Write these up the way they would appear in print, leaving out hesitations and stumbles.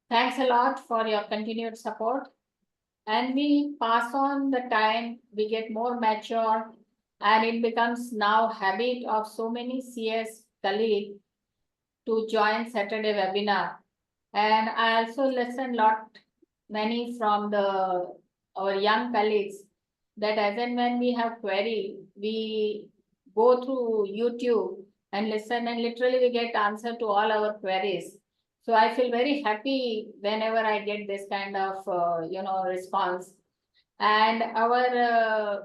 Thanks a lot for your continued support. And we pass on the time, we get more mature, and it becomes now habit of so many CS colleagues to join Saturday webinar. And I also listen lot many from the our young colleagues that as and when we have query, we go through YouTube and listen, and literally we get answer to all our queries. So I feel very happy whenever I get this kind of response. And our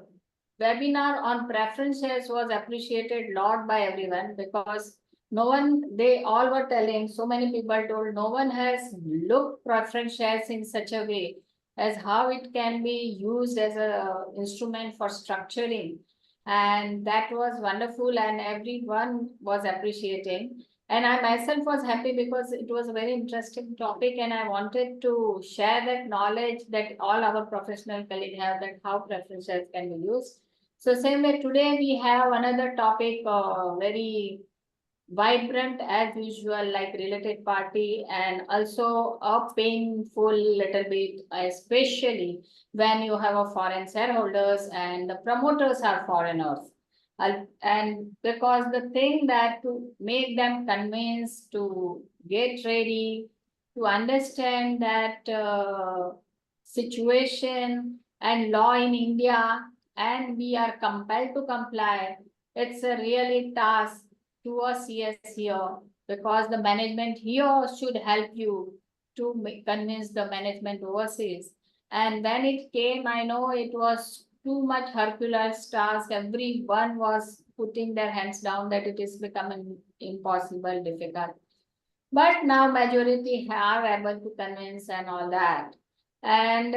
webinar on preferences was appreciated a lot by everyone, because no one, they all were telling, so many people told, no one has looked preference shares in such a way as how it can be used as a instrument for structuring. And that was wonderful, and everyone was appreciating. And I myself was happy because it was a very interesting topic, and I wanted to share that knowledge that all our professional colleagues have, that how preference shares can be used. So same way today we have another topic, very vibrant as usual, like related party, and also a painful little bit, especially when you have a foreign shareholders and the promoters are foreigners. And because the thing that to make them convinced to get ready, to understand that situation and law in India, and we are compelled to comply, it's a really task to a CS here, because the management here should help you to convince the management overseas. And when it came, I know it was too much Hercules task. Everyone was putting their hands down that it is becoming impossible, difficult. But now majority have able to convince and all that. And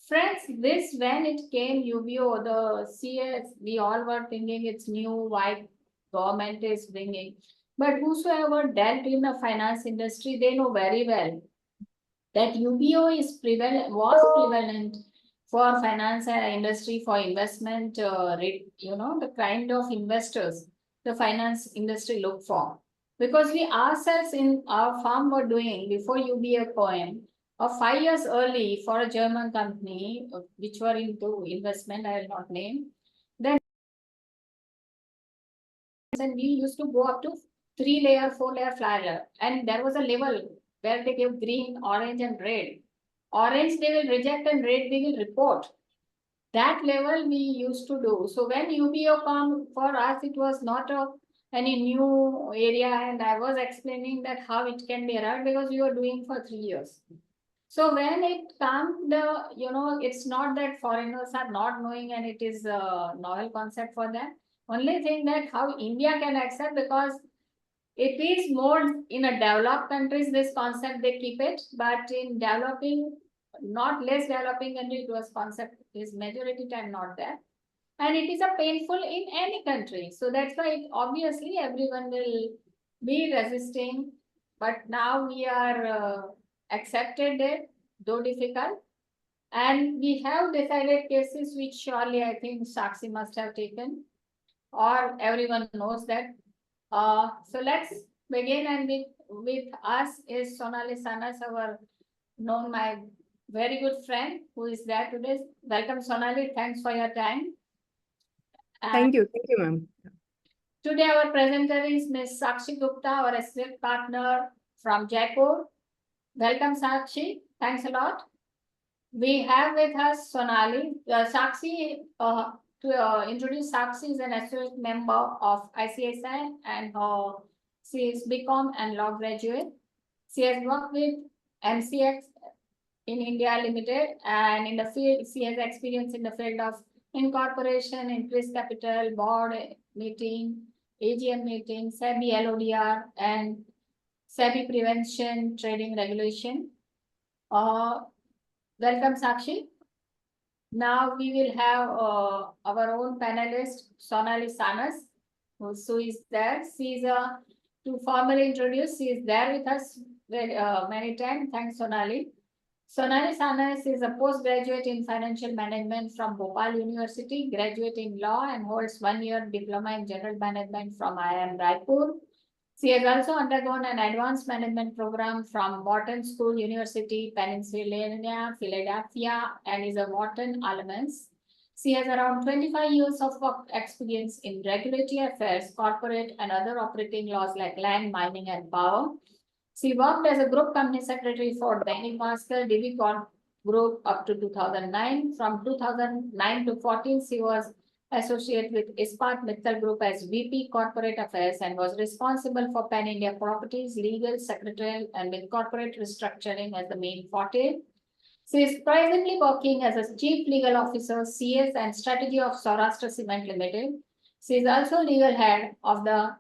friends, this when it came UBO, the CS, we all were thinking it's new, why government is bringing. But whosoever dealt in the finance industry, they know very well that UBO is prevalent, was prevalent for finance and industry, for investment, the kind of investors the finance industry look for. Because we ourselves in our farm were doing before UBO coin, or 5 years early for a German company, which were into investment, I will not name. Then and we used to go up to 3 layer, 4 layer flyer, and there was a level where they give green, orange, and red. Orange they will reject, and red they will report. That level we used to do. So when UBO come for us, it was not any new area, and I was explaining that how it can be arrived, because we were doing for 3 years. So when it comes, it's not that foreigners are not knowing and it is a novel concept for them. Only thing that how India can accept, because it is more in a developed countries, this concept they keep it, but in developing, not less developing country, it was concept is majority time not there. And it is a painful in any country. So that's why obviously everyone will be resisting. But now we are accepted it, though difficult. And we have decided cases which surely I think Sakshi must have taken, or everyone knows that. So let's begin, and with us is Sonali Sanas, our known my very good friend who is there today. Welcome, Sonali. Thanks for your time. Thank you, ma'am. Today our presenter is Ms. Sakshi Gupta, our associate partner from Jaipur. Welcome, Sakshi. Thanks a lot. We have with us Sonali. Sakshi, to introduce, Sakshi is an associate member of ICSI, and she is BCom and law graduate. She has worked with MCX in India Limited, and in the field, she has experience in the field of incorporation, increased capital, board meeting, AGM meeting, SEBI LODR, and SEBI prevention trading regulation. Welcome, Sakshi. Now we will have our own panelist, Sonali Sanas, who is there. She is to formally introduce, she is there with us many times. Thanks, Sonali. Sonali Sanas is a postgraduate in financial management from Bhopal University, graduate in law, and holds 1 year diploma in general management from IIM Raipur. She has also undergone an advanced management program from Wharton School, University, Pennsylvania, Philadelphia, and is a Wharton alumnus. She has around 25 years of work experience in regulatory affairs, corporate and other operating laws like land, mining, and power. She worked as a group company secretary for Dairy Master DB Corp Group up to 2009. From 2009 to 14, she was associate with Ispat Mittal Group as VP Corporate Affairs and was responsible for Pan India Properties, legal, secretarial, and with corporate restructuring as the main forte. She is presently working as a Chief Legal Officer, CS and Strategy of Saurashtra Cement Limited. She is also legal head of the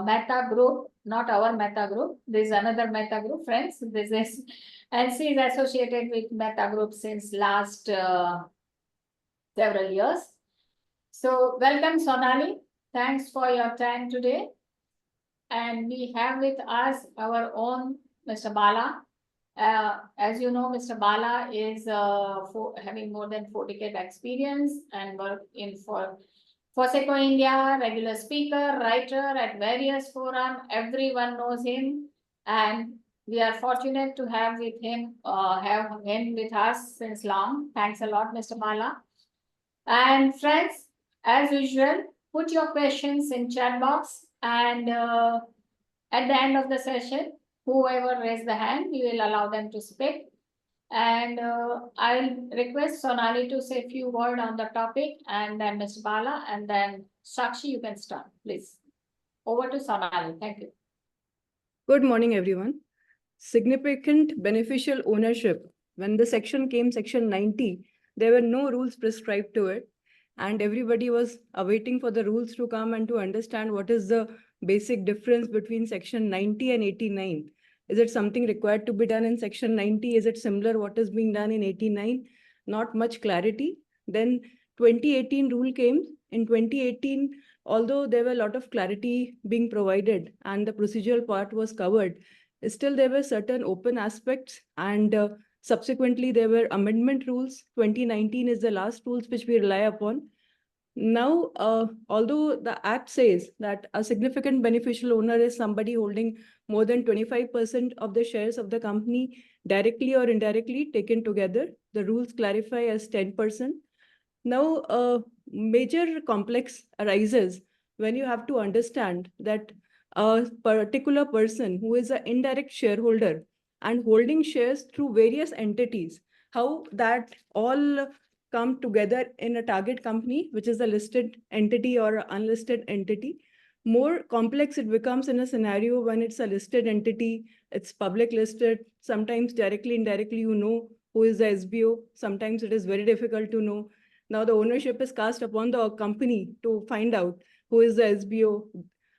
Mehta Group, not our Mehta Group. There is another Mehta Group, friends. This is, and she is associated with Mehta Group since last several years. So welcome, Sonali. Thanks for your time today. And we have with us our own Mr. Bala. As you know, Mr. Bala is having more than 4 decades experience and work in for Foseco India, regular speaker, writer at various forums. Everyone knows him, and we are fortunate to have him with us since long. Thanks a lot, Mr. Bala. And friends, as usual, put your questions in chat box, and at the end of the session, whoever raised the hand, we will allow them to speak. And I'll request Sonali to say a few words on the topic, and then Mr. Bala, and then Sakshi, you can start, please. Over to Sonali. Thank you. Good morning, everyone. Significant beneficial ownership. When the section came, section 90, there were no rules prescribed to it. And everybody was awaiting for the rules to come and to understand what is the basic difference between section 90 and 89. Is it something required to be done in section 90? Is it similar what is being done in 89? Not much clarity. Then 2018 rule came. In 2018, although there were a lot of clarity being provided and the procedural part was covered, still there were certain open aspects, and subsequently there were amendment rules. 2019 is the last rules which we rely upon. Now, although the act says that a significant beneficial owner is somebody holding more than 25% of the shares of the company directly or indirectly taken together, the rules clarify as 10%. Now, a major complex arises when you have to understand that a particular person who is an indirect shareholder and holding shares through various entities, how that all come together in a target company, which is a listed entity or unlisted entity. More complex it becomes in a scenario when it's a listed entity, it's public listed, sometimes directly, indirectly, you know who is the SBO. Sometimes it is very difficult to know. Now the ownership is cast upon the company to find out who is the SBO.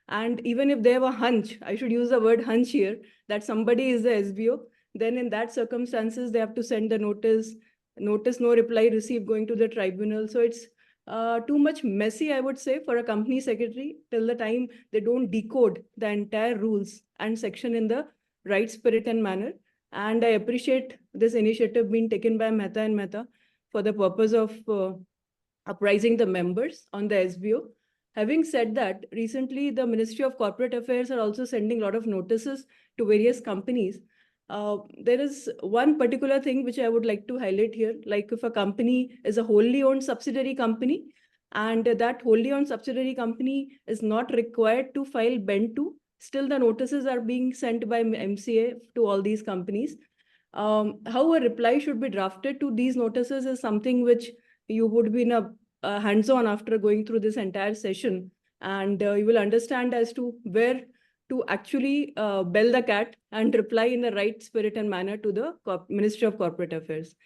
And even if they have a hunch, I should use the word hunch here, that somebody is the SBO, then in that circumstances, they have to send the notice, no reply received going to the tribunal. So it's too much messy, I would say, for a company secretary till the time they don't decode the entire rules and section in the right spirit and manner. And I appreciate this initiative being taken by Mehta and Mehta for the purpose of apprising the members on the SBO. Having said that, recently the Ministry of Corporate Affairs are also sending a lot of notices to various companies. There is one particular thing which I would like to highlight here. Like if a company is a wholly owned subsidiary company, and that wholly owned subsidiary company is not required to file BEN2, still the notices are being sent by MCA to all these companies. How a reply should be drafted to these notices is something which you would be in a hands-on after going through this entire session, and you will understand as to where to actually bell the cat and reply in the right spirit and manner to the Ministry of Corporate Affairs.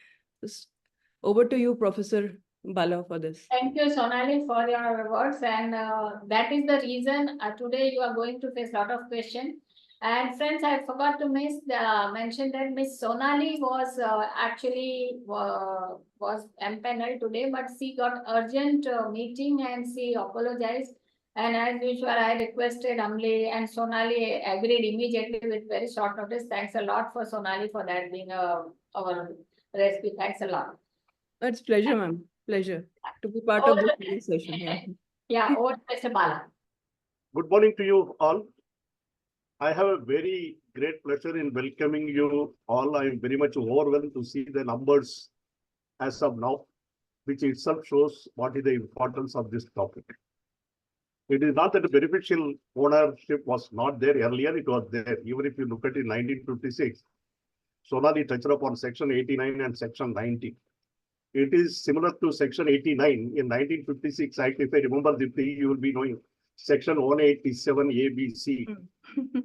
Over to you, Professor Bala, for this. Thank you, Sonali, for your words. And that is the reason today you are going to face a lot of questions. And friends, I forgot to mention that Miss Sonali was actually was empaneled today, but she got urgent meeting and she apologized. And as usual, I requested Amli, and Sonali agreed immediately with very short notice. Thanks a lot for Sonali for that being our recipe. Thanks a lot. It's pleasure, ma'am. Pleasure to be part of this session. Yeah. Yeah, over to Mr. Bala. Good morning to you all. I have a very great pleasure in welcoming you all. I am very much overwhelmed to see the numbers as of now, which itself shows what is the importance of this topic. It is not that the beneficial ownership was not there earlier, it was there. Even if you look at it in 1956, Sonali touched upon Section 89 and Section 90. It is similar to Section 89 in 1956 Act. If I remember the thing, you will be knowing Section 187 ABC.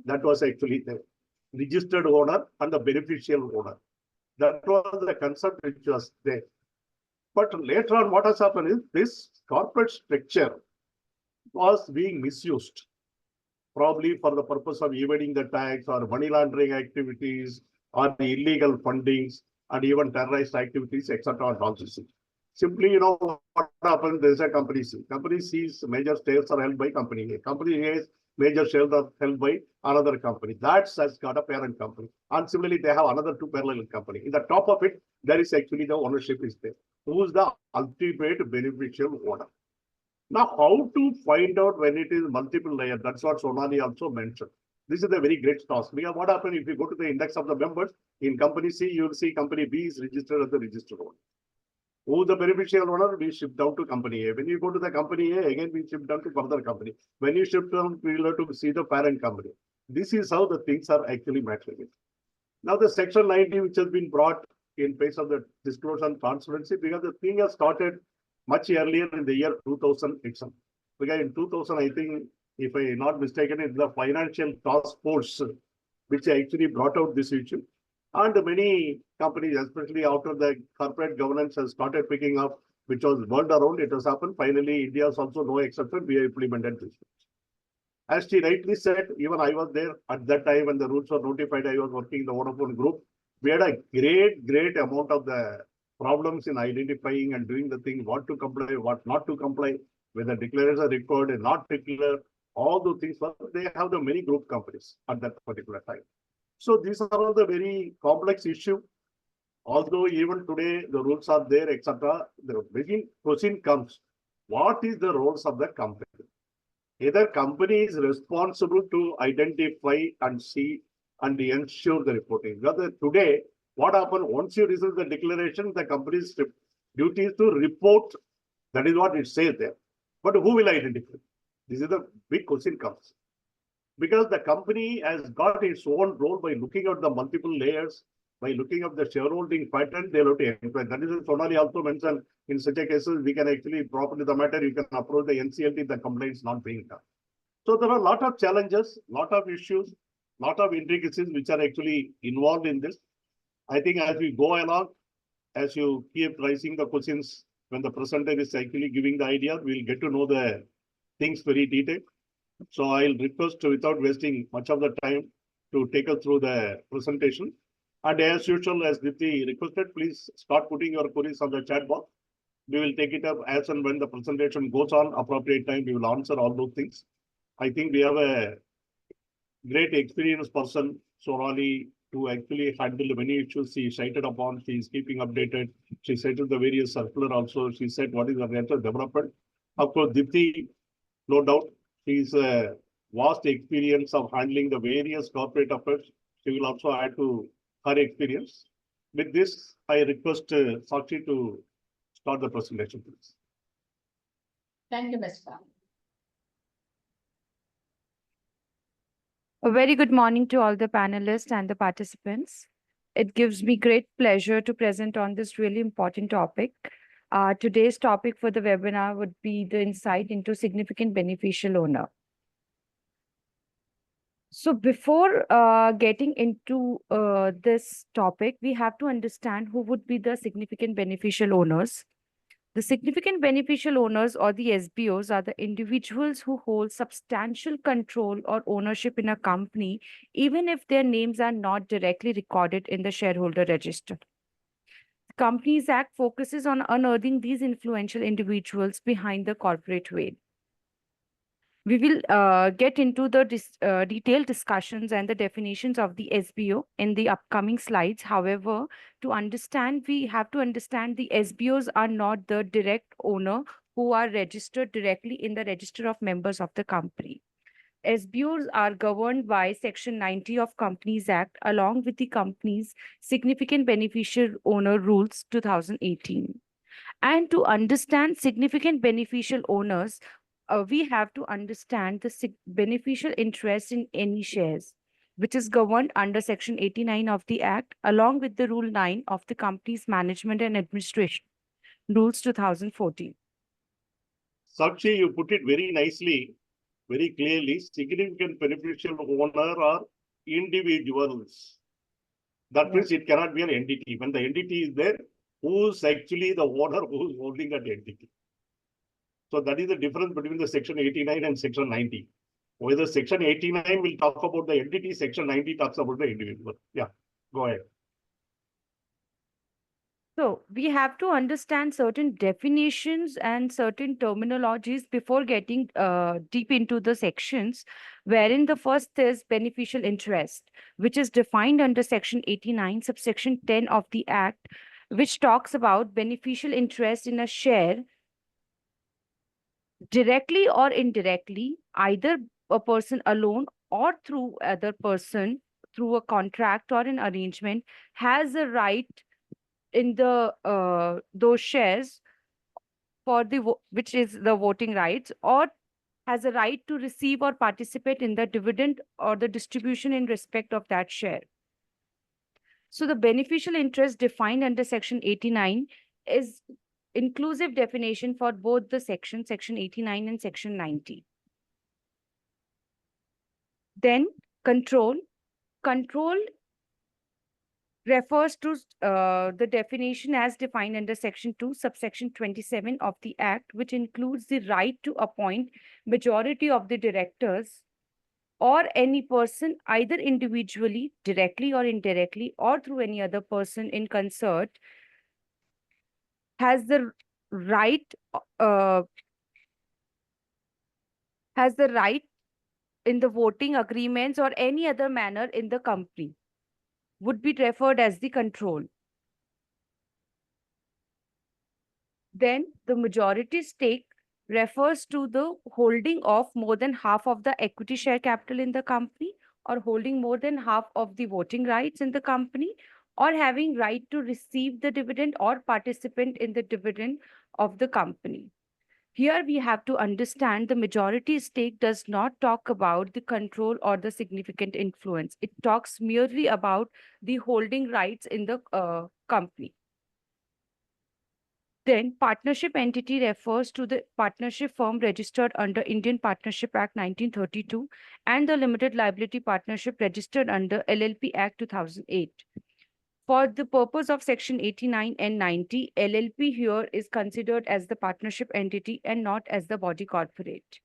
That was actually the registered owner and the beneficial owner. That was the concept which was there. But later on, what has happened is this corporate structure was being misused, probably for the purpose of evading the tax or money laundering activities or the illegal fundings and even terrorist activities, etc. and all this. Simply, what happens, there's a company C. Company C's major shares are held by company A. Company A's major shares are held by another company. That's has got a parent company. And similarly, they have another two parallel company. In the top of it, there is actually the ownership is there. Who's the ultimate beneficial owner? Now, how to find out when it is multiple layer? That's what Sonali also mentioned. This is a very great task. Because what happens if you go to the index of the members in company C, you will see company B is registered as the registered owner. Who the beneficial owner, we shift down to company A. When you go to the company A, again we shift down to further company. When you shift down, we will have to see the parent company. This is how the things are actually matching. Now the Section 90, which has been brought in place of the disclosure and transparency, because the thing has started much earlier in the year 2000 itself. Because in 2000, I think, if I am not mistaken, it's the financial task force which actually brought out this issue. And many companies, especially after the corporate governance has started picking up, which was world around, it has happened. Finally, India is also no exception. We have implemented this. As she rightly said, even I was there at that time when the rules were notified. I was working in the Vodafone group. We had a great amount of the problems in identifying and doing the thing, what to comply, what not to comply, whether declarations are required and not declared, all those things. They have the many group companies at that particular time. So these are all the very complex issue. Although even today the rules are there, etc., the beginning question comes, what is the roles of the company? Either company is responsible to identify and see and ensure the reporting. Rather today, what happens once you receive the declaration, the company's duty is to report. That is what it says there. But who will identify? This is the big question comes. Because the company has got its own role by looking at the multiple layers, by looking at the shareholding pattern, they'll have to employ. That is what Sonali also mentioned. In such a cases, we can actually properly the matter, you can approach the NCLT, the complaint is not being done. So there are a lot of challenges, lot of issues, lot of intricacies which are actually involved in this. I think as we go along, as you keep raising the questions, when the presenter is actually giving the idea, we'll get to know the things very detailed. So I'll request, without wasting much of the time, to take us through the presentation. And as usual, as Dipti requested, please start putting your queries on the chat box. We will take it up as and when the presentation goes on, appropriate time, we will answer all those things. I think we have a great experienced person, Sonali, to actually handle many issues she cited upon. She is keeping updated. She cited the various circular also. She said what is the latest development. Of course, Dipti, no doubt, she is a vast experience of handling the various corporate affairs. She will also add to her experience. With this, I request Sakshi to start the presentation, please. Thank you, Mehta. A very good morning to all the panelists and the participants. It gives me great pleasure to present on this really important topic. Today's topic for the webinar would be the insight into significant beneficial owner. So before getting into this topic, we have to understand who would be the significant beneficial owners. The significant beneficial owners, or the SBOs, are the individuals who hold substantial control or ownership in a company, even if their names are not directly recorded in the shareholder register. The Companies Act focuses on unearthing these influential individuals behind the corporate veil. We will get into the detailed discussions and the definitions of the SBO in the upcoming slides. However, to understand, we have to understand the SBOs are not the direct owner who are registered directly in the register of members of the company. SBOs are governed by Section 90 of Companies Act along with the company's significant beneficial owner rules 2018. And to understand significant beneficial owners, we have to understand the beneficial interest in any shares, which is governed under Section 89 of the Act, along with the Rule 9 of the Company's Management and Administration Rules 2014. Sakshi, you put it very nicely, very clearly. Significant beneficial owner are individuals. That means it cannot be an entity. When the entity is there, who's actually the owner who's holding that entity? So that is the difference between the Section 89 and Section 90. Whether Section 89 will talk about the entity, Section 90 talks about the individual. Yeah, go ahead. So we have to understand certain definitions and certain terminologies before getting deep into the sections, wherein the first is beneficial interest, which is defined under Section 89, subsection 10 of the Act, which talks about beneficial interest in a share directly or indirectly, either a person alone or through other person, through a contract or an arrangement, has a right in the those shares for the which is the voting rights, or has a right to receive or participate in the dividend or the distribution in respect of that share. So the beneficial interest defined under Section 89 is inclusive definition for both the section 89 and Section 90. Then control. Control refers to the definition as defined under Section 2, subsection 27 of the Act, which includes the right to appoint majority of the directors or any person, either individually, directly or indirectly, or through any other person in concert, has the right in the voting agreements or any other manner in the company, would be referred as the control. Then the majority stake refers to the holding of more than half of the equity share capital in the company, or holding more than half of the voting rights in the company, or having right to receive the dividend or participant in the dividend of the company. Here we have to understand the majority stake does not talk about the control or the significant influence. It talks merely about the holding rights in the company. Then partnership entity refers to the partnership firm registered under Indian Partnership Act 1932 and the limited liability partnership registered under LLP Act 2008. For the purpose of Section 89 and 90, LLP here is considered as the partnership entity and not as the body corporate.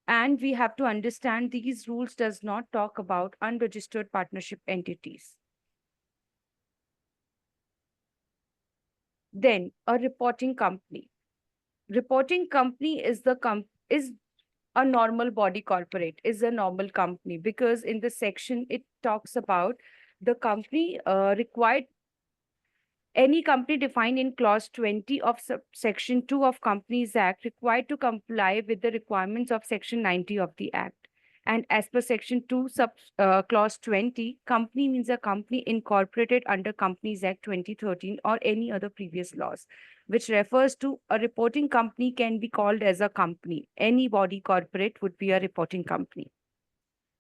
And we have to understand these rules does not talk about unregistered partnership entities. Then a reporting company. Reporting company is a normal body corporate, is a normal company, because in the section it talks about the company required, any company defined in clause 20 of section 2 of Companies Act required to comply with the requirements of section 90 of the Act. And as per section 2 clause 20, company means a company incorporated under Companies Act 2013 or any other previous laws, which refers to a reporting company can be called as a company. Any body corporate would be a reporting company.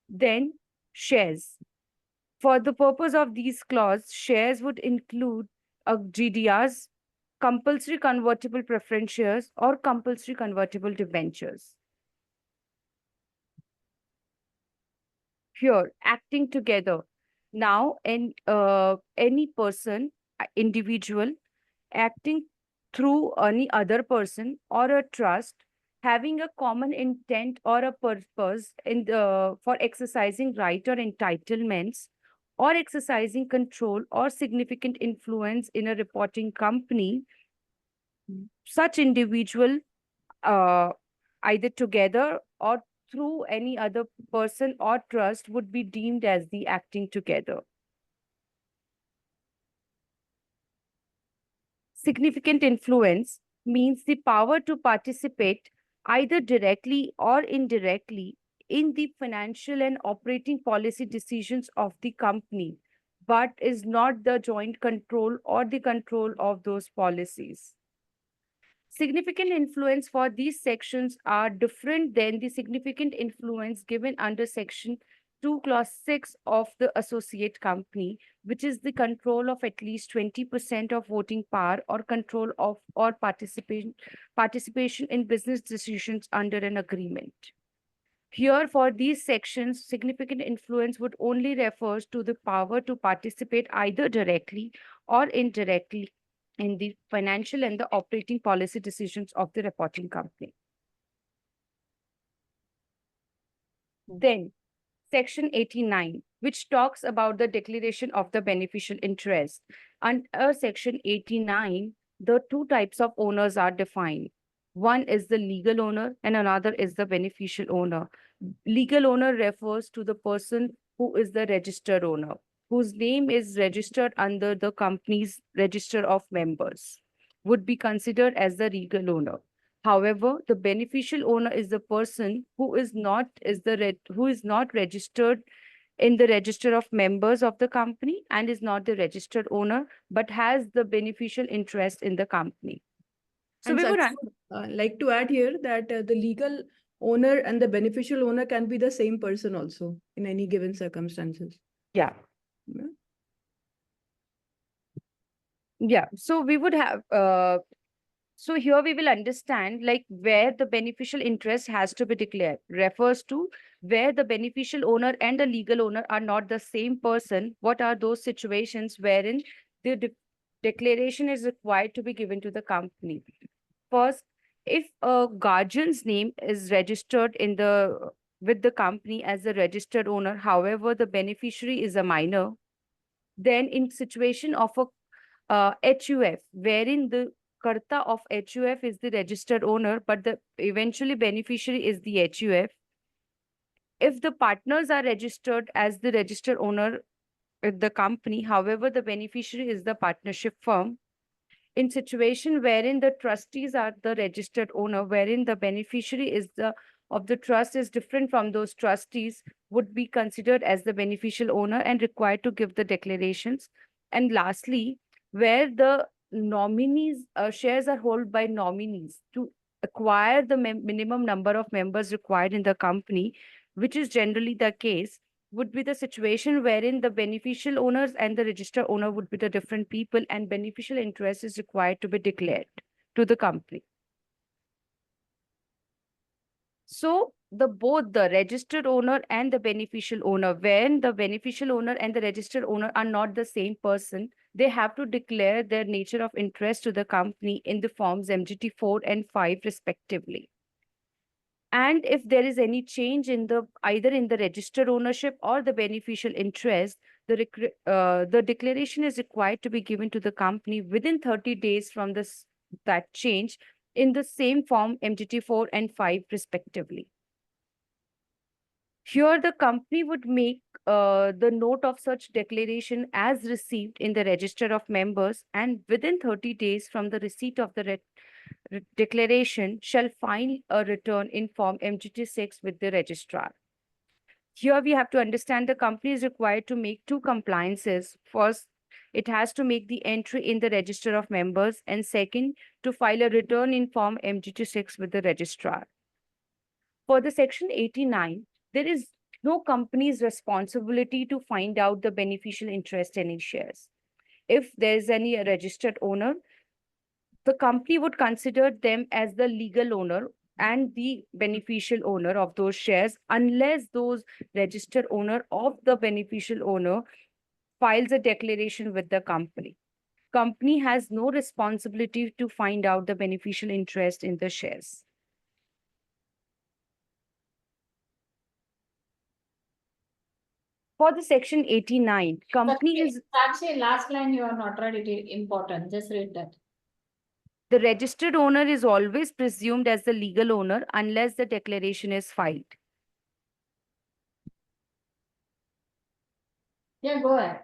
Then shares. For the purpose of these clauses, shares would include GDRs, compulsory convertible preference shares, or compulsory convertible debentures. Here, acting together. Now, any person, individual, acting through any other person or a trust, having a common intent or a purpose for exercising right or entitlements, or exercising control or significant influence in a reporting company, such individual, either together or through any other person or trust, would be deemed as the acting together. Significant influence means the power to participate either directly or indirectly in the financial and operating policy decisions of the company, but is not the joint control or the control of those policies. Significant influence for these sections are different than the significant influence given under Section 2, Clause 6 of the associate company, which is the control of at least 20% of voting power or control of or participation in business decisions under an agreement. Here, for these sections, significant influence would only refer to the power to participate either directly or indirectly in the financial and the operating policy decisions of the reporting company. Then, Section 89, which talks about the declaration of the beneficial interest. Under Section 89, the two types of owners are defined. One is the legal owner and another is the beneficial owner. Legal owner refers to the person who is the registered owner, whose name is registered under the company's register of members, would be considered as the legal owner. However, the beneficial owner is the person who is not registered in the register of members of the company and is not the registered owner, but has the beneficial interest in the company. So And we would like to add here that the legal owner and the beneficial owner can be the same person also in any given circumstances. Yeah. Yeah. Yeah. So we would have so here we will understand like where the beneficial interest has to be declared refers to where the beneficial owner and the legal owner are not the same person. What are those situations wherein the declaration is required to be given to the company? First, if a guardian's name is registered in the with the company as the registered owner, however, the beneficiary is a minor, then in situation of a HUF, wherein the Karta of HUF is the registered owner, but the eventually beneficiary is the HUF. If the partners are registered as the registered owner of the company, however, the beneficiary is the partnership firm. In situation wherein the trustees are the registered owner, wherein the beneficiary is of the trust is different from those trustees, would be considered as the beneficial owner and required to give the declarations. And lastly, where the nominees shares are held by nominees to acquire the minimum number of members required in the company, which is generally the case, would be the situation wherein the beneficial owners and the registered owner would be the different people and beneficial interest is required to be declared to the company. So both the registered owner and the beneficial owner, when the beneficial owner and the registered owner are not the same person, they have to declare their nature of interest to the company in the forms MGT 4 and 5 respectively. And if there is any change in either in the registered ownership or the beneficial interest, the declaration is required to be given to the company within 30 days from that change in the same form MGT 4 and 5 respectively. Here, the company would make the note of such declaration as received in the register of members, and within 30 days from the receipt of the declaration shall file a return in form MGT 6 with the registrar. Here we have to understand the company is required to make two compliances. First, it has to make the entry in the register of members, and second, to file a return in form MGT 6 with the registrar. For the Section 89, there is no company's responsibility to find out the beneficial interest in its shares. If there is any registered owner, the company would consider them as the legal owner and the beneficial owner of those shares unless those registered owner of the beneficial owner files a declaration with the company. Company has no responsibility to find out the beneficial interest in the shares. For the Section 89, company is... Actually, last line you are not read, it is important. Just read that. The registered owner is always presumed as the legal owner unless the declaration is filed. Yeah, go ahead.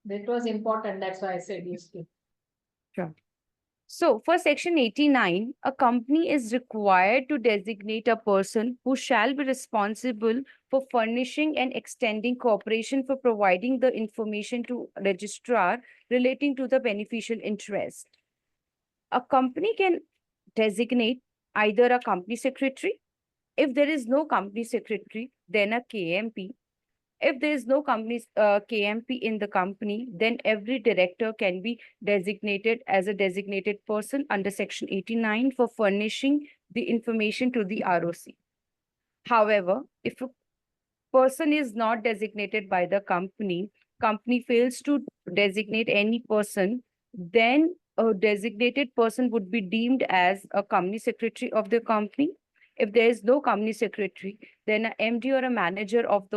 That was important. That's why I said you speak. Sure. So for section 89, a company is required to designate a person who shall be responsible for furnishing and extending cooperation for providing the information to registrar relating to the beneficial interest. A company can designate either a company secretary. If there is no company secretary, then a KMP. If there is no KMP in the company, then every director can be designated as a designated person under section 89 for furnishing the information to the ROC. However, if a person is not designated by the company fails to designate any person, then a designated person would be deemed as a company secretary of the company. If there is no company secretary, then a MD or a manager of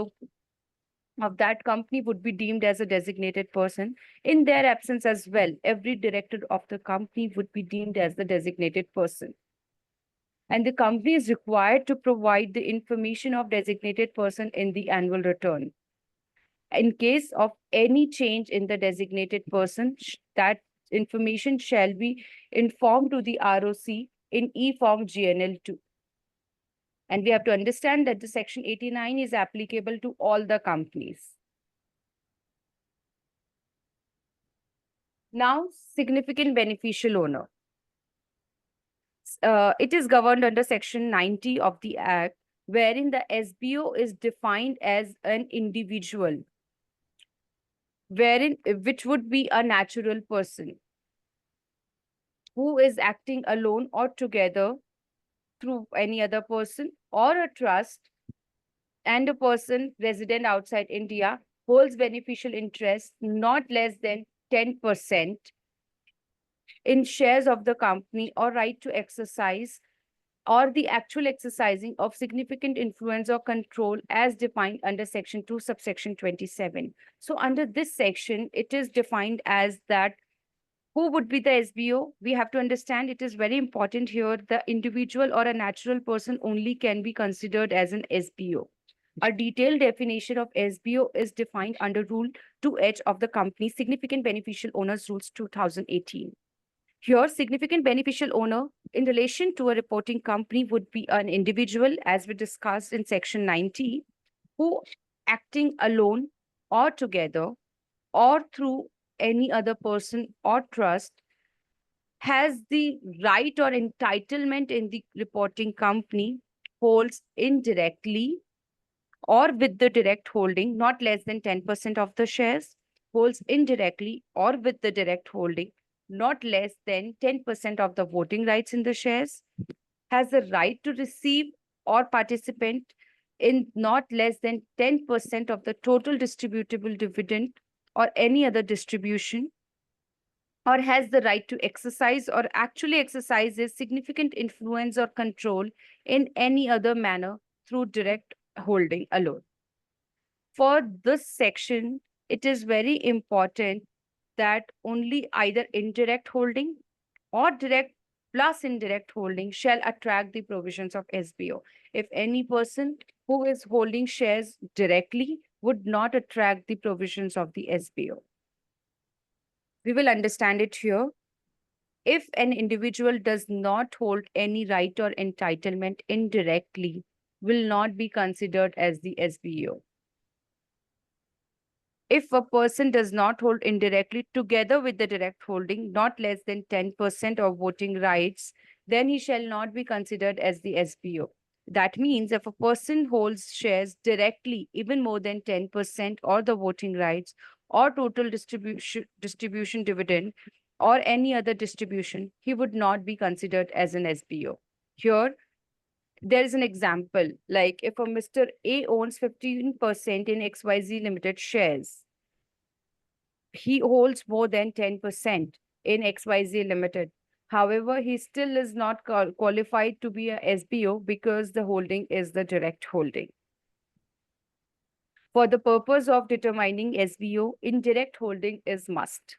that company would be deemed as a designated person. In their absence as well, every director of the company would be deemed as the designated person. And the company is required to provide the information of designated person in the annual return. In case of any change in the designated person, that information shall be informed to the ROC in e-form GNL2. And we have to understand that the section 89 is applicable to all the companies. Now, significant beneficial owner. It is governed under section 90 of the Act, wherein the SBO is defined as an individual, which would be a natural person who is acting alone or together through any other person or a trust, and a person resident outside India holds beneficial interest not less than 10% in shares of the company or right to exercise or the actual exercising of significant influence or control as defined under section 2 subsection 27. So under this section, it is defined as that who would be the SBO? We have to understand, it is very important here, the individual or a natural person only can be considered as an SBO. A detailed definition of SBO is defined under Rule 2H of the Company Significant Beneficial Owners Rules 2018. Here, significant beneficial owner in relation to a reporting company would be an individual, as we discussed in section 90, who acting alone or together or through any other person or trust has the right or entitlement in the reporting company, holds indirectly or with the direct holding not less than 10% of the shares, holds indirectly or with the direct holding not less than 10% of the voting rights in the shares, has the right to receive or participate in not less than 10% of the total distributable dividend or any other distribution, or has the right to exercise or actually exercises significant influence or control in any other manner through direct holding alone. For this section, it is very important that only either indirect holding or direct plus indirect holding shall attract the provisions of SBO. If any person who is holding shares directly would not attract the provisions of the SBO. We will understand it here. If an individual does not hold any right or entitlement indirectly, will not be considered as the SBO. If a person does not hold indirectly together with the direct holding not less than 10% of voting rights, then he shall not be considered as the SBO. That means if a person holds shares directly even more than 10% or the voting rights or total distribution dividend or any other distribution, he would not be considered as an SBO. Here, there is an example, like if a Mr. A owns 15% in XYZ Limited shares, he holds more than 10% in XYZ Limited. However, he still is not qualified to be a SBO because the holding is the direct holding. For the purpose of determining SBO, indirect holding is must.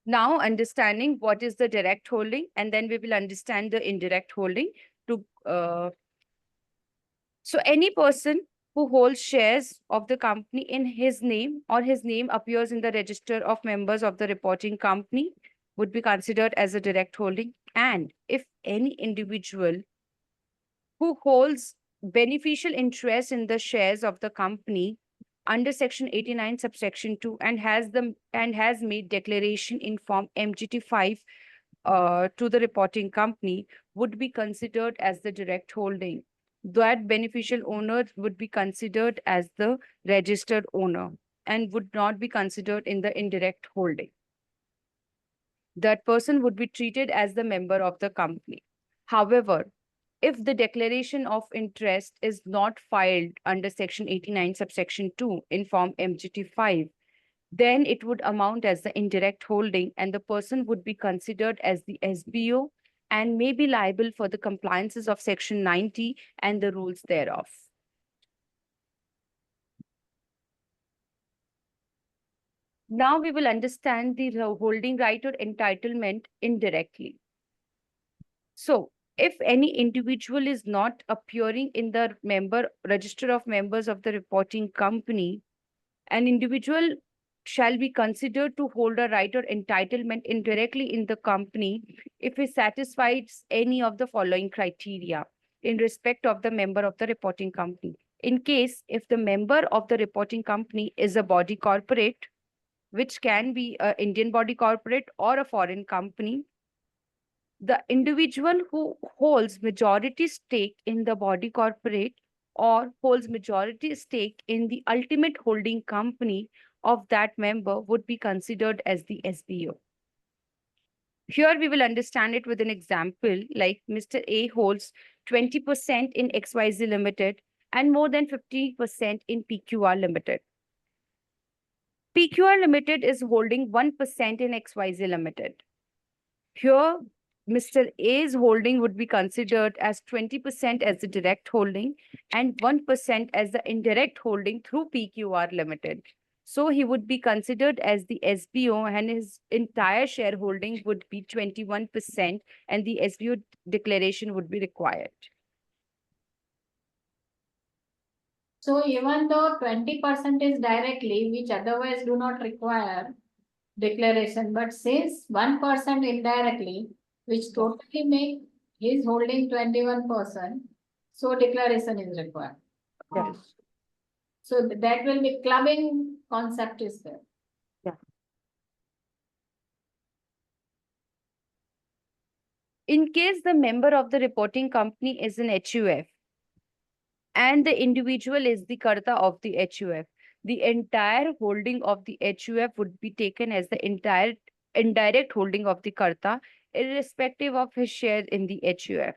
Now, understanding what is the direct holding, and then we will understand the indirect holding. So any person who holds shares of the company in his name or his name appears in the register of members of the reporting company would be considered as a direct holding. And if any individual who holds beneficial interest in the shares of the company under section 89 subsection 2 and has made declaration in form MGT5 to the reporting company would be considered as the direct holding. That beneficial owner would be considered as the registered owner and would not be considered in the indirect holding. That person would be treated as the member of the company. However, if the declaration of interest is not filed under section 89 subsection 2 in form MGT5, then it would amount as the indirect holding and the person would be considered as the SBO and may be liable for the compliances of section 90 and the rules thereof. Now we will understand the holding right or entitlement indirectly. So, if any individual is not appearing in the register of members of the reporting company, an individual shall be considered to hold a right or entitlement indirectly in the company if he satisfies any of the following criteria in respect of the member of the reporting company. In case if the member of the reporting company is a body corporate, which can be an Indian body corporate or a foreign company, the individual who holds majority stake in the body corporate or holds majority stake in the ultimate holding company of that member would be considered as the SBO. Here we will understand it with an example like Mr. A holds 20% in XYZ Limited and more than 50% in PQR Limited. PQR Limited is holding 1% in XYZ Limited. Here, Mr. A's holding would be considered as 20% as the direct holding and 1% as the indirect holding through PQR Limited. So he would be considered as the SBO and his entire shareholding would be 21% and the SBO declaration would be required. So even though 20% is directly, which otherwise do not require declaration, but since 1% indirectly, which totally make his holding 21%, so declaration is required. Yes. So that will be clubbing concept is there. Yeah. In case the member of the reporting company is an HUF and the individual is the Karta of the HUF, the entire holding of the HUF would be taken as the entire indirect holding of the Karta, irrespective of his share in the HUF.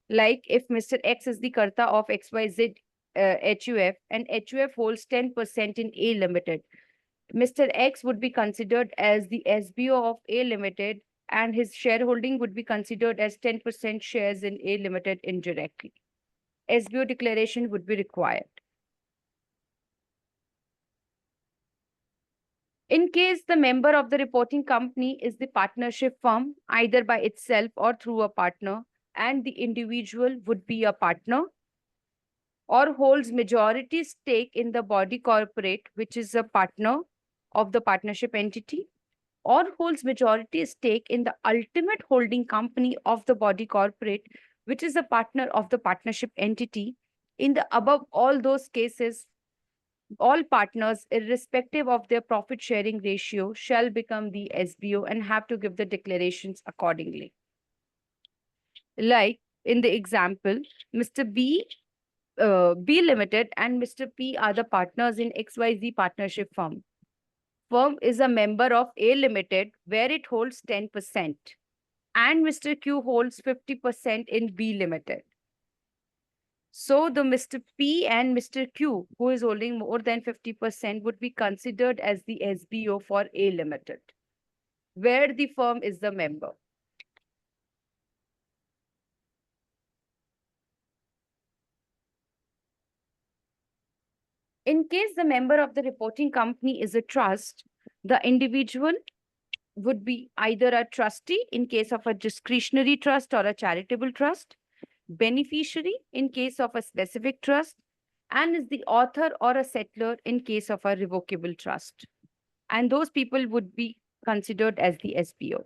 Like if Mr. X is the Karta of XYZ HUF and HUF holds 10% in A Limited, Mr. X would be considered as the SBO of A Limited and his shareholding would be considered as 10% shares in A Limited indirectly. SBO declaration would be required. In case the member of the reporting company is the partnership firm, either by itself or through a partner, and the individual would be a partner, or holds majority stake in the body corporate, which is a partner of the partnership entity, or holds majority stake in the ultimate holding company of the body corporate, which is a partner of the partnership entity. In the above all those cases, all partners, irrespective of their profit sharing ratio, shall become the SBO and have to give the declarations accordingly. Like in the example, Mr. B Limited and Mr. P are the partners in XYZ partnership firm. Firm is a member of A Limited where it holds 10% and Mr. Q holds 50% in B Limited. So the Mr. P and Mr. Q, who is holding more than 50%, would be considered as the SBO for A Limited, where the firm is the member. In case the member of the reporting company is a trust, the individual would be either a trustee in case of a discretionary trust or a charitable trust, beneficiary in case of a specific trust, and is the author or a settler in case of a revocable trust. And those people would be considered as the SBO.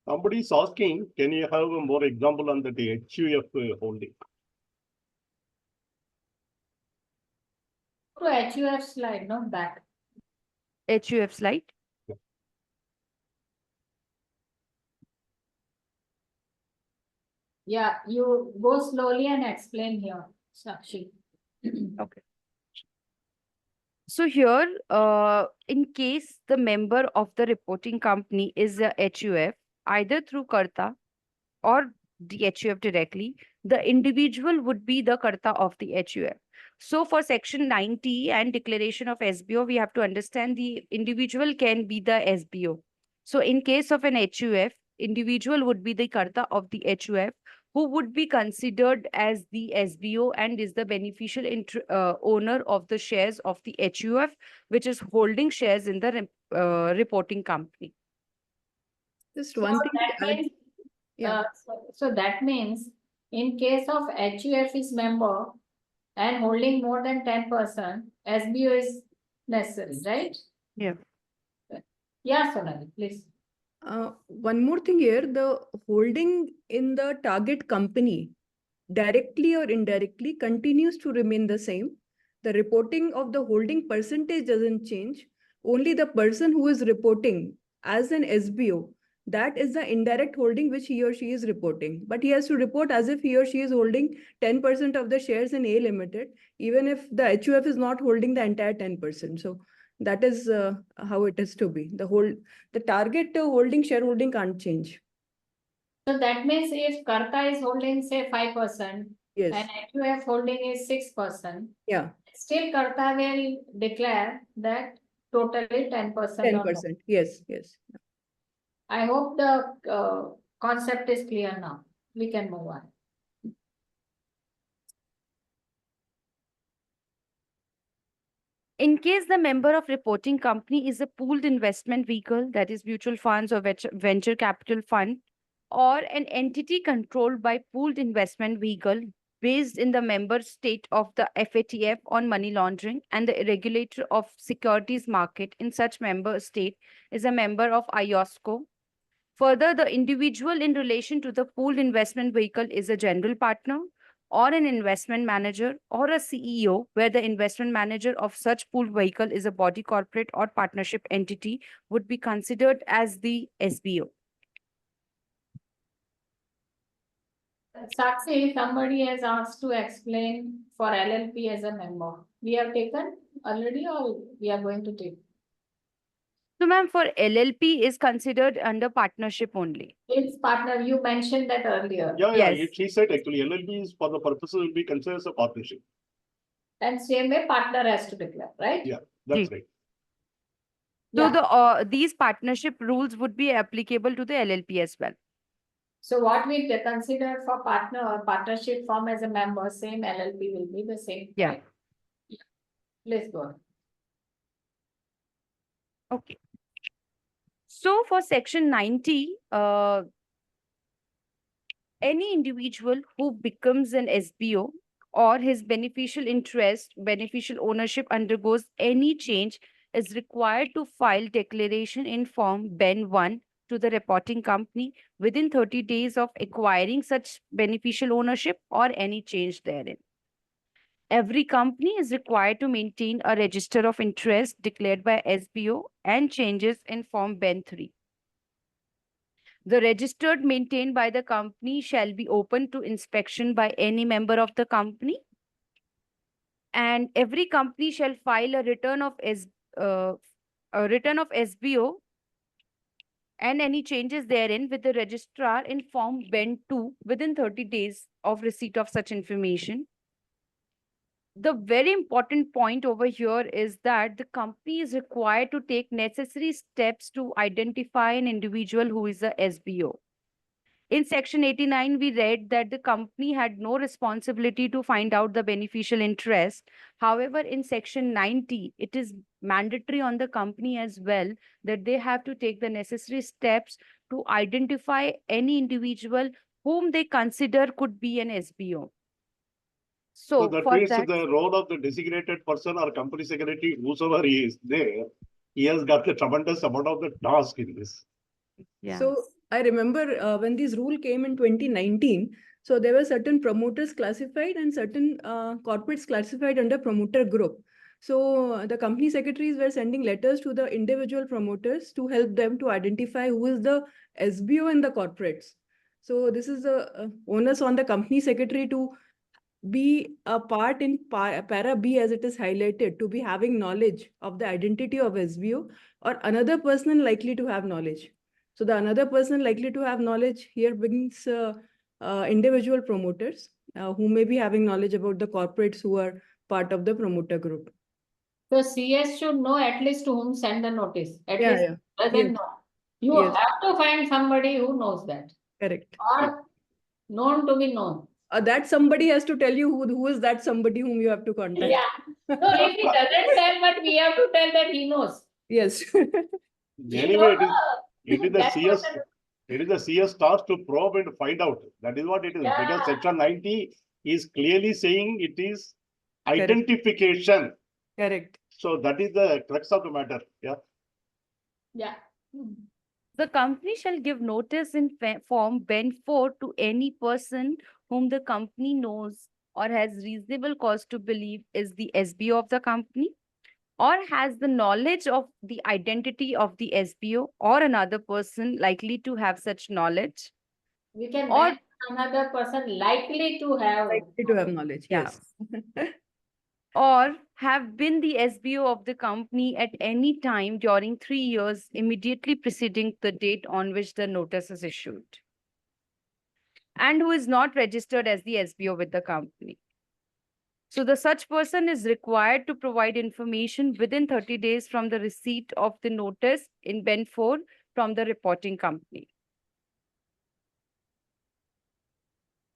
Somebody is asking, can you have a more example on the HUF holding? To HUF slide, not back. HUF slide. Yeah, you go slowly and explain here, Sakshi. Okay. So here, in case the member of the reporting company is a HUF, either through Karta or the HUF directly, the individual would be the Karta of the HUF. So for section 90 and declaration of SBO, we have to understand the individual can be the SBO. So in case of an HUF, individual would be the Karta of the HUF, who would be considered as the SBO and is the beneficial owner of the shares of the HUF, which is holding shares in the reporting company. Just So one thing that to add. means, Yeah. so that means in case of HUF is member and holding more than 10%, SBO is necessary, right? Yeah. Yeah, Sonali, please. One more thing here, the holding in the target company directly or indirectly continues to remain the same. The reporting of the holding percentage doesn't change. Only the person who is reporting as an SBO, that is the indirect holding which he or she is reporting. But he has to report as if he or she is holding 10% of the shares in A Limited, even if the HUF is not holding the entire 10%. So that is how it is to be. The target holding shareholding can't change. So that means if Karta is holding, say, 5%, Yes. and HUF holding is 6%, Yeah. still Karta will declare that totally 10% or more. 10%. Yes. Yes. I hope the concept is clear now. We can move on. In case the member of reporting company is a pooled investment vehicle, that is mutual funds or venture capital fund, or an entity controlled by pooled investment vehicle based in the member state of the FATF on money laundering and the regulator of securities market in such member state is a member of IOSCO. Further, the individual in relation to the pooled investment vehicle is a general partner or an investment manager or a CEO, where the investment manager of such pooled vehicle is a body corporate or partnership entity, would be considered as the SBO. Sakshi, somebody has asked to explain for LLP as a member. We have taken already or we are going to take? So, ma'am, for LLP is considered under partnership only. It's partner, you mentioned that earlier. Yeah, Yes. She said actually LLB is for the purposes will be considered as a partnership. And same way partner has to declare, right? Yeah, that's Ji. right. So Yeah. these partnership rules would be applicable to the LLP as well. So what we consider for partner or partnership form as a member, same LLP will be the same. Yeah. Right? Yeah. Let's go. Okay. So for section 90, any individual who becomes an SBO or his beneficial interest, beneficial ownership undergoes any change is required to file declaration in form Ben 1 to the reporting company within 30 days of acquiring such beneficial ownership or any change therein. Every company is required to maintain a register of interest declared by SBO and changes in form Ben 3. The registered maintained by the company shall be open to inspection by any member of the company. And every company shall file a return of SBO and any changes therein with the registrar in form Ben 2 within 30 days of receipt of such information. The very important point over here is that the company is required to take necessary steps to identify an individual who is a SBO. In section 89, we read that the company had no responsibility to find out the beneficial interest. However, in section 90, it is mandatory on the company as well that they have to take the necessary steps to identify any individual whom they consider could be an SBO. So So that for means that, the role of the designated person or company secretary, whosoever he is there, he has got a tremendous amount of the task in this. yeah. So I remember when this rule came in 2019, so there were certain promoters classified and certain corporates classified under promoter group. So the company secretaries were sending letters to the individual promoters to help them to identify who is the SBO in the corporates. So this is the onus on the company secretary to be a part in para B, as it is highlighted, to be having knowledge of the identity of SBO or another person likely to have knowledge. So the another person likely to have knowledge here brings individual promoters who may be having knowledge about the corporates who are part of the promoter group. So CS should know at least to whom send the notice, at Yeah, least yeah. doesn't Yes, know. You yes, have to find somebody who knows that, correct. or known to be known. That somebody has to tell you who is that somebody whom you have to contact. Yeah. No, if he doesn't tell, but we have to tell that he knows. Yes. We Anyway, don't it is know. the That CS, person- it is the CS task to probe and find out. That is what it is. Because Yeah. section 90 is clearly saying it is Correct. identification. Correct. So that is the crux of the matter. Yeah. Yeah. Hmm. The company shall give notice in form Ben 4 to any person whom the company knows or has reasonable cause to believe is the SBO of the company, or has the knowledge of the identity of the SBO or another person likely to have such knowledge, We can or mention another person likely to have. Likely to have knowledge. Yeah. Yes. or have been the SBO of the company at any time during 3 years immediately preceding the date on which the notice is issued, and who is not registered as the SBO with the company. So the such person is required to provide information within 30 days from the receipt of the notice in Ben 4 from the reporting company.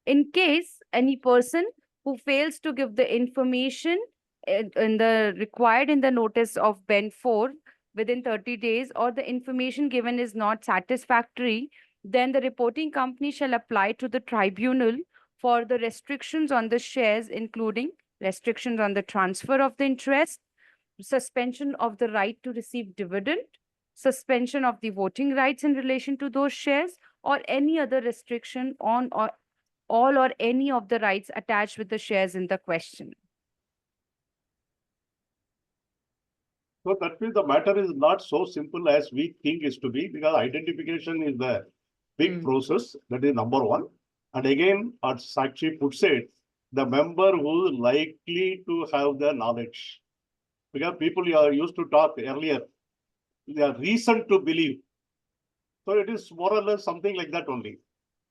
In case any person who fails to give the information in the required in the notice of Ben 4 within 30 days, or the information given is not satisfactory, then the reporting company shall apply to the tribunal for the restrictions on the shares, including restrictions on the transfer of the interest, suspension of the right to receive dividend, suspension of the voting rights in relation to those shares, or any other restriction on or all or any of the rights attached with the shares in the question. So that means the matter is not so simple as we think is to be, because identification is the big process. That is number one. And again, as Sakshi puts it, the member who is likely to have the knowledge. Because people are used to talk earlier, they are reason to believe. So it is more or less something like that only.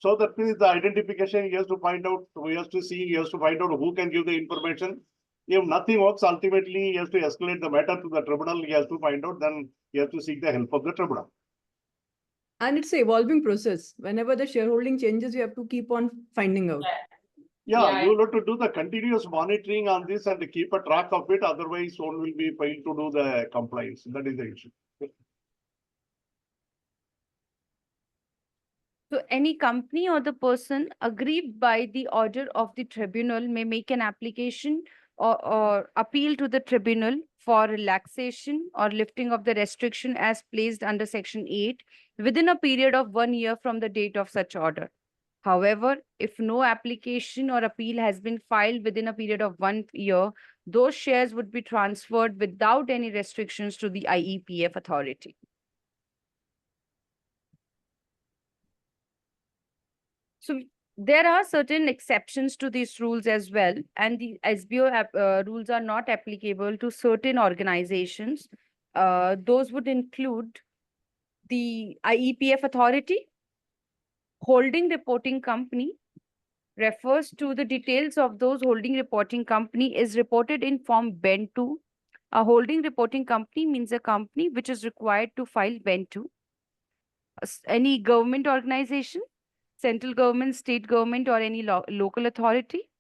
So that means the identification, he has to find out, he has to see, he has to find out who can give the information. If nothing works, ultimately he has to escalate the matter to the tribunal, he has to find out, then he has to seek the help of the tribunal. And it's an evolving process. Whenever the shareholding changes, you have to keep on finding out. Yeah, you have to do the continuous monitoring on this and keep a track of it. Otherwise, one will be failed to do the compliance. That is the issue. So any company or the person aggrieved by the order of the tribunal may make an application or appeal to the tribunal for relaxation or lifting of the restriction as placed under Section 8 within a period of 1 year from the date of such order. However, if no application or appeal has been filed within a period of 1 year, those shares would be transferred without any restrictions to the IEPF authority. So there are certain exceptions to these rules as well, and the SBO rules are not applicable to certain organizations. Those would include the IEPF authority, holding reporting company, refers to the details of those holding reporting company is reported in Form Ben 2. A holding reporting company means a company which is required to file Ben 2. Any government organization, central government, state government, or any local authority,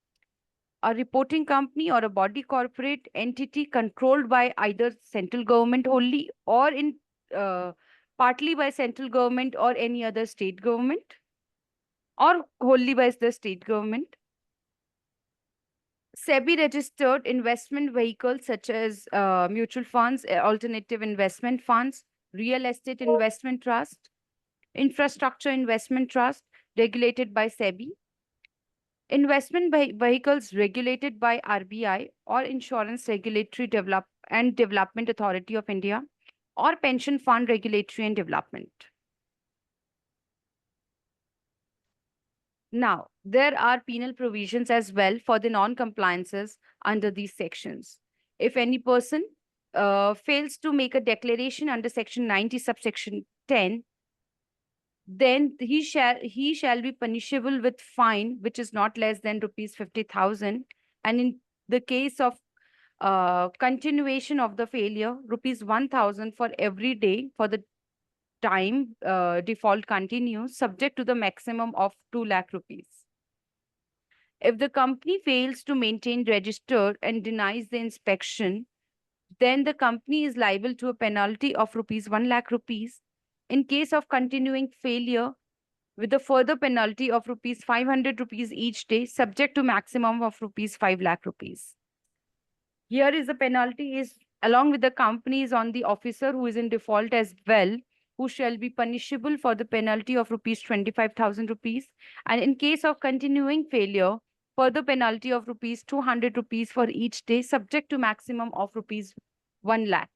a reporting company or a body corporate entity controlled by either central government wholly or in partly by central government or any other state government, or wholly by the state government. SEBI registered investment vehicles such as mutual funds, alternative investment funds, real estate investment trust, infrastructure investment trust regulated by SEBI, investment vehicles regulated by RBI or Insurance Regulatory Development Authority of India, or pension fund regulatory and development. Now, there are penal provisions as well for the non-compliances under these sections. If any person fails to make a declaration under section 90 subsection 10, then he shall be punishable with fine which is not less than rupees 50,000, and in the case of continuation of the failure, rupees 1,000 for every day for the time default continues, subject to the maximum of 2 lakh rupees. If the company fails to maintain register and denies the inspection, then the company is liable to a penalty of rupees 1 lakh rupees. In case of continuing failure, with a further penalty of rupees 500 rupees each day, subject to maximum of rupees 5 lakh rupees. Here is the penalty is along with the company is on the officer who is in default as well, who shall be punishable for the penalty of rupees 25,000 rupees. And in case of continuing failure, further penalty of rupees 200 rupees for each day, subject to maximum of rupees 1 lakh.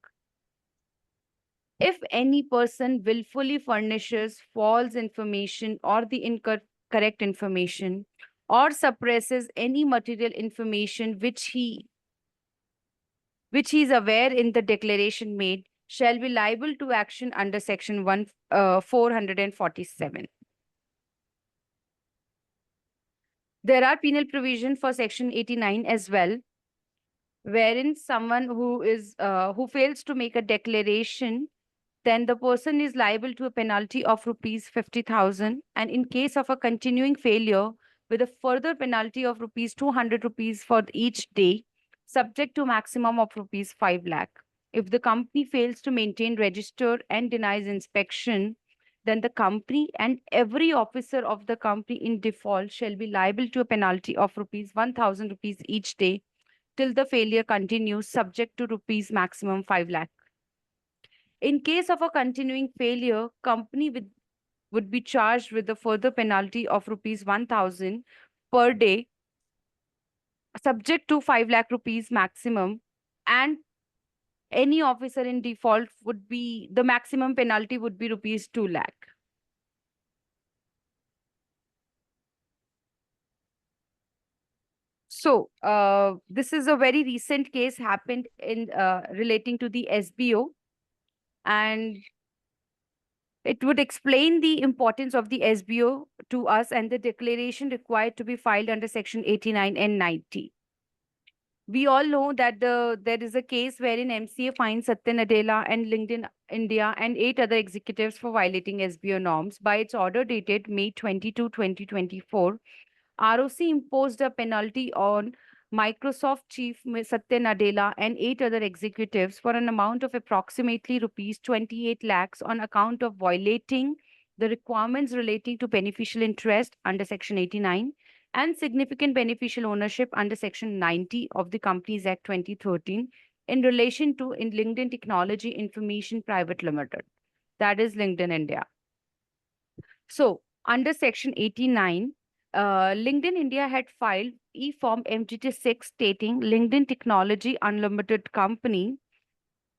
If any person willfully furnishes false information or the incorrect information, or suppresses any material information which he is aware in the declaration made, shall be liable to action under section 447. There are penal provision for section 89 as well, wherein someone who fails to make a declaration, then the person is liable to a penalty of rupees 50,000, and in case of a continuing failure, with a further penalty of rupees 200 rupees for each day, subject to maximum of rupees 5 lakh. If the company fails to maintain register and denies inspection, then the company and every officer of the company in default shall be liable to a penalty of rupees 1,000 rupees each day till the failure continues, subject to rupees maximum 5 lakh. In case of a continuing failure, company would be charged with a further penalty of rupees 1,000 per day, subject to 5 lakh rupees maximum, and any officer in default would be, the maximum penalty would be rupees 2 lakh. So, this is a very recent case happened in relating to the SBO, and it would explain the importance of the SBO to us and the declaration required to be filed under section 89 and 90. We all know that there is a case wherein MCA fined Satya Nadella and LinkedIn India and 8 other executives for violating SBO norms. By its order dated May 22, 2024, ROC imposed a penalty on Microsoft chief Satya Nadella and 8 other executives for an amount of approximately rupees 28 lakhs on account of violating the requirements relating to beneficial interest under section 89 and significant beneficial ownership under section 90 of the Companies Act 2013 in relation to LinkedIn Technology Information Private Limited, that is LinkedIn India. So under section 89, LinkedIn India had filed e-form MGT6 stating LinkedIn Technology Unlimited Company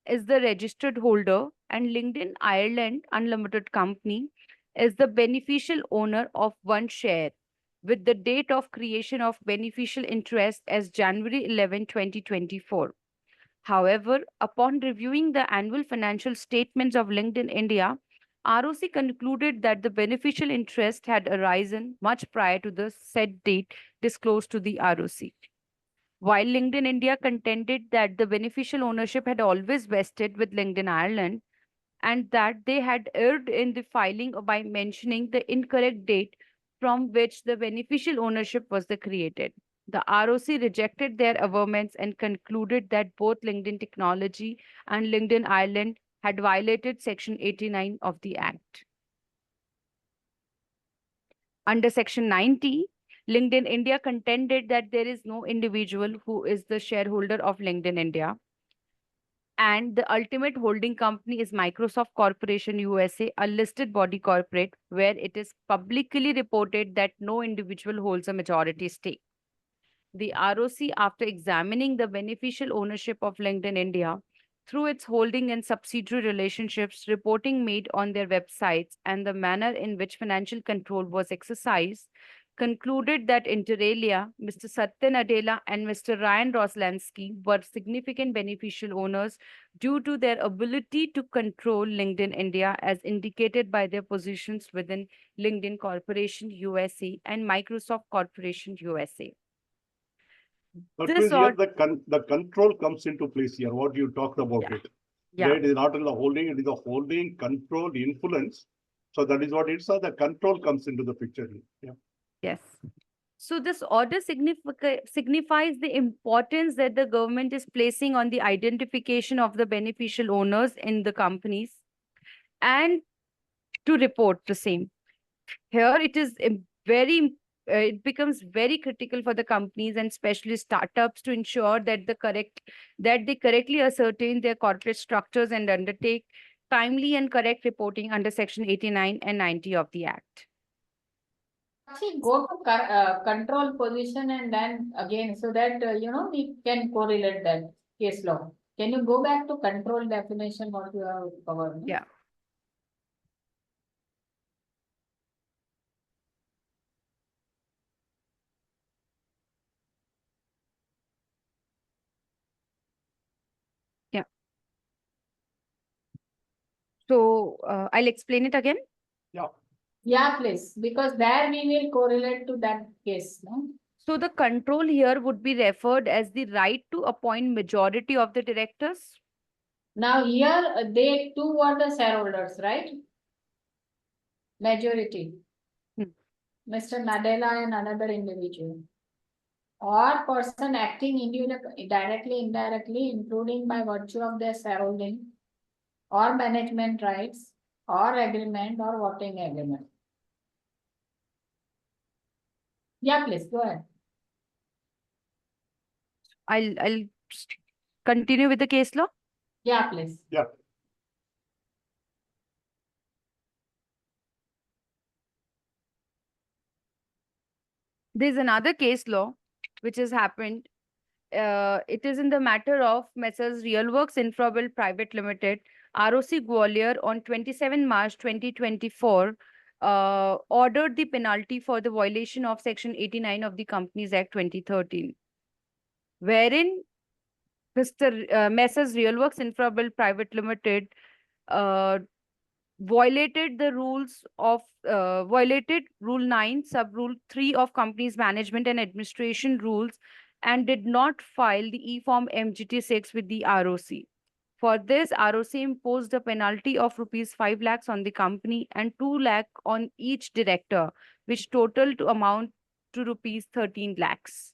is the registered holder and LinkedIn Ireland Unlimited Company is the beneficial owner of one share with the date of creation of beneficial interest as January 11, 2024. However, upon reviewing the annual financial statements of LinkedIn India, ROC concluded that the beneficial interest had arisen much prior to the said date disclosed to the ROC. While LinkedIn India contended that the beneficial ownership had always vested with LinkedIn Ireland and that they had erred in the filing by mentioning the incorrect date from which the beneficial ownership was created. The ROC rejected their averments and concluded that both LinkedIn Technology and LinkedIn Ireland had violated Section 89 of the Act. Under Section 90, LinkedIn India contended that there is no individual who is the shareholder of LinkedIn India. And the ultimate holding company is Microsoft Corporation USA, a listed body corporate, where it is publicly reported that no individual holds a majority stake. The ROC, after examining the beneficial ownership of LinkedIn India through its holding and subsidiary relationships, reporting made on their websites, and the manner in which financial control was exercised, concluded that inter alia, Mr. Satya Nadella and Mr. Ryan Roslansky were significant beneficial owners due to their ability to control LinkedIn India as indicated by their positions within LinkedIn Corporation USA and Microsoft Corporation USA. But This here or the control comes into place here, what you talked about Yeah. it. yeah, It is not in the holding, it is the holding, control, influence. So that is what it's, the control comes into the picture. Yeah. yes. So this order signifies the importance that the government is placing on the identification of the beneficial owners in the companies and to report the same. Here it is it becomes very critical for the companies and especially startups to ensure that they correctly ascertain their corporate structures and undertake timely and correct reporting under Section 89 and 90 of the Act. Actually, go to control position and then again, so that, we can correlate that case law. Can you go back to control definition, what you have covered? No? Yeah. Yeah. So I'll explain it again. Yeah. Yeah, please, because there we will correlate to that case, no? So the control here would be referred as the right to appoint majority of the directors. Now here, they two were the shareholders, right? Majority. Hmm. Mr. Nadella and another individual. Or person acting directly, indirectly, including by virtue of their shareholding or management rights or agreement or voting agreement. Yeah, please, go ahead. I'll continue with the case law. Yeah, please. Yeah. There's another case law which has happened. It is in the matter of Messrs. Realworks Infrabuild Private Limited, ROC Gwalior, on 27 March 2024, ordered the penalty for the violation of Section 89 of the Companies Act 2013, wherein Messrs. Realworks Infrabuild Private Limited violated Rule 9, Sub Rule 3 of Companies Management and Administration Rules and did not file the E-Form MGT6 with the ROC. For this, ROC imposed a penalty of rupees 5 lakhs on the company and 2 lakh on each director, which totaled to amount to rupees 13 lakhs.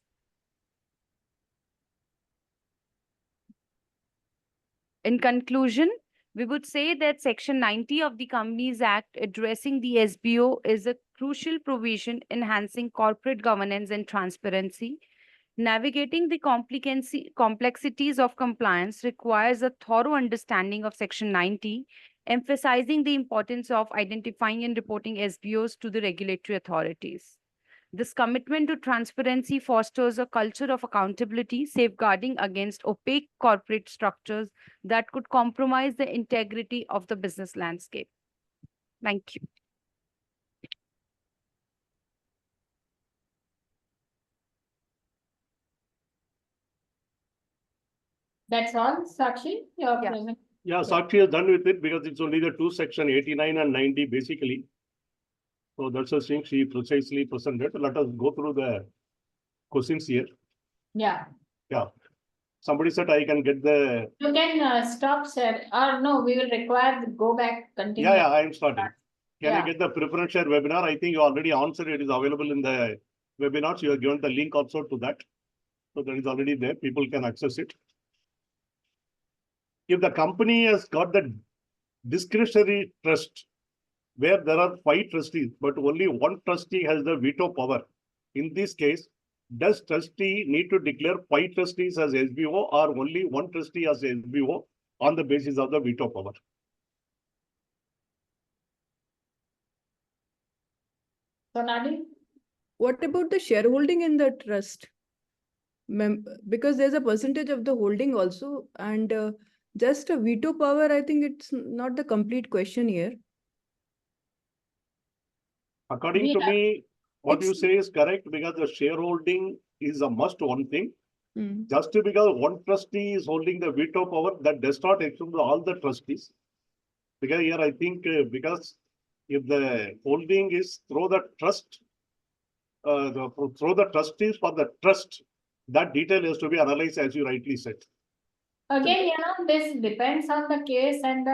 In conclusion, we would say that Section 90 of the Companies Act addressing the SBO is a crucial provision enhancing corporate governance and transparency. Navigating the complexities of compliance requires a thorough understanding of Section 90, emphasizing the importance of identifying and reporting SBOs to the regulatory authorities. This commitment to transparency fosters a culture of accountability, safeguarding against opaque corporate structures that could compromise the integrity of the business landscape. Thank you. That's all, Sakshi, your Yeah. present. Yeah, Sakshi has done with it because it's only the two section 89 and 90 basically. So that's the thing she precisely presented. Let us go through the questions here. Yeah, Yeah. Somebody said I can get the, you can stop share, or no, we will require go back, continue. yeah, I am starting. Can Yeah. I get the preference share webinar? I think you already answered. It is available in the webinars. You have given the link also to that. So that is already there. People can access it. If the company has got the discretionary trust, where there are 5 trustees, but only one trustee has the veto power, in this case, does trustee need to declare 5 trustees as SBO or only 1 trustee as SBO on the basis of the veto power? Sonali? What about the shareholding in the trust? Because there's a percentage of the holding also, and just a veto power, I think it's not the complete question here. According to Yeah. me, what you It's- say is correct because the shareholding is a must one thing. Hmm. Just because one trustee is holding the veto power, that does not exclude all the trustees. Because here I think because if the holding is through the trust, through the trustees for the trust, that detail has to be analyzed as you rightly said. Again, this depends on the case and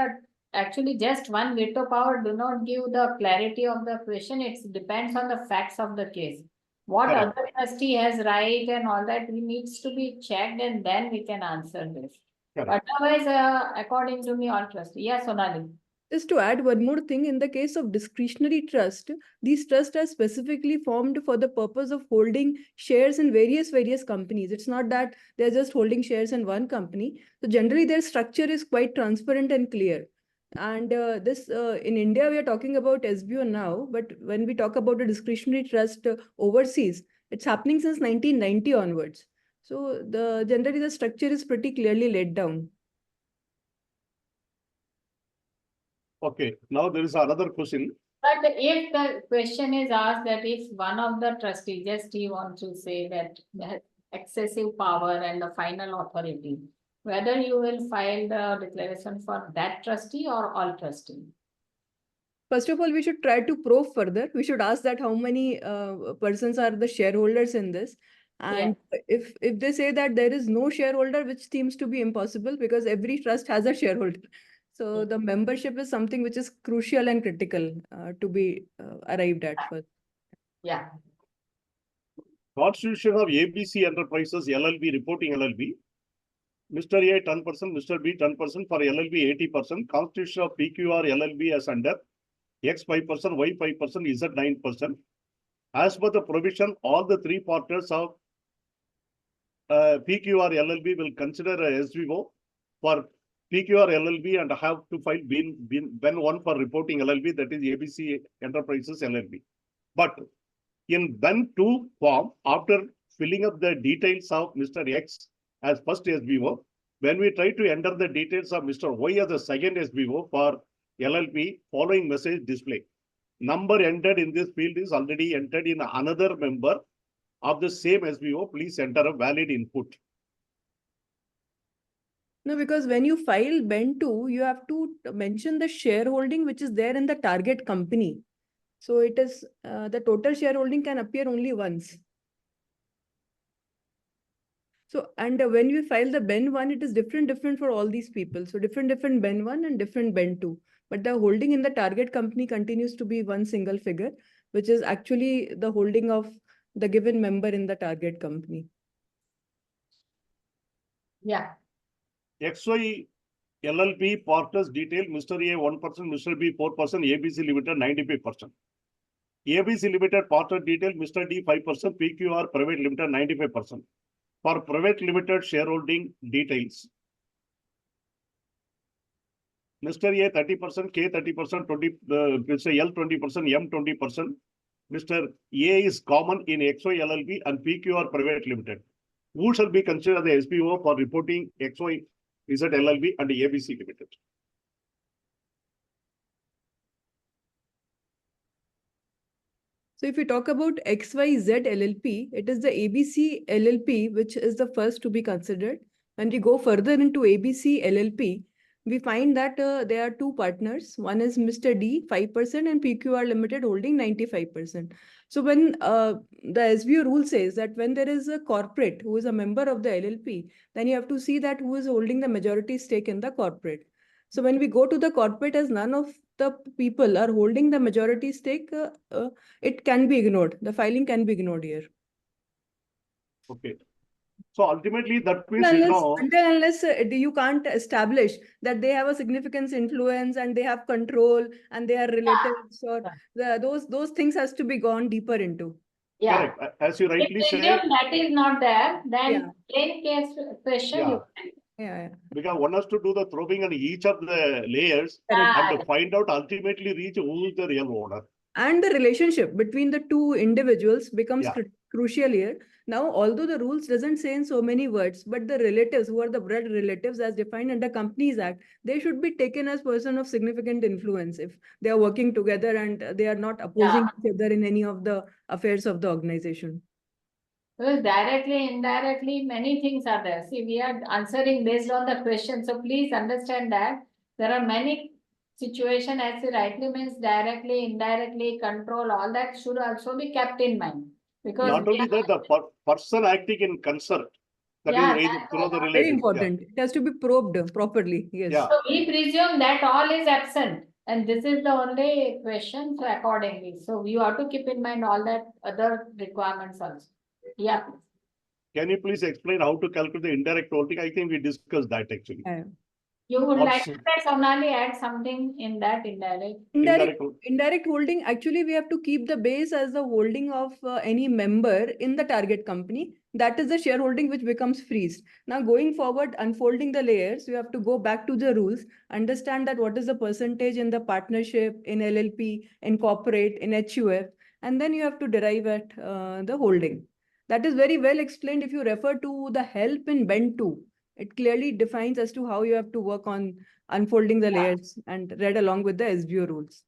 actually just one veto power do not give the clarity of the question. It depends on the facts of the case. What Correct. other trustee has right and all that needs to be checked and then we can answer this. Correct. Otherwise, according to me, all trustee. Yes, Sonali. Just to add one more thing, in the case of discretionary trust, these trusts are specifically formed for the purpose of holding shares in various companies. It's not that they're just holding shares in one company. So generally their structure is quite transparent and clear. And in India, we are talking about SBO now, but when we talk about a discretionary trust overseas, it's happening since 1990 onwards. So generally the structure is pretty clearly laid down. Okay, now there is another question. But if the question is asked that if one of the trustees, just he wants to say that has excessive power and the final authority, whether you will file the declaration for that trustee or all trustee. First of all, we should try to probe further. We should ask that how many persons are the shareholders in this. And if they say that there is no shareholder, which seems to be impossible because every trust has a shareholder. So the membership is something which is crucial and critical to be arrived at first. Yeah. Constitution of ABC Enterprises LLB reporting LLB. Mr. A 10%, Mr. B 10%, for LLB 80%. Constitution of PQR LLB as under X 5%, Y 5%, Z 9%. As per the provision, all the 3 partners of PQR LLB will consider a SVO for PQR LLB and have to file Ben 1 for reporting LLB, that is ABC Enterprises LLB. But in Ben 2 form, after filling up the details of Mr. X as first SBO, when we try to enter the details of Mr. Y as the second SBO for LLP, following message display. Number entered in this field is already entered in another member of the same SBO. Please enter a valid input. No, because when you file Ben 2, you have to mention the shareholding which is there in the target company. So it is the total shareholding can appear only once. So, and when we file the Ben 1, it is different for all these people. So different Ben 1 and different Ben 2. But the holding in the target company continues to be one single figure, which is actually the holding of the given member in the target company. Yeah. XI LLP partners detail, Mr. A 1%, Mr. B 4%, ABC Limited 95%. ABC Limited partner detail, Mr. D 5%, PQR Private Limited 95%. For Private Limited shareholding details, Mr. A 30%, K 30%, Mr. L 20%, M 20%. Mr. A is common in XY LLP and PQR Private Limited. Who shall be considered the SBO for reporting XY LLP and ABC Limited? So if we talk about XYZ LLP, it is the ABC LLP, which is the first to be considered. When we go further into ABC LLP, we find that there are 2 partners. One is Mr. D, 5%, and PQR Limited holding 95%. So when the SBO rule says that when there is a corporate who is a member of the LLP, then you have to see that who is holding the majority stake in the corporate. So when we go to the corporate, as none of the people are holding the majority stake, it can be ignored. The filing can be ignored here. Okay. So ultimately, that means, Unless you can't establish that they have a significant influence and they have control and they are relatives, or those things has to be gone deeper into. Yeah. Correct. As you If rightly said, presume that is not there, Yeah. then plain case question you can. Yeah. because one has to do the probing on each of the layers Correct. Ah, and to find out, ultimately reach who is the real owner. And the relationship between the two individuals becomes Yeah. crucial here. Now, although the rules doesn't say in so many words, but the relatives who are the blood relatives as defined under Companies Act, they should be taken as person of significant influence if they are working together and they are not opposing each other in any of the affairs of the organization. Well, directly, indirectly, many things are there. See, we are answering based on the question. So please understand that there are many situations, as you rightly means, directly, indirectly, control, all that should also be kept in mind. Because Not only that, the person acting in concert, that Yeah, is that's through the right. Very relative. important. It has to be probed properly. Yes. Yeah. So we presume that all is absent, and this is the only question, so accordingly. So you have to keep in mind all that other requirements also. Yeah. Can you please explain how to calculate the indirect holding? I think we discussed that actually. You would like to What's- let Sonali add something in that indirect? Indirect holding, actually, we have to keep the base as the holding of any member in the target company. That is the shareholding which becomes freezed. Now, going forward, unfolding the layers, you have to go back to the rules, understand that what is the percentage in the partnership, in LLP, in corporate, in HUF, and then you have to derive at the holding. That is very well explained if you refer to the help in Bend 2. It clearly defines as to how you have to work on unfolding the layers and read along with the SBO rules.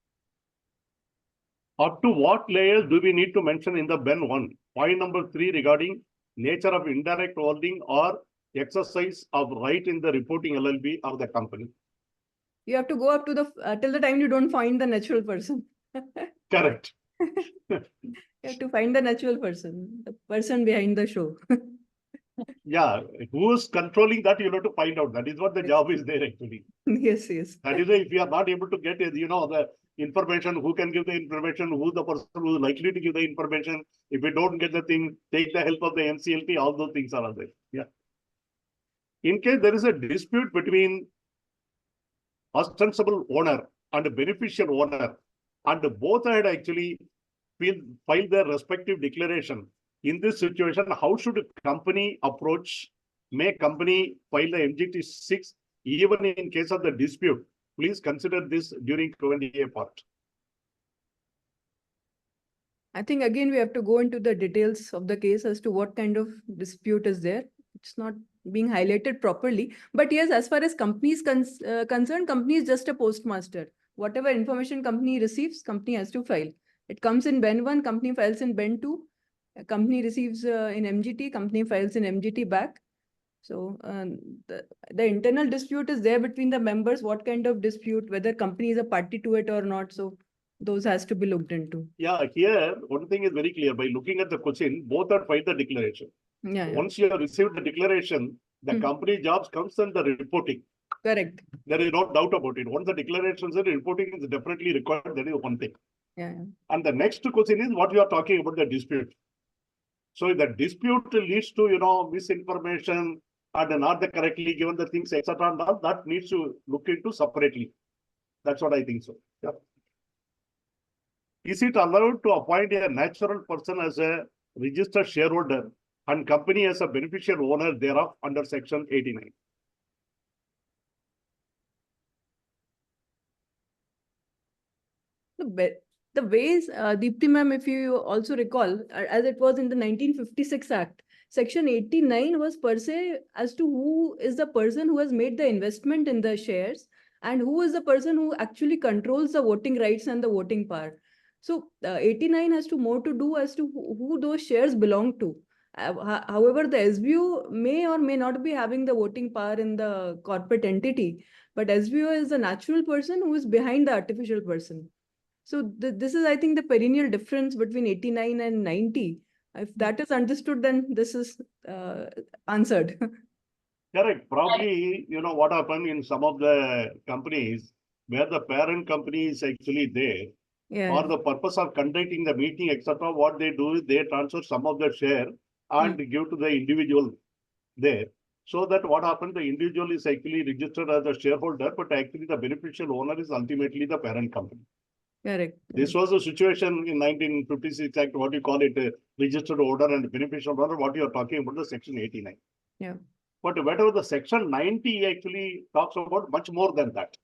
Up to what layers do we need to mention in the Ben 1? Point number 3 regarding nature of indirect holding or exercise of right in the reporting LLB of the company. You have to go up to the till the time you don't find the natural person. Correct. You have to find the natural person, the person behind the show. Yeah, who's controlling that, you have to find out. That is what the job is there actually. Yes. That is why if you are not able to get, the information, who can give the information, who the person who is likely to give the information. If you don't get the thing, take the help of the NCLT, all those things are there. Yeah. In case there is a dispute between ostensible owner and beneficial owner, and both had actually filed their respective declaration. In this situation, how should a company approach? May company file the MGT 6 even in case of the dispute? Please consider this during Q&A part. I think again we have to go into the details of the case as to what kind of dispute is there. It's not being highlighted properly. But yes, as far as companies concerned, company is just a postmaster. Whatever information company receives, company has to file. It comes in Ben 1, company files in Ben 2. A company receives in MGT, company files in MGT back. So the internal dispute is there between the members. What kind of dispute, whether company is a party to it or not. So those has to be looked into. Yeah, here one thing is very clear. By looking at the question, both are filed the declaration. Yeah. Once you have received the declaration, the company jobs comes and the reporting. Correct. There is no doubt about it. Once the declarations and reporting is definitely required, that is one thing. Yeah. And the next question is what you are talking about, the dispute. So if the dispute leads to, misinformation and not the correctly given the things, etc., that needs to look into separately. That's what I think so. Yeah. Is it allowed to appoint a natural person as a registered shareholder and company as a beneficial owner thereof under Section 89? The ways, Deepti ma'am, if you also recall, as it was in the 1956 Act, Section 89 was per se as to who is the person who has made the investment in the shares and who is the person who actually controls the voting rights and the voting power. So 89 has to more to do as to who those shares belong to. However, the SBO may or may not be having the voting power in the corporate entity, but SBO is the natural person who is behind the artificial person. So this is, I think, the perennial difference between 89 and 90. If that is understood, then this is answered. Correct. Probably, what happened in some of the companies where the parent company is actually there for the purpose of conducting the meeting, etc. What they do is they transfer some of the share and give to the individual there. So that what happened, the individual is actually registered as a shareholder, but actually the beneficial owner is ultimately the parent company. Correct. This was the situation in 1956 Act, what you call it, registered order and beneficial order, what you are talking about, the section 89. Yeah. But whatever the section 90 actually talks about much more than that.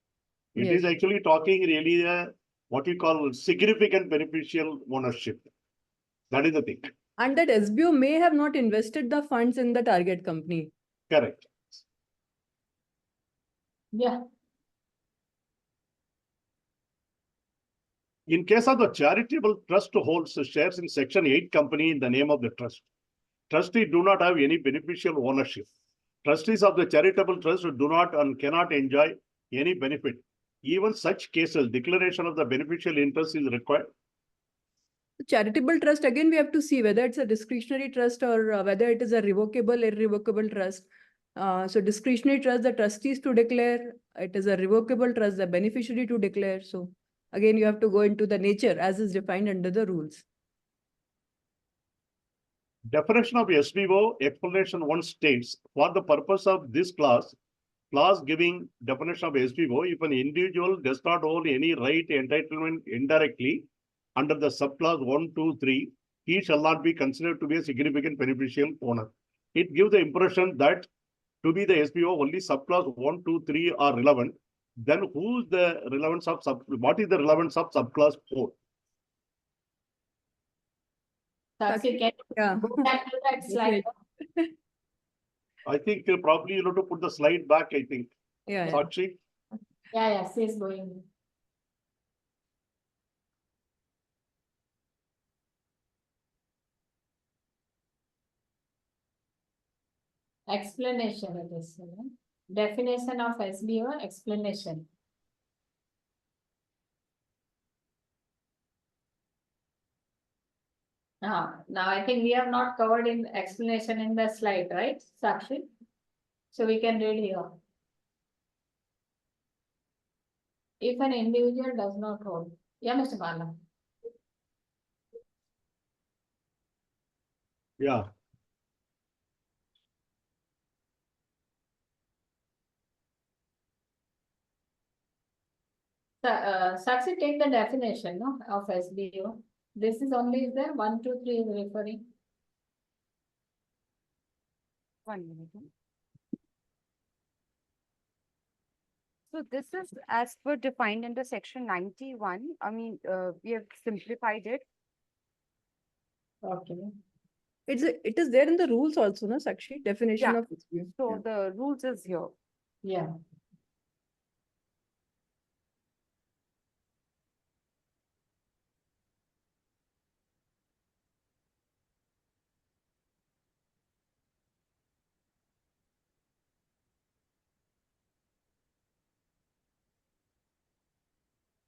It Yes. is actually talking really what you call significant beneficial ownership. That is the thing. And that SBO may have not invested the funds in the target company. Correct. Yeah, In case of the charitable trust holds shares in section 8 company in the name of the trust, trustees do not have any beneficial ownership. Trustees of the charitable trust do not and cannot enjoy any benefit. Even such cases, declaration of the beneficial interest is required. The charitable trust, again, we have to see whether it's a discretionary trust or whether it is a revocable, irrevocable trust. So discretionary trust, the trustees to declare. It is a revocable trust, the beneficiary to declare. So again, you have to go into the nature as is defined under the rules. Definition of SBO, explanation 1 states, for the purpose of this clause giving definition of SBO, if an individual does not hold any right entitlement indirectly under the subclause 1, 2, 3, he shall not be considered to be a significant beneficial owner. It gives the impression that to be the SBO, only subclause 1, 2, 3 are relevant. Then who's the relevance of what is the relevance of subclause 4? Sakshi, can Yeah. you go back to that slide? I think probably you have to put the slide back, I think. Yeah. Sakshi? Yeah, she's going. Explanation it is, definition of SBO, explanation. Now I think we have not covered in explanation in the slide, right, Sakshi? So we can read here. If an individual does not hold. Yeah, Mr. Bala. Yeah. Sakshi, take the definition of SBO. This is only there, 1, 2, 3 is referring. 1 minute. So this is as per defined under section 91. I mean, we have simplified it. Okay. It is there in the rules also, no, Sakshi? Definition Yeah. of SBO. So the rules is here. Yeah.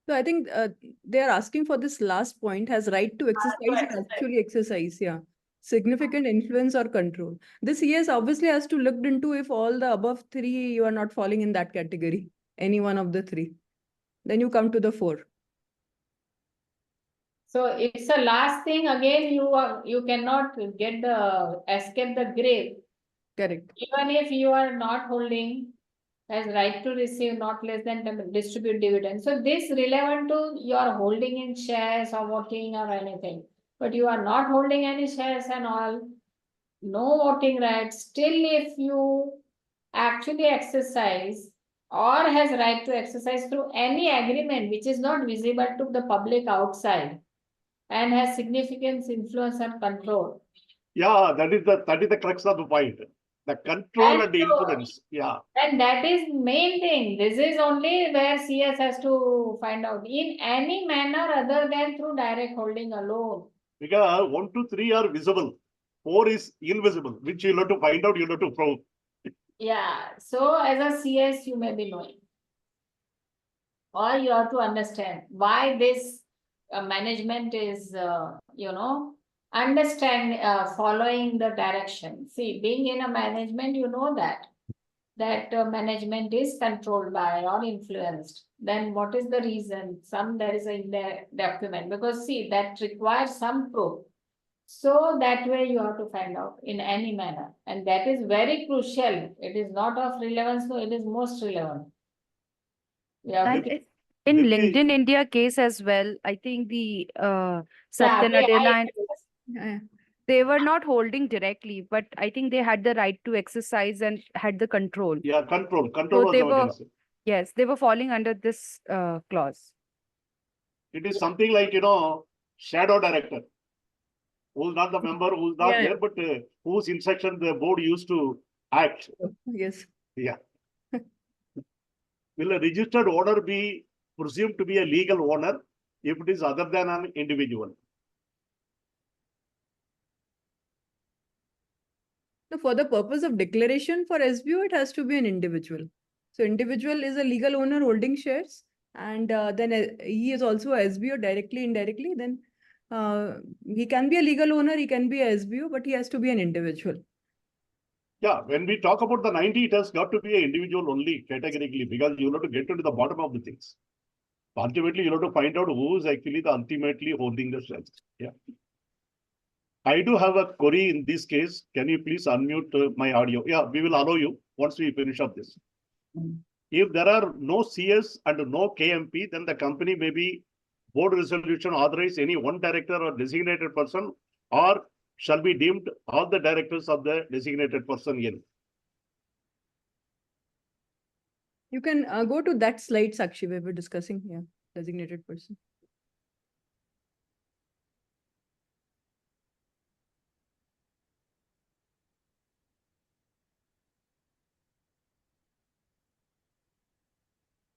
So I think they are asking for this last point, has right to exercise and actually exercise. Yeah. Significant influence or control. This yes obviously has to look into if all the above 3 you are not falling in that category, any one of the 3. Then you come to the 4. So it's a last thing again, you cannot get escape the grave. Correct. Even if you are not holding as right to receive not less than distribute dividend. So this relevant to your holding in shares or voting or anything. But you are not holding any shares and all, no voting rights. Still, if you actually exercise or has right to exercise through any agreement which is not visible to the public outside and has significant influence and control. Yeah, that is the crux of the point. The control and the influence. Yeah. And that is main thing. This is only where CS has to find out in any manner other than through direct holding alone. Because 1, 2, 3 are visible. 4 is invisible, which you'll have to find out, you'll have to prove. Yeah. So as a CS, you may be knowing. Or you have to understand why this management is, following the direction. See, being in a management, you know that management is controlled by or influenced. Then what is the reason? There is in the document, because see, that requires some proof. So that way you have to find out in any manner. And that is very crucial. It is not of relevance, no, it is most relevant. Yeah. And In Then LinkedIn India case as well, I think the Yeah, Satya they- Nadella I- and Yeah. they were not holding directly, but I think they had the right to exercise and had the control. Yeah, control So was they what I were, said. yes, they were falling under this clause. It is something like, shadow director. Who's not the member, who's not Yeah. there, but whose instruction the board used to act. Yes. Yeah. Will a registered owner be presumed to be a legal owner if it is other than an individual? So for the purpose of declaration for SBO, it has to be an individual. So individual is a legal owner holding shares, and then he is also a SBO directly, indirectly. Then he can be a legal owner, he can be a SBO, but he has to be an individual. Yeah, when we talk about the 90, it has got to be an individual only categorically, because you have to get into the bottom of the things. Ultimately, you have to find out who is actually the ultimately holding the shares. Yeah. I do have a query in this case. Can you please unmute my audio? Yeah, we will allow you once we finish up this. If there are no CS and no KMP, then the company may be board resolution authorize any one director or designated person, or shall be deemed all the directors of the designated person in. You can go to that slide, Sakshi, where we're discussing, yeah, designated person.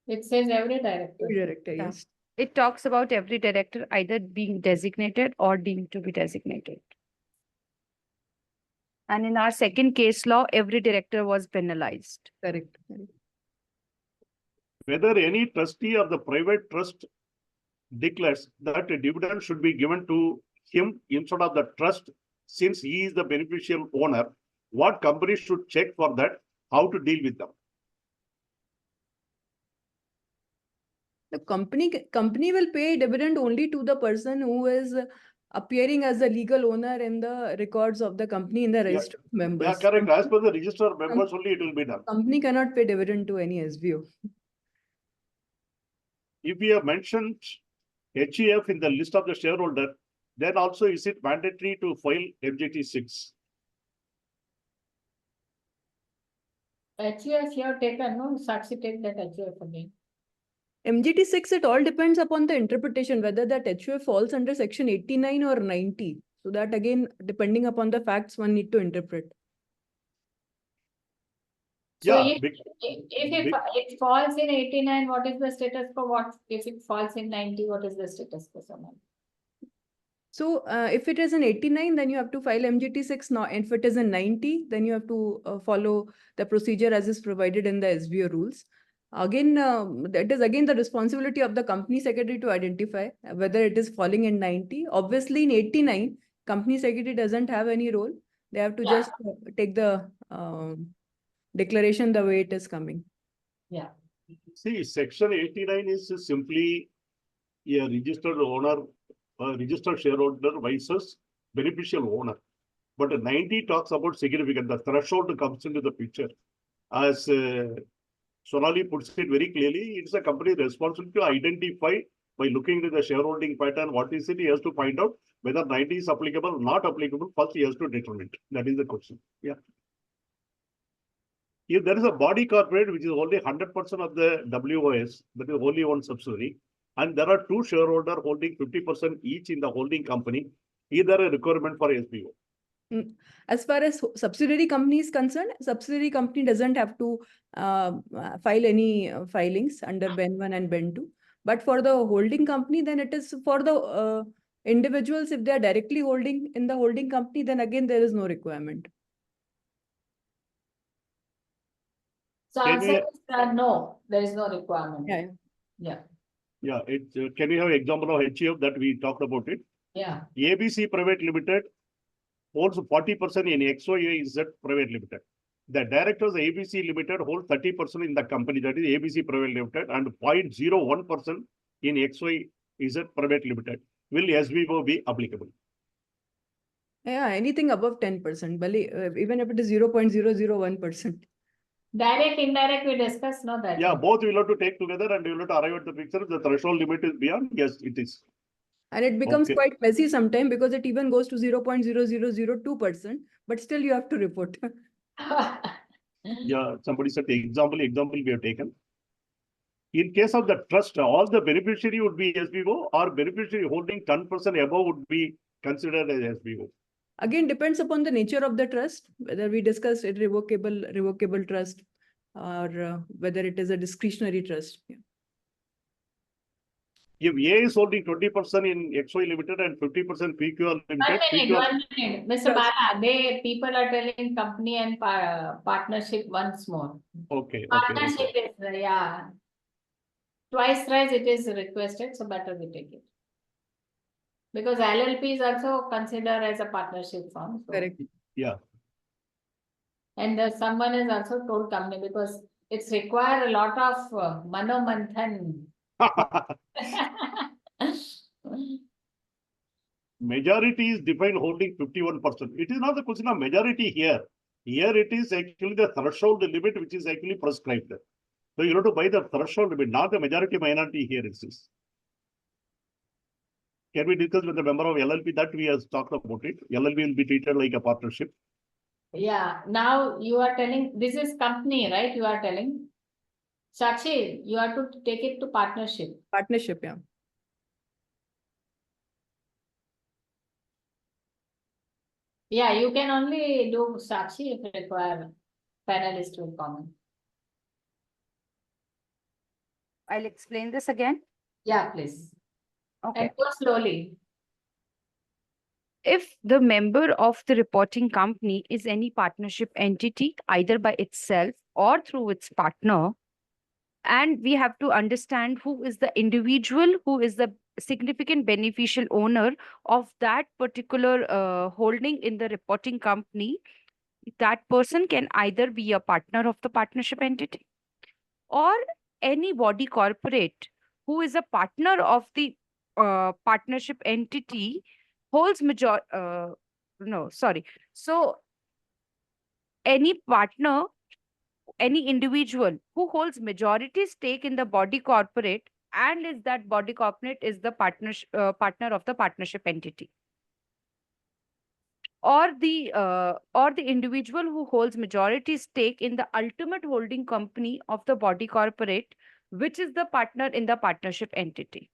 It says every director. Director, Yeah. yes. It talks about every director either being designated or deemed to be designated. And in our second case law, every director was penalized. Correct. Whether any trustee of the private trust declares that a dividend should be given to him instead of the trust, since he is the beneficial owner, what company should check for that, how to deal with them? The company will pay dividend only to the person who is appearing as the legal owner in the records of the company in the register of members. Yeah, correct. As per the register of members only, it will be done. Company cannot pay dividend to any SBO. If we have mentioned HEF in the list of the shareholder, then also is it mandatory to file MGT6? HUF you have taken, no? Sakshi take that HUF again. MGT6, it all depends upon the interpretation, whether that HUF falls under section 89 or 90. So that again, depending upon the facts, one need to interpret. So Yeah, if it falls in 89, what is the status for what? If it falls in 90, what is the status for someone? So if it is in 89, then you have to file MGT6. Now, if it is in 90, then you have to follow the procedure as is provided in the SBO rules. Again, that is again the responsibility of the company secretary to identify whether it is falling in 90. Obviously, in 89, company secretary doesn't have any role. They have to just take the declaration the way it is coming. Yeah. see, section 89 is simply a registered owner, registered shareholder versus beneficial owner. But 90 talks about significant, the threshold comes into the picture. As Sonali puts it very clearly, it's a company responsibility to identify by looking at the shareholding pattern, what is it, he has to find out whether 90 is applicable, not applicable, first he has to determine it. That is the question. Yeah. If there is a body corporate, which is only 100% of the WOS, that is only one subsidiary, and there are two shareholders holding 50% each in the holding company, either a requirement for SBO. As far as subsidiary company is concerned, subsidiary company doesn't have to file any filings under Ben 1 and Ben 2. But for the holding company, then it is for the individuals, if they are directly holding in the holding company, then again, there is no requirement. So answer is no, there is no requirement. Yeah. Yeah. Yeah, can you have an example of HEF that we talked about it? Yeah. ABC Private Limited holds 40% in XII Private Limited. The directors of ABC Limited hold 30% in the company, that is ABC Private Limited, and 0.01% in XII Private Limited. Will SBO be applicable? Yeah, anything above 10%, even if it is 0.001%. Direct, indirect, we discussed, no, that. Yeah, both you will have to take together and you will have to arrive at the picture. The threshold limit is beyond. Yes, it is. And it becomes Okay. quite messy sometimes because it even goes to 0.0002%, but still you have to report. Yeah, somebody said example we have taken. In case of the trust, all the beneficiary would be SBO or beneficiary holding 10% above would be considered as SBO. Again, depends upon the nature of the trust, whether we discuss it revocable trust, or whether it is a discretionary trust. Yeah. If A is holding 20% in XY Limited and 50% PQR Limited, One minute, Mr. Bala, people are telling company and partnership once more. Okay. Partnership is, yeah. Twice, thrice it is requested, so better we take it. Because LLP is also considered as a partnership firm. So. Correct. Yeah. And someone is also told company because it's require a lot of mano manthan. Majority is defined holding 51%. It is not the question of majority here. Here it is actually the threshold limit which is actually prescribed. So you have to buy the threshold limit, not the majority minority here exists. Can we discuss with the member of LLP that we have talked about it? LLP will be treated like a partnership. Yeah, now you are telling this is company, right? You are telling. Sakshi, you have to take it to partnership. Partnership, yeah. Yeah, you can only do Sakshi if required. Panelist will comment. I'll explain this again. Yeah, please. Okay. And go slowly. If the member of the reporting company is any partnership entity, either by itself or through its partner, and we have to understand who is the individual, who is the significant beneficial owner of that particular holding in the reporting company, that person can either be a partner of the partnership entity or any body corporate who is a partner of the partnership entity holds so any partner, any individual who holds majority stake in the body corporate and is that body corporate is the partner of the partnership entity, or the individual who holds majority stake in the ultimate holding company of the body corporate, which is the partner in the partnership entity.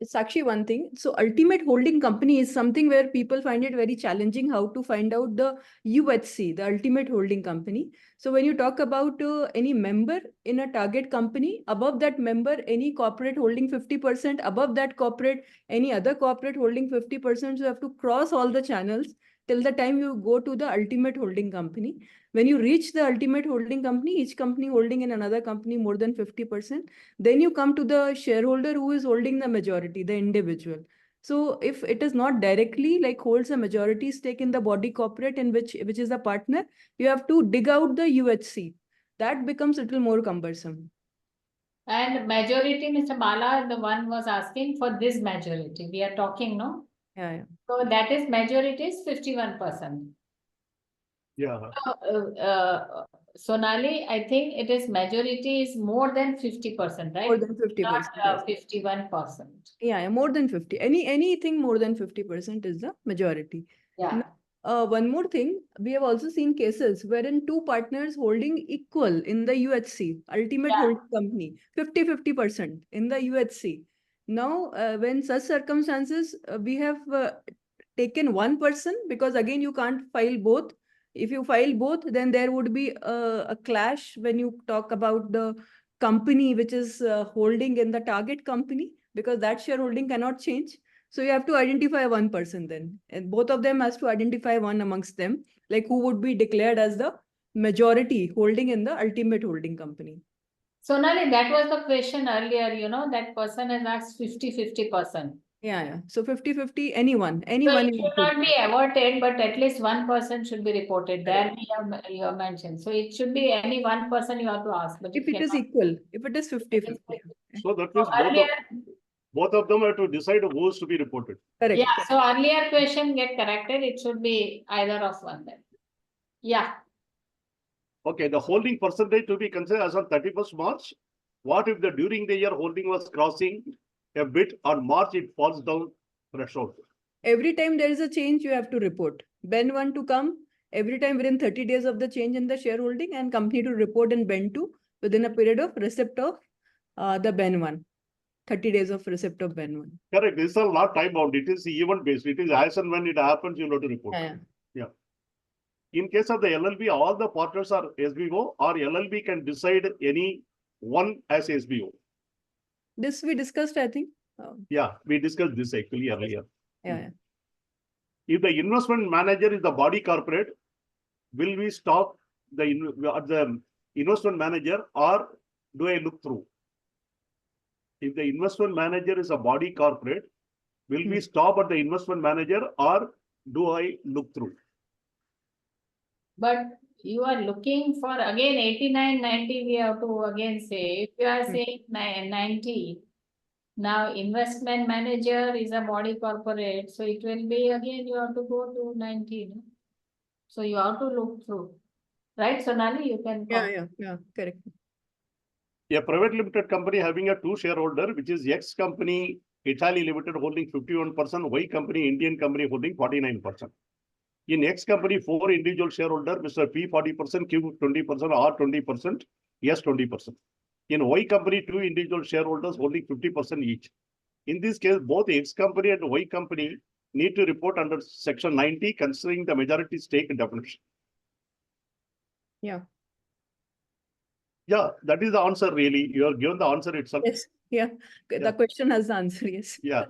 It's actually one thing. So ultimate holding company is something where people find it very challenging how to find out the UHC, the ultimate holding company. So when you talk about any member in a target company, above that member, any corporate holding 50%, above that corporate, any other corporate holding 50%, so you have to cross all the channels till the time you go to the ultimate holding company. When you reach the ultimate holding company, each company holding in another company more than 50%, then you come to the shareholder who is holding the majority, the individual. So if it is not directly like holds a majority stake in the body corporate in which is the partner, you have to dig out the UHC. That becomes a little more cumbersome. And majority, Mr. Bala, the one was asking for this majority. We are talking, no? Yeah. So that is majority is 51%. Yeah. Sonali, I think it is majority is more than 50%, right? More than 50%. Not 51%. Yeah, more than 50. Anything more than 50% is the majority. Yeah. One more thing, we have also seen cases wherein two partners holding equal in the UHC, ultimate holding company, 50% in the UHC. Now, when such circumstances, we have taken one person because again, you can't file both. If you file both, then there would be a clash when you talk about the company which is holding in the target company, because that shareholding cannot change. So you have to identify one person then, and both of them has to identify one amongst them, like who would be declared as the majority holding in the ultimate holding company. Sonali, that was the question earlier, that person has asked 50%. Yeah. So 50-50, anyone. So it should not be averted, but at least one person should be reported. There you have mentioned. So it should be any one person you have to ask. But if it is equal, if it is 50-50. So that means both of them have to decide who is to be reported. Correct. Yeah. So earlier question get corrected. It should be either of one then. Yeah. Okay, the holding percentage to be considered as on 31st March. What if the during the year holding was crossing a bit, on March it falls down threshold? Every time there is a change, you have to report. Ben 1 to come every time within 30 days of the change in the shareholding, and company to report in Ben 2 within a period of receipt of the Ben 1. 30 days of receipt of Ben 1. Correct. This is not time bound. It is event based. It is as and when it happens, you have to report. Yeah. In case of the LLB, all the partners are SBO, or LLB can decide any one as SBO. This we discussed, I think. Yeah, we discussed this actually earlier. Yeah. If the investment manager is the body corporate, will we stop the investment manager, or do I look through? If the investment manager is a body corporate, will we stop at the investment manager, or do I look through? But you are looking for again 89, 90, we have to again say, if you are saying 90, now investment manager is a body corporate, so it will be again, you have to go to 90. No? So you have to look through. Right, Sonali, you can. Yeah, correct. A private limited company having a two shareholder, which is X company, Italy Limited holding 51%, Y company, Indian company holding 49%. In X company, 4 individual shareholder, Mr. P 40%, Q 20%, R 20%, S 20%. In Y company, 2 individual shareholders holding 50% each. In this case, both X company and Y company need to report under section 90, considering the majority stake definition. Yeah. Yeah, that is the answer really. You have given the answer itself. Yes. Yeah. The question has the answer. Yes. Yeah.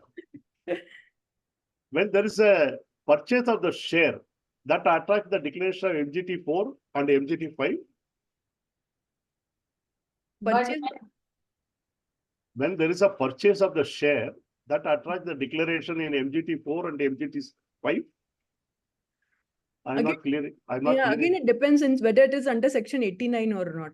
When there is a purchase of the share, that attracts the declaration of MGT 4 and MGT 5. Purchase. When there is a purchase of the share, that attracts the declaration in MGT 4 and MGT 5. I'm not clear. Again, it depends on whether it is under section 89 or not.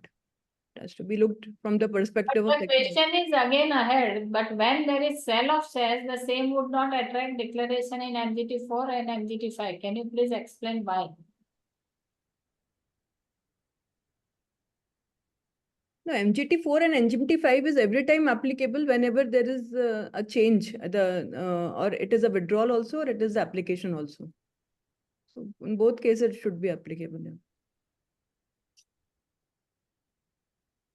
It has to be looked from the perspective of the question is again ahead, but when there is sale of shares, the same would not attract declaration in MGT 4 and MGT 5. Can you please explain why? No, MGT 4 and MGT 5 is every time applicable whenever there is a change, or it is a withdrawal also, or it is the application also. So in both cases, it should be applicable. Yeah.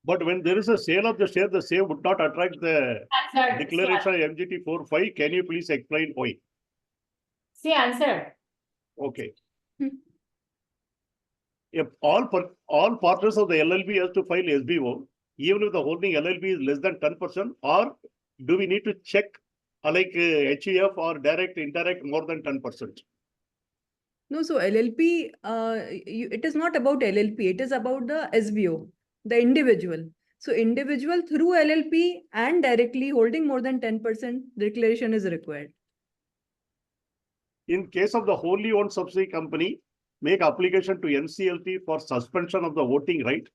But when there is a sale of the share, the sale would not attract the declaration of MGT 4, 5. Can you please explain why? See, answered. Okay. If all partners of the LLB has to file SBO, even if the holding LLB is less than 10%, or do we need to check like HEF or direct, indirect more than 10%? No, so LLP, it is not about LLP. It is about the SBO, the individual. So individual through LLP and directly holding more than 10% declaration is required. In case of the wholly owned subsidiary company, make application to NCLT for suspension of the voting right.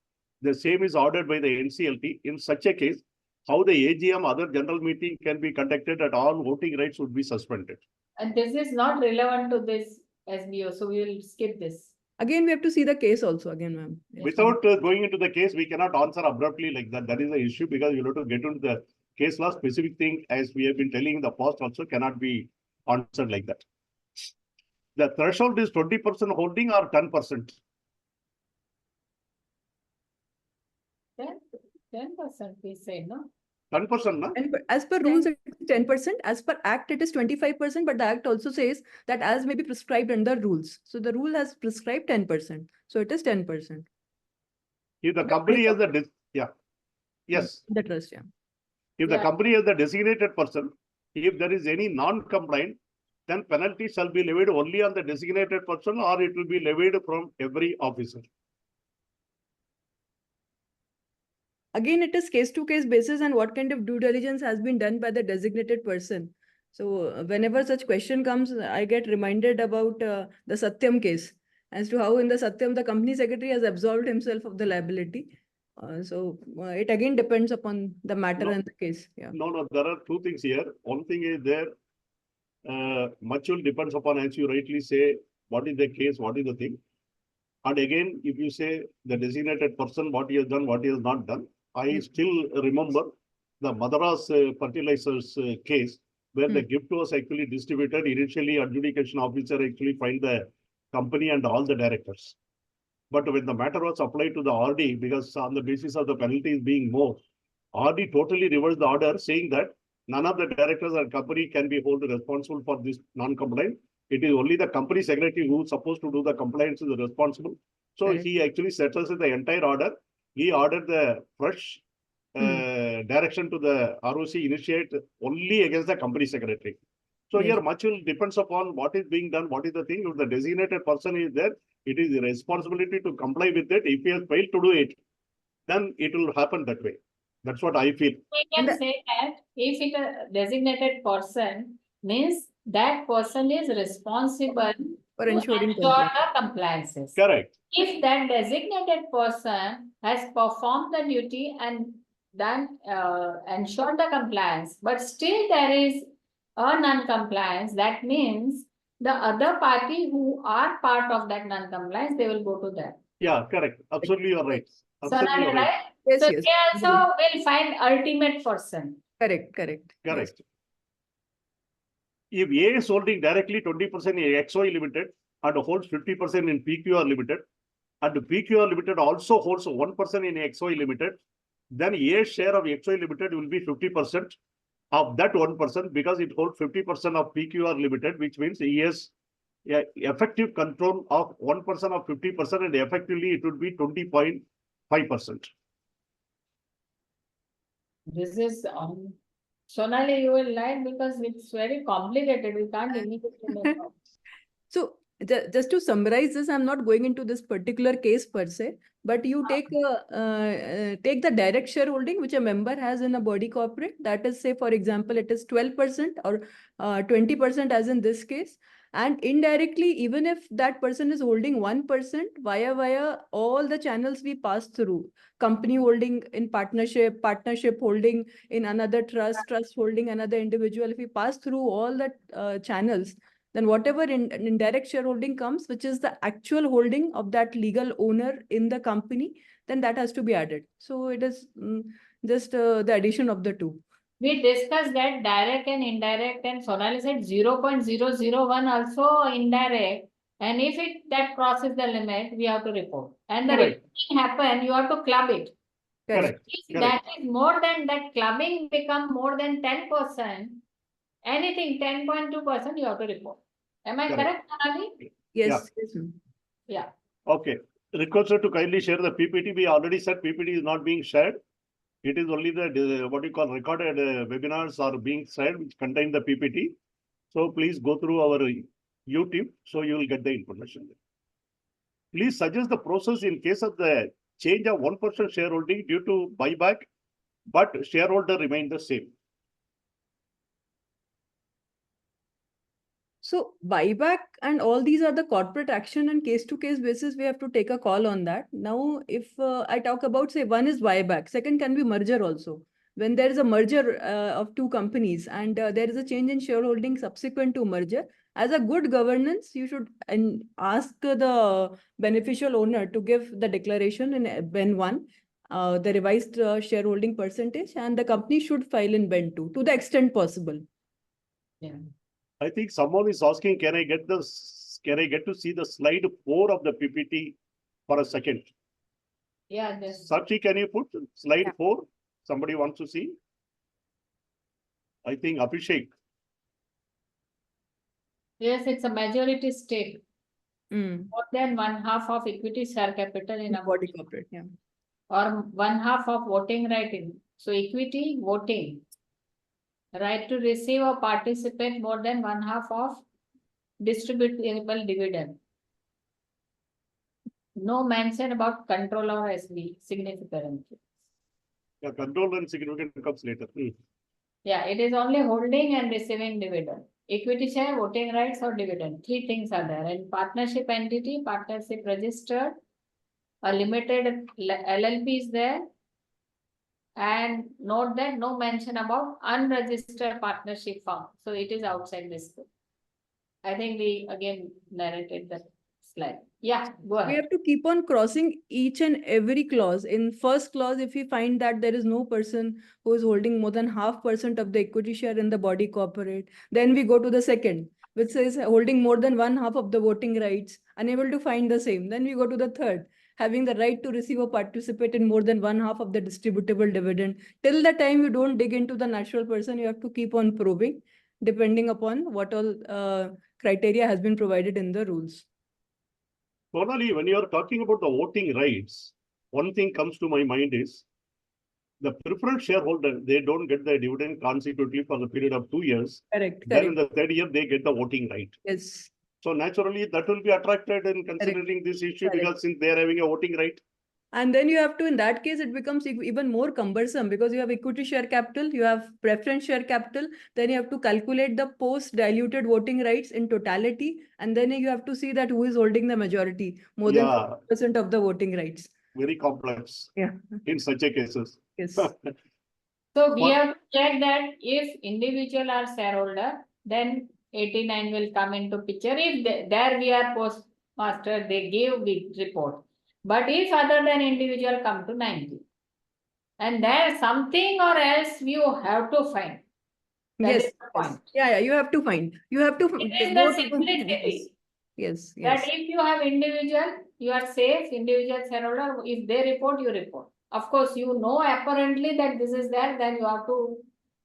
The same is ordered by the NCLT. In such a case, how the AGM, other general meeting can be conducted at all voting rights would be suspended. And this is not relevant to this SBO, so we will skip this. Again, we have to see the case also again, ma'am. Without going into the case, we cannot answer abruptly like that. That is the issue, because you have to get into the case law. Specific thing, as we have been telling in the past also, cannot be answered like that. The threshold is 20% holding or 10%? 10% we say, no? 10%, no? And as per rules, it is 10%. As per Act, it is 25%. But the Act also says that as may be prescribed under rules. So the rule has prescribed 10%. So it is 10%. If the company has the yes. The trust, yeah. If the company has the designated person, if there is any non-compliant, then penalty shall be levied only on the designated person, or it will be levied from every officer. Again, it is case-to-case basis and what kind of due diligence has been done by the designated person. So whenever such question comes, I get reminded about the Satyam case as to how in the Satyam, the company secretary has absolved himself of the liability. It again depends upon the matter and the case. Yeah. No, there are two things here. One thing is there, much will depends upon, as you rightly say, what is the case, what is the thing. And again, if you say the designated person, what he has done, what he has not done, I still remember the Madras fertilizers case, where the gift was actually distributed. Initially, adjudication officer actually filed the company and all the directors. But when the matter was applied to the RD, because on the basis of the penalties being more, RD totally reversed the order, saying that none of the directors and company can be held responsible for this non-compliance. It is only the company secretary who is supposed to do the compliance is responsible. So Correct. he actually settles the entire order. He ordered the fresh direction to the ROC initiate only against the company secretary. So Yes. here much will depends upon what is being done, what is the thing. If the designated person is there, it is the responsibility to comply with it. If he has failed to do it, then it will happen that way. That's what I feel. We can say that if it a designated person means that person is responsible For to ensuring ensure compliance. the compliances. Correct. If that designated person has performed the duty and done ensured the compliance, but still there is a non-compliance, that means the other party who are part of that non-compliance, they will go to that. Yeah, correct. Absolutely, you're right. Absolutely, Sonali, you're right. right? Yes, So yes. they also will find ultimate person. Correct, correct. Yes. Correct. If A is holding directly 20% in XII Limited and holds 50% in PQR Limited, and PQR Limited also holds 1% in XII Limited, then A's share of XII Limited will be 50% of that 1% because it holds 50% of PQR Limited, which means he has effective control of 1% of 50%, and effectively it would be 20.5%. This is Sonali, you will like because it's very complicated. We can't immediately make out. So just to summarize this, I'm not going into this particular case per se, but you take the direct shareholding which a member has in a body corporate. That is, say, for example, it is 12% or 20% as in this case. And indirectly, even if that person is holding 1% via all the channels we pass through, company holding in partnership holding in another trust holding another individual, if we pass through all the channels, then whatever indirect shareholding comes, which is the actual holding of that legal owner in the company, then that has to be added. So it is just the addition of the two. We discussed that direct and indirect, and Sonali said 0.001 also indirect. And if that crosses the limit, we have to report. And the Correct. reporting happen, you have to club it. Correct. If that is more than that, clubbing become more than 10%, anything 10.2%, you have to report. Am I correct, Sonali? Yes. Yes, ma'am. Yeah. Okay. Requested to kindly share the PPT. We already said PPT is not being shared. It is only the what you call recorded webinars are being shared, which contain the PPT. So please go through our YouTube, so you will get the information. Please suggest the process in case of the change of 1% shareholding due to buyback, but shareholder remain the same. So buyback and all these are the corporate action, and case to case basis, we have to take a call on that. Now, if I talk about, say, one is buyback, second can be merger also. When there is a merger of two companies and there is a change in shareholding subsequent to merger, as a good governance, you should ask the beneficial owner to give the declaration in Ben 1, the revised shareholding percentage, and the company should file in Ben 2 to the extent possible. Yeah. I think someone is asking, can I get to see the slide 4 of the PPT for a second? Yeah, just Sakshi, can you put slide 4? Somebody wants to see? I think Abhishek. yes, it's a majority stake. Mm. More than 1/2 of equity share capital in a Body corporate, yeah. or 1/2 of voting right in. So equity voting. Right to receive or participate more than 1/2 of distributable dividend. No mention about control or SB significant. Yeah, control and significant comes later. Yeah, it is only holding and receiving dividend. Equity share, voting rights or dividend. 3 things are there. And partnership entity, partnership registered, a limited LLP is there. And note that no mention about unregistered partnership firm. So it is outside this scope. I think we again narrated that slide. Yeah, go We ahead. have to keep on crossing each and every clause. In first clause, if we find that there is no person who is holding more than 0.5% of the equity share in the body corporate, then we go to the second, which says holding more than 1/2 of the voting rights, unable to find the same. Then we go to the third, having the right to receive or participate in more than 1/2 of the distributable dividend. Till the time you don't dig into the natural person, you have to keep on probing, depending upon what all criteria has been provided in the rules. Sonali, when you are talking about the voting rights, one thing comes to my mind is the preferred shareholder, they don't get the dividend consecutively for the period of 2 years. Correct, Then in correct. the third year, they get the voting right. Yes. So naturally, that will be attracted in considering this issue Correct. because since they are having a voting right. And then you have to, in that case, it becomes even more cumbersome because you have equity share capital, you have preference share capital, then you have to calculate the post-diluted voting rights in totality, and then you have to see that who is holding the majority, more than Yeah, 50% of the voting rights. very complex Yeah. in such a cases. Yes. So we What- have to check that if individual are shareholder, then 89 will come into picture. If there we are postmaster, they give the report. But if other than individual come to 90. And there something or else you have to find. That Yes. is the point. Yeah, you have to find. You have to It is go the to simplicity. Yes, That yes. if you have individual, you are safe, individual shareholder, if they report, you report. Of course, you know apparently that this is there, then you have to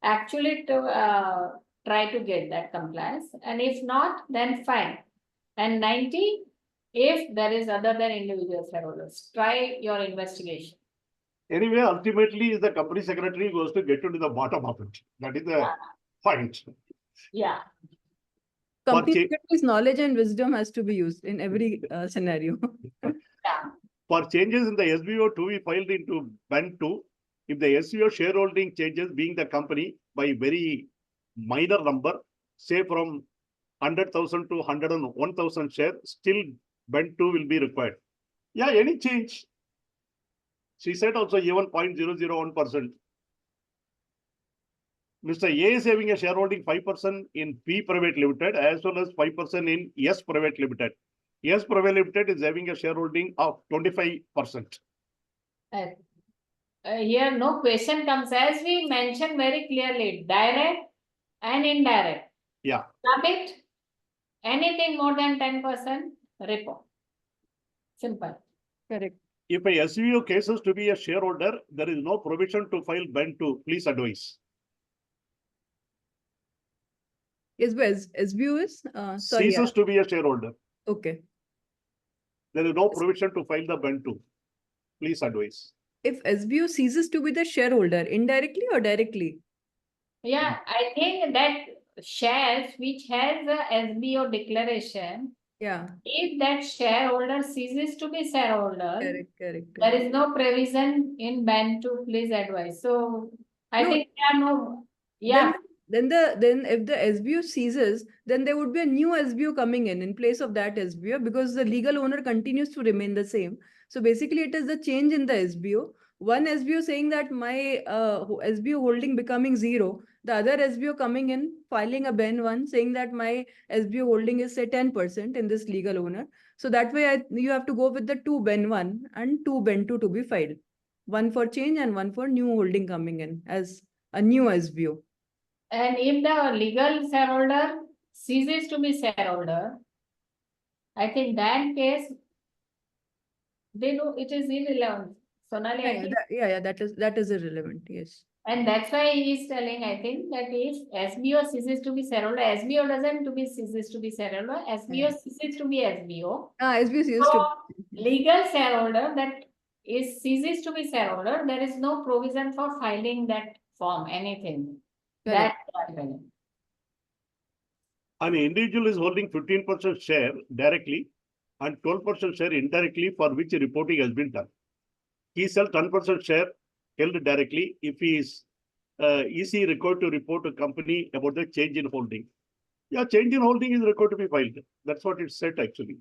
actually try to get that compliance. And if not, then fine. And 90, if there is other than individual shareholders, try your investigation. Anyway, ultimately, the company secretary goes to get into the bottom of it. That is the point. Yeah. Company cha- secretary's knowledge and wisdom has to be used in every scenario. Yeah. For changes in the SBO to be filed into BAN 2, if the SBO shareholding changes being the company by very minor number, say from 100,000 to 101,000 shares, still BAN 2 will be required. Yeah, any change. She said also even 0.001%. Mr. A is having a shareholding 5% in P Private Limited as well as 5% in S Private Limited. S Private Limited is having a shareholding of 25%. Here no question comes, as we mentioned very clearly, direct and indirect. Yeah. Submit anything more than 10% report. Simple. Correct. If a SBO cases to be a shareholder, there is no provision to file BAN 2. Please advise. Yes, but SBO is sorry. Ceases to be a shareholder. Okay. There is no provision to file the BAN 2. Please advise. If SBO ceases to be the shareholder, indirectly or directly? Yeah, I think that shares which has a SBO declaration, Yeah. if that shareholder ceases to be shareholder, Correct, correct. there is no provision in BAN to please advise. So I No. think there are no, yeah. Then if the SBO ceases, then there would be a new SBO coming in place of that SBO because the legal owner continues to remain the same. So basically, it is the change in the SBO. One SBO saying that my SBO holding becoming 0. The other SBO coming in, filing a BAN 1 saying that my SBO holding is say 10% in this legal owner. So that way you have to go with the 2 BAN 1 and 2 BAN 2 to be filed. One for change and one for new holding coming in as a new SBO. And if the legal shareholder ceases to be shareholder, I think that case, they know it is irrelevant. Sonali, I think, That is irrelevant. Yes. and that's why he is telling, I think, that if SBO ceases to be shareholder, SBO doesn't to be ceases to be shareholder, SBO ceases to be SBO. SBO ceases So, to. legal shareholder that is ceases to be shareholder, there is no provision for filing that form, anything. Correct. That's happening. An individual is holding 15% share directly and 12% share indirectly for which reporting has been done. He sells 10% share held directly if he is easy required to report to company about the change in holding. Yeah, change in holding is required to be filed. That's what it said actually.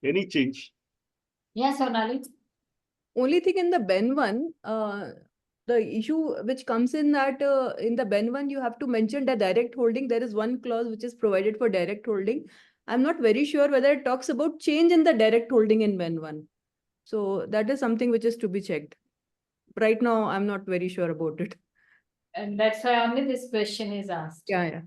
Any change. Yes, Sonali. Only thing in the BAN 1, the issue which comes in that in the BAN 1, you have to mention the direct holding. There is one clause which is provided for direct holding. I'm not very sure whether it talks about change in the direct holding in Ben 1. So that is something which is to be checked. Right now, I'm not very sure about it. And that's why only this question is asked. Yeah.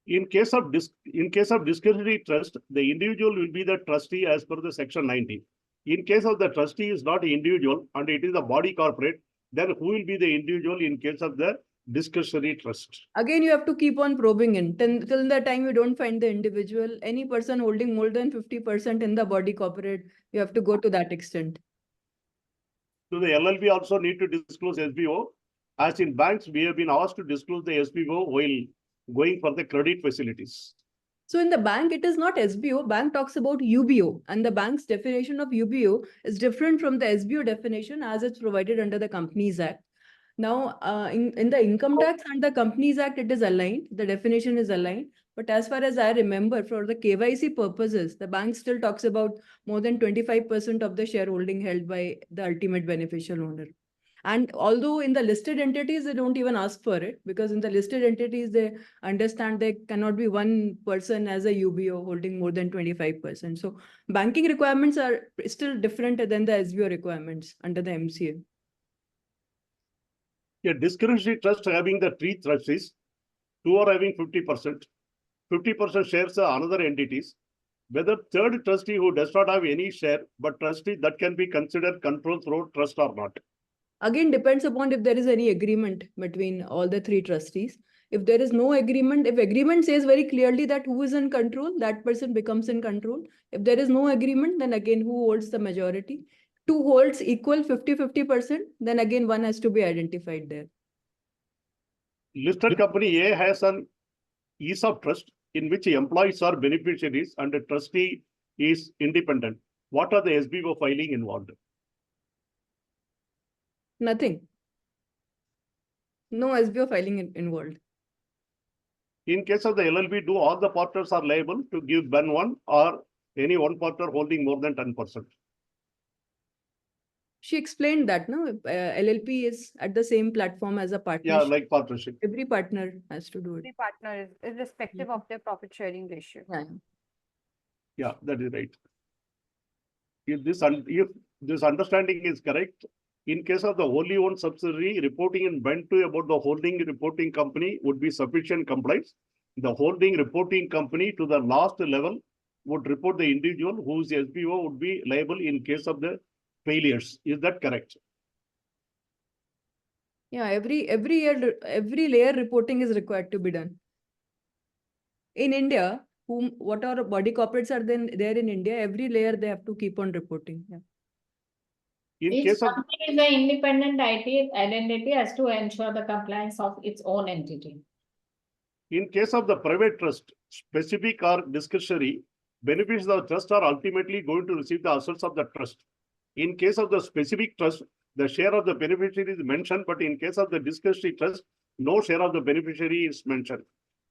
In case of discretionary trust, the individual will be the trustee as per the section 90. In case of the trustee is not an individual and it is a body corporate, then who will be the individual in case of the discretionary trust? Again, you have to keep on probing in. Till the time you don't find the individual, any person holding more than 50% in the body corporate, you have to go to that extent. So the LLP also need to disclose SBO. As in banks, we have been asked to disclose the SBO while going for the credit facilities. So in the bank, it is not SBO. Bank talks about UBO, and the bank's definition of UBO is different from the SBO definition as it's provided under the Companies Act. Now, in the Income Tax and the Companies Act, it is aligned. The definition is aligned. But as far as I remember, for the KYC purposes, the bank still talks about more than 25% of the shareholding held by the ultimate beneficial owner. And although in the listed entities, they don't even ask for it, because in the listed entities, they understand there cannot be one person as a UBO holding more than 25%. So banking requirements are still different than the SBO requirements under the MCA. A discretionary trust having the three trustees, two are having 50%, 50% shares are another entities. Whether third trustee who does not have any share, but trustee that can be considered control through trust or not. Again, depends upon if there is any agreement between all the three trustees. If there is no agreement, if agreement says very clearly that who is in control, that person becomes in control. If there is no agreement, then again, who holds the majority? Two holds equal 50-50%, then again, one has to be identified there. Listed company A has an ESOP trust in which employees are beneficiaries and the trustee is independent. What are the SBO filing involved? Nothing. No SBO filing involved. In case of the LLP, do all the partners are liable to give Ben 1 or any one partner holding more than 10%? She explained that, no? LLP is at the same platform as a partnership. Yeah, like partnership. Every partner has to do it. Every partner is irrespective of their profit sharing ratio. Yeah, that is right. If this understanding is correct, in case of the wholly owned subsidiary, reporting in Ben 2 about the holding reporting company would be sufficient compliance. The holding reporting company to the last level would report the individual whose SBO would be liable in case of the failures. Is that correct? Yeah, every layer reporting is required to be done. In India, whatever body corporates are there in India, every layer they have to keep on reporting. Yeah. Each company is an independent identity has to ensure the compliance of its own entity. In case of the private trust, specific or discretionary, benefits of the trust are ultimately going to receive the assets of the trust. In case of the specific trust, the share of the beneficiary is mentioned, but in case of the discretionary trust, no share of the beneficiary is mentioned.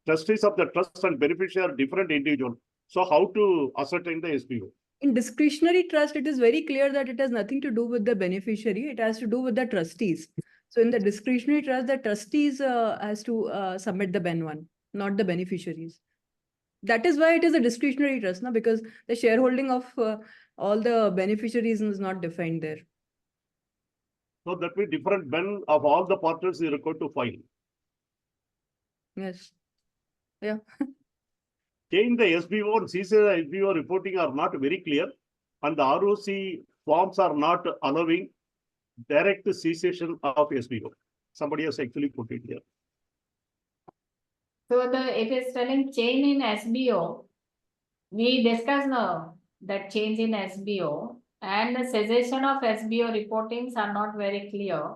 Trustees of the trust and beneficiary are different individuals. So how to ascertain the SBO? In discretionary trust, it is very clear that it has nothing to do with the beneficiary. It has to do with the trustees. So in the discretionary trust, the trustees has to submit the Ben 1, not the beneficiaries. That is why it is a discretionary trust, no? Because the shareholding of all the beneficiaries is not defined there. So that means different Ben of all the partners is required to file. Yes. Yeah. Change the SBO and CCI SBO reporting are not very clear, and the ROC forms are not allowing direct cessation of SBO. Somebody has actually put it here. So it is telling change in SBO. We discussed now that change in SBO and the cessation of SBO reportings are not very clear.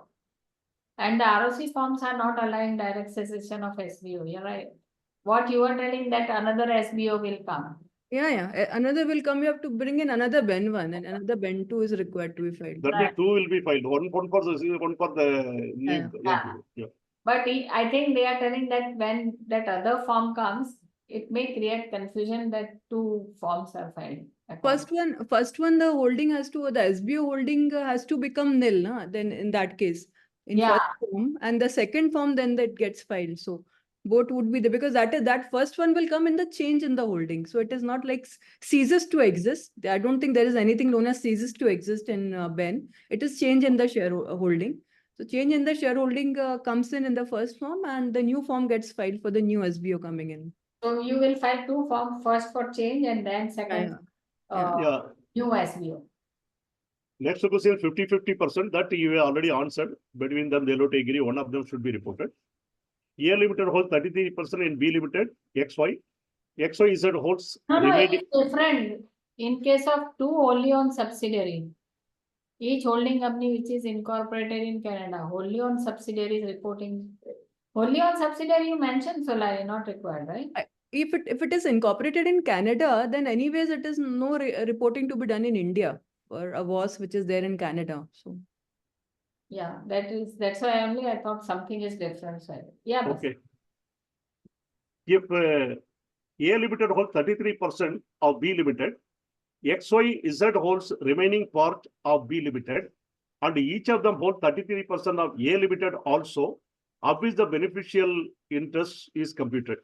And the ROC forms are not allowing direct cessation of SBO. You're right. What you are telling that another SBO will come. Yeah. Another will come. You have to bring in another Ben 1 and another Ben 2 is required to be filed. That means 2 will be filed. One for the Yeah. But I think they are telling that when that other form comes, it may create confusion that 2 forms are filed. First one, the holding has to, the SBO holding has to become nil, na? Then in that case, in first form, and the second form, then that gets filed. So both would be there, because that first one will come in the change in the holding. So it is not like ceases to exist. I don't think there is anything known as ceases to exist in Ben. It is change in the shareholding. So change in the shareholding comes in the first form, and the new form gets filed for the new SBO coming in. So you will file two forms, first for change and then second Yeah. new SBO. Next question, 50-50% that you have already answered. Between them, they will agree. One of them should be reported. A Limited holds 33% in B Limited, XY. XYZ holds No, remaining. it's different. In case of two wholly owned subsidiary, each holding company which is incorporated in Canada, wholly owned subsidiary is reporting. Wholly owned subsidiary you mentioned, Solari, not required, right? If it is incorporated in Canada, then anyways it is no reporting to be done in India for a WAS which is there in Canada. So yeah, that's why only I thought something is different. So yeah. Okay. If A Limited holds 33% of B Limited, XYZ holds remaining part of B Limited, and each of them hold 33% of A Limited also, of which the beneficial interest is computed.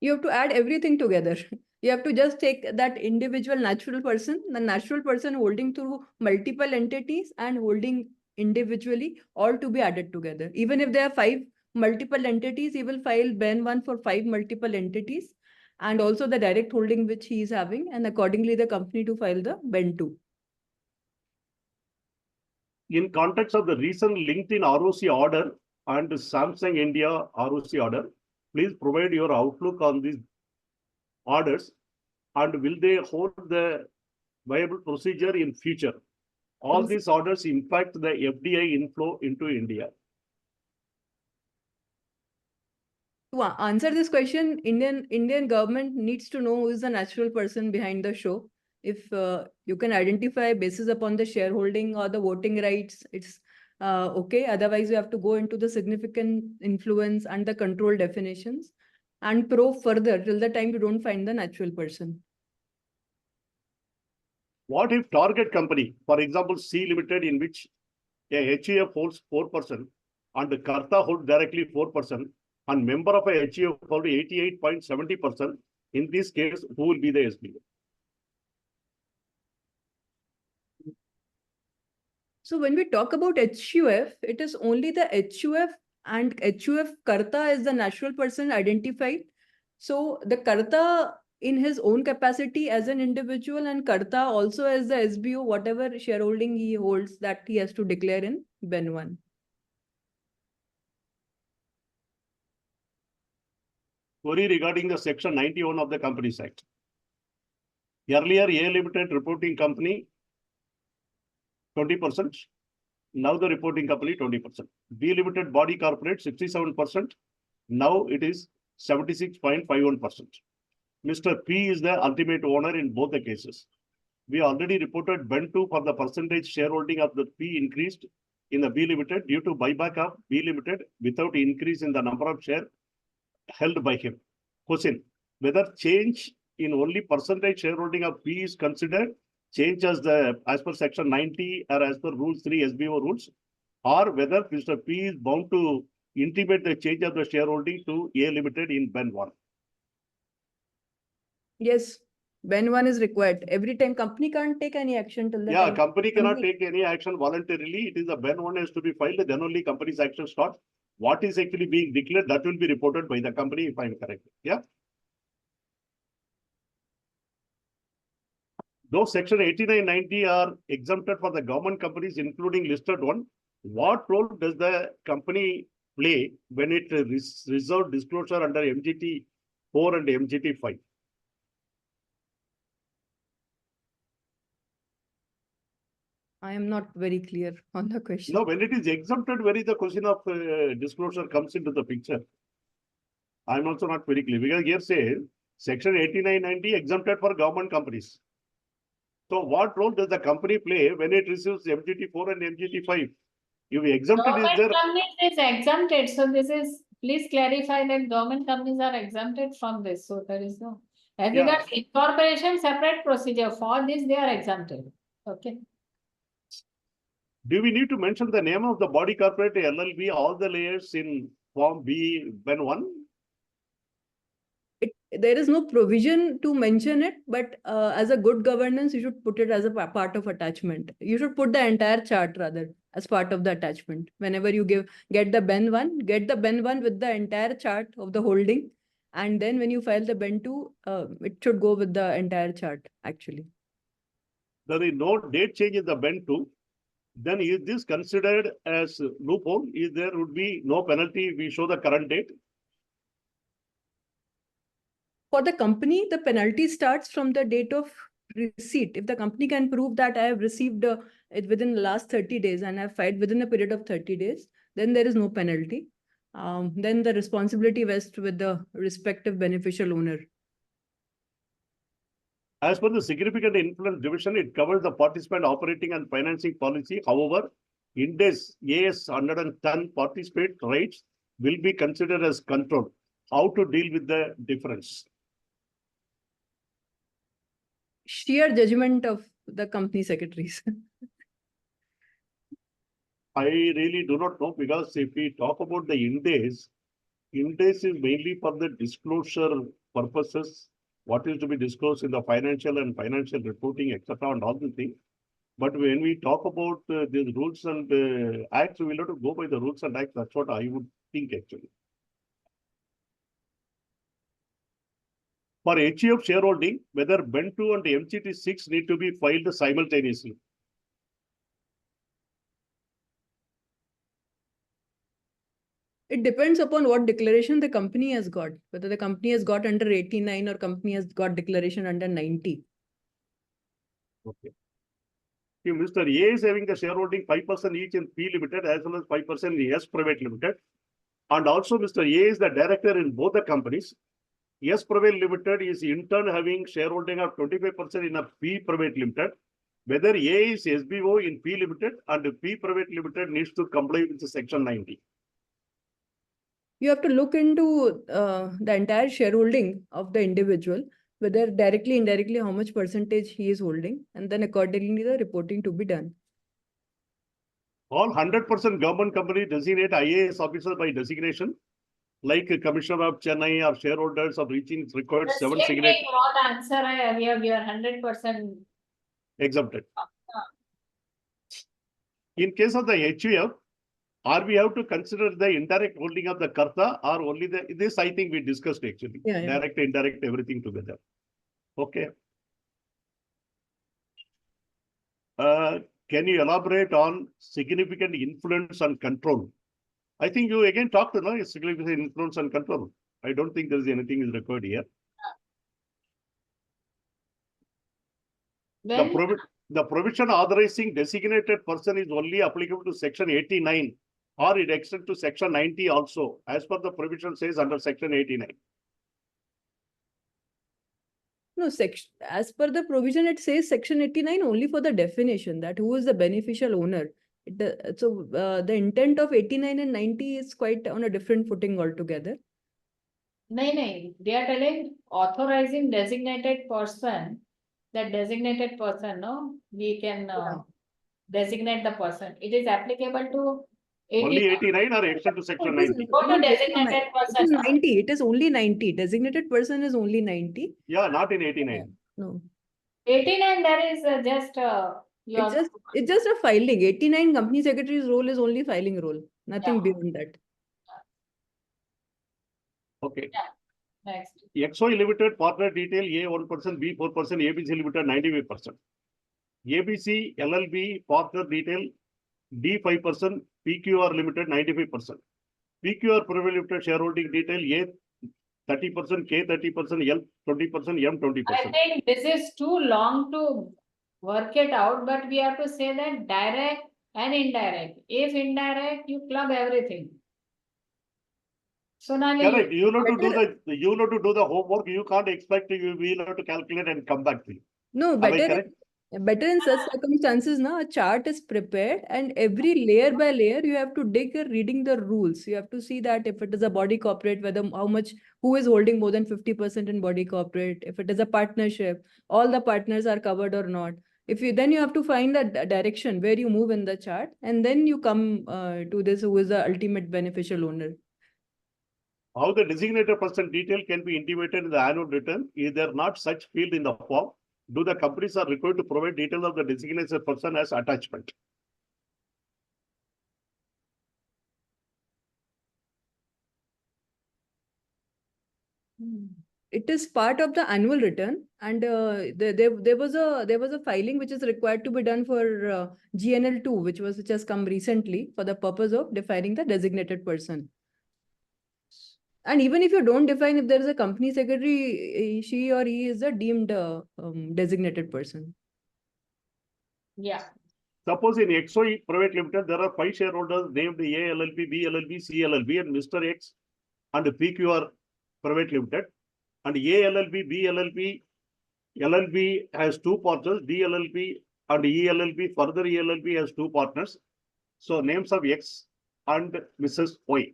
you have to add everything together. You have to just take that individual natural person, the natural person holding through multiple entities and holding individually, all to be added together. Even if there are 5 multiple entities, he will file Ben 1 for 5 multiple entities, and also the direct holding which he is having, and accordingly the company to file the Ben 2. In context of the recent LinkedIn ROC order and Samsung India ROC order, please provide your outlook on these orders, and will they hold the viable procedure in future? All these orders impact the FDI inflow into India. To answer this question, Indian government needs to know who is the natural person behind the show. If you can identify basis upon the shareholding or the voting rights, it's okay. Otherwise, you have to go into the significant influence and the control definitions and probe further till the time you don't find the natural person. What if target company, for example, C Limited, in which a HUF holds 4% and the Karta holds directly 4%, and member of a HUF holds 88.70%, in this case, who will be the SBO? So when we talk about HUF, it is only the HUF and HUF Karta is the natural person identified. So the Karta in his own capacity as an individual, and Karta also as the SBO, whatever shareholding he holds, that he has to declare in Ben 1. Query regarding the section 91 of the Companies Act. Earlier, A Limited reporting company 20%. Now the reporting company 20%. B Limited body corporate 67%. Now it is 76.51%. Mr. P is the ultimate owner in both the cases. We already reported Ben 2 for the percentage shareholding of the P increased in the B Limited due to buyback of B Limited without increase in the number of shares held by him. Question: whether change in only percentage shareholding of P is considered change as per section 90 or as per rule 3 SBO rules, or whether Mr. P is bound to intimate the change of the shareholding to A Limited in Ben 1. Yes, Ben 1 is required. Every time company can't take any action till the time. Company cannot take any action voluntarily. It is the Ben 1 has to be filed, then only company's action starts. What is actually being declared, that will be reported by the company, if I'm correct. Yeah. Though section 8990 are exempted for the government companies, including listed one, what role does the company play when it reserve disclosure under MGT 4 and MGT 5? I am not very clear on the question. No, when it is exempted, where is the question of disclosure comes into the picture? I'm also not very clear, because here says section 8990 exempted for government companies. So what role does the company play when it receives MGT 4 and MGT 5? If exempted is there. Government companies is exempted. So this is, please clarify that government companies are exempted from this. So there is no, as regards incorporation, separate procedure. For this, they are exempted. Okay. Do we need to mention the name of the body corporate, LLB, all the layers in form B, Ben 1? there is no provision to mention it, but as a good governance, you should put it as a part of attachment. You should put the entire chart rather as part of the attachment. Whenever you get the Ben 1, get the Ben 1 with the entire chart of the holding. And then when you file the Ben 2, it should go with the entire chart actually. There is no date change in the Ben 2. Then is this considered as loophole? Is there would be no penalty? We show the current date. For the company, the penalty starts from the date of receipt. If the company can prove that I have received it within the last 30 days and I have filed within a period of 30 days, then there is no penalty. Then the responsibility rests with the respective beneficial owner. As per the significant influence division, it covers the participant operating and financing policy. However, Ind AS 110 participant rights will be considered as control. How to deal with the difference? Sheer judgment of the company secretaries. I really do not know, because if we talk about the Ind AS is mainly for the disclosure purposes, what is to be disclosed in the financial and financial reporting, etc., and all the things. But when we talk about these rules and acts, we will have to go by the rules and acts. That's what I would think actually. For HUF shareholding, whether Ben 2 and MCT 6 need to be filed simultaneously. It depends upon what declaration the company has got, whether the company has got under 89 or company has got declaration under 90. Okay. If Mr. A is having the shareholding 5% each in P Limited as well as 5% in S Private Limited, and also Mr. A is the director in both the companies. S Private Limited is in turn having shareholding of 25% in a P Private Limited. Whether A is SBO in P Limited and P Private Limited needs to comply with the Section 90. You have to look into the entire shareholding of the individual, whether directly, indirectly, how much percentage he is holding, and then accordingly the reporting to be done. All 100% government companies designate IAS officers by designation, like a Commissioner of Chennai or shareholders of reaching required The 7 same signatures thing, what answer we have given 100%. exempted. In case of the HUF, are we have to consider the indirect holding of the Karta or only this I think we discussed actually. Yeah. Direct, indirect, everything together. Okay. Can you elaborate on significant influence and control? I think you again talked about significant influence and control. I don't think there is anything is required here. The provision authorizing designated person is only applicable to Section 89 or it extends to Section 90 also, as per the provision says under Section 89. No, as per the provision, it says Section 89 only for the definition that who is the beneficial owner. The intent of 89 and 90 is quite on a different footing altogether. No, they are telling authorizing designated person. That designated person, no, we can designate the person. It is applicable to 89. Only 89 or extend to Section 90? Go to designated person. It is 90. It is only 90. Designated person is only 90. Yeah, not in 89. No. 89, there is just it's just a filing. 89 company secretary's role is only filing role. Nothing beyond that. Okay. Yeah. Next. XII Limited partner detail A 1%, B 4%, ABC Limited 95%. ABC LLB partner detail D 5%, PQR Limited 95%. PQR Private Limited shareholding detail A 30%, K 30%, L 20%, M 20%. I think this is too long to work it out, but we have to say that direct and indirect. If indirect, you club everything. So now correct. You know to do the homework. You can't expect you will have to calculate and come back to you. No, better in such circumstances, now a chart is prepared and every layer by layer you have to dig reading the rules. You have to see that if it is a body corporate, who is holding more than 50% in body corporate. If it is a partnership, all the partners are covered or not. Then you have to find that direction where you move in the chart, and then you come to this who is the ultimate beneficial owner. How the designated person detail can be intimated in the annual return? Is there not such field in the form? Do the companies are required to provide details of the designated person as attachment? It is part of the annual return, and there was a filing which is required to be done for GNL2, which has come recently for the purpose of defining the designated person. And even if you don't define, if there is a company secretary, she or he is a deemed designated person. Yeah. Suppose in XII Private Limited, there are 5 shareholders named A LLP, B LLP, C LLP, and Mr. X and PQR Private Limited. And A LLP, B LLP, LLP has 2 partners, D LLP and E LLP, further E LLP has 2 partners. So names of X and Mrs. Y.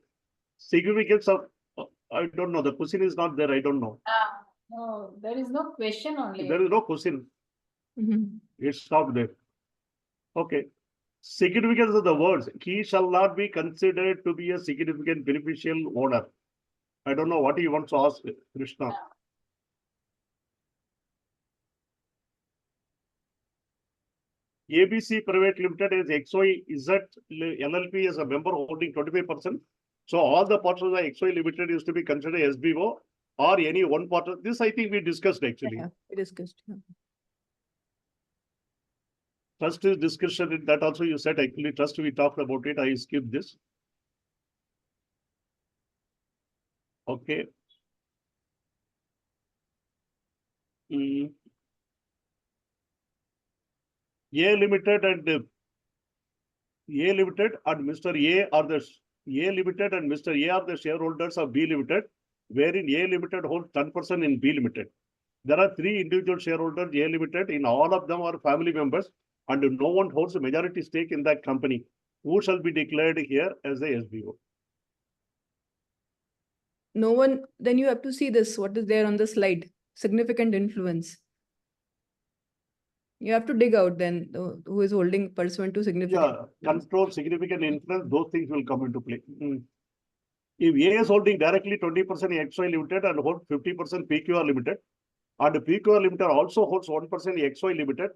Significance of, I don't know, the question is not there, I don't know. No, there is no question only. There is no question. It's stopped there. Okay. Significance of the words. He shall not be considered to be a significant beneficial owner. I don't know what he wants to ask Krishna. ABC Private Limited is XIZ LLP as a member holding 25%. So all the partners of XI Limited is to be considered SBO or any one partner. This I think we discussed actually. Yeah, we discussed. Yeah. Trust is discussion, that also you said actually trust, we talked about it. I skipped this. Okay. A Limited and Mr. A are the A Limited and Mr. A are the shareholders of B Limited, wherein A Limited holds 10% in B Limited. There are 3 individual shareholders, A Limited, in all of them are family members, and no one holds a majority stake in that company. Who shall be declared here as the SBO? No one, then you have to see this, what is there on the slide, significant influence. You have to dig out then who is holding pursuant to significant. Yeah, control, significant influence, those things will come into play. If A is holding directly 20% in XI Limited and holds 50% PQR Limited, and PQR Limited also holds 1% in XI Limited,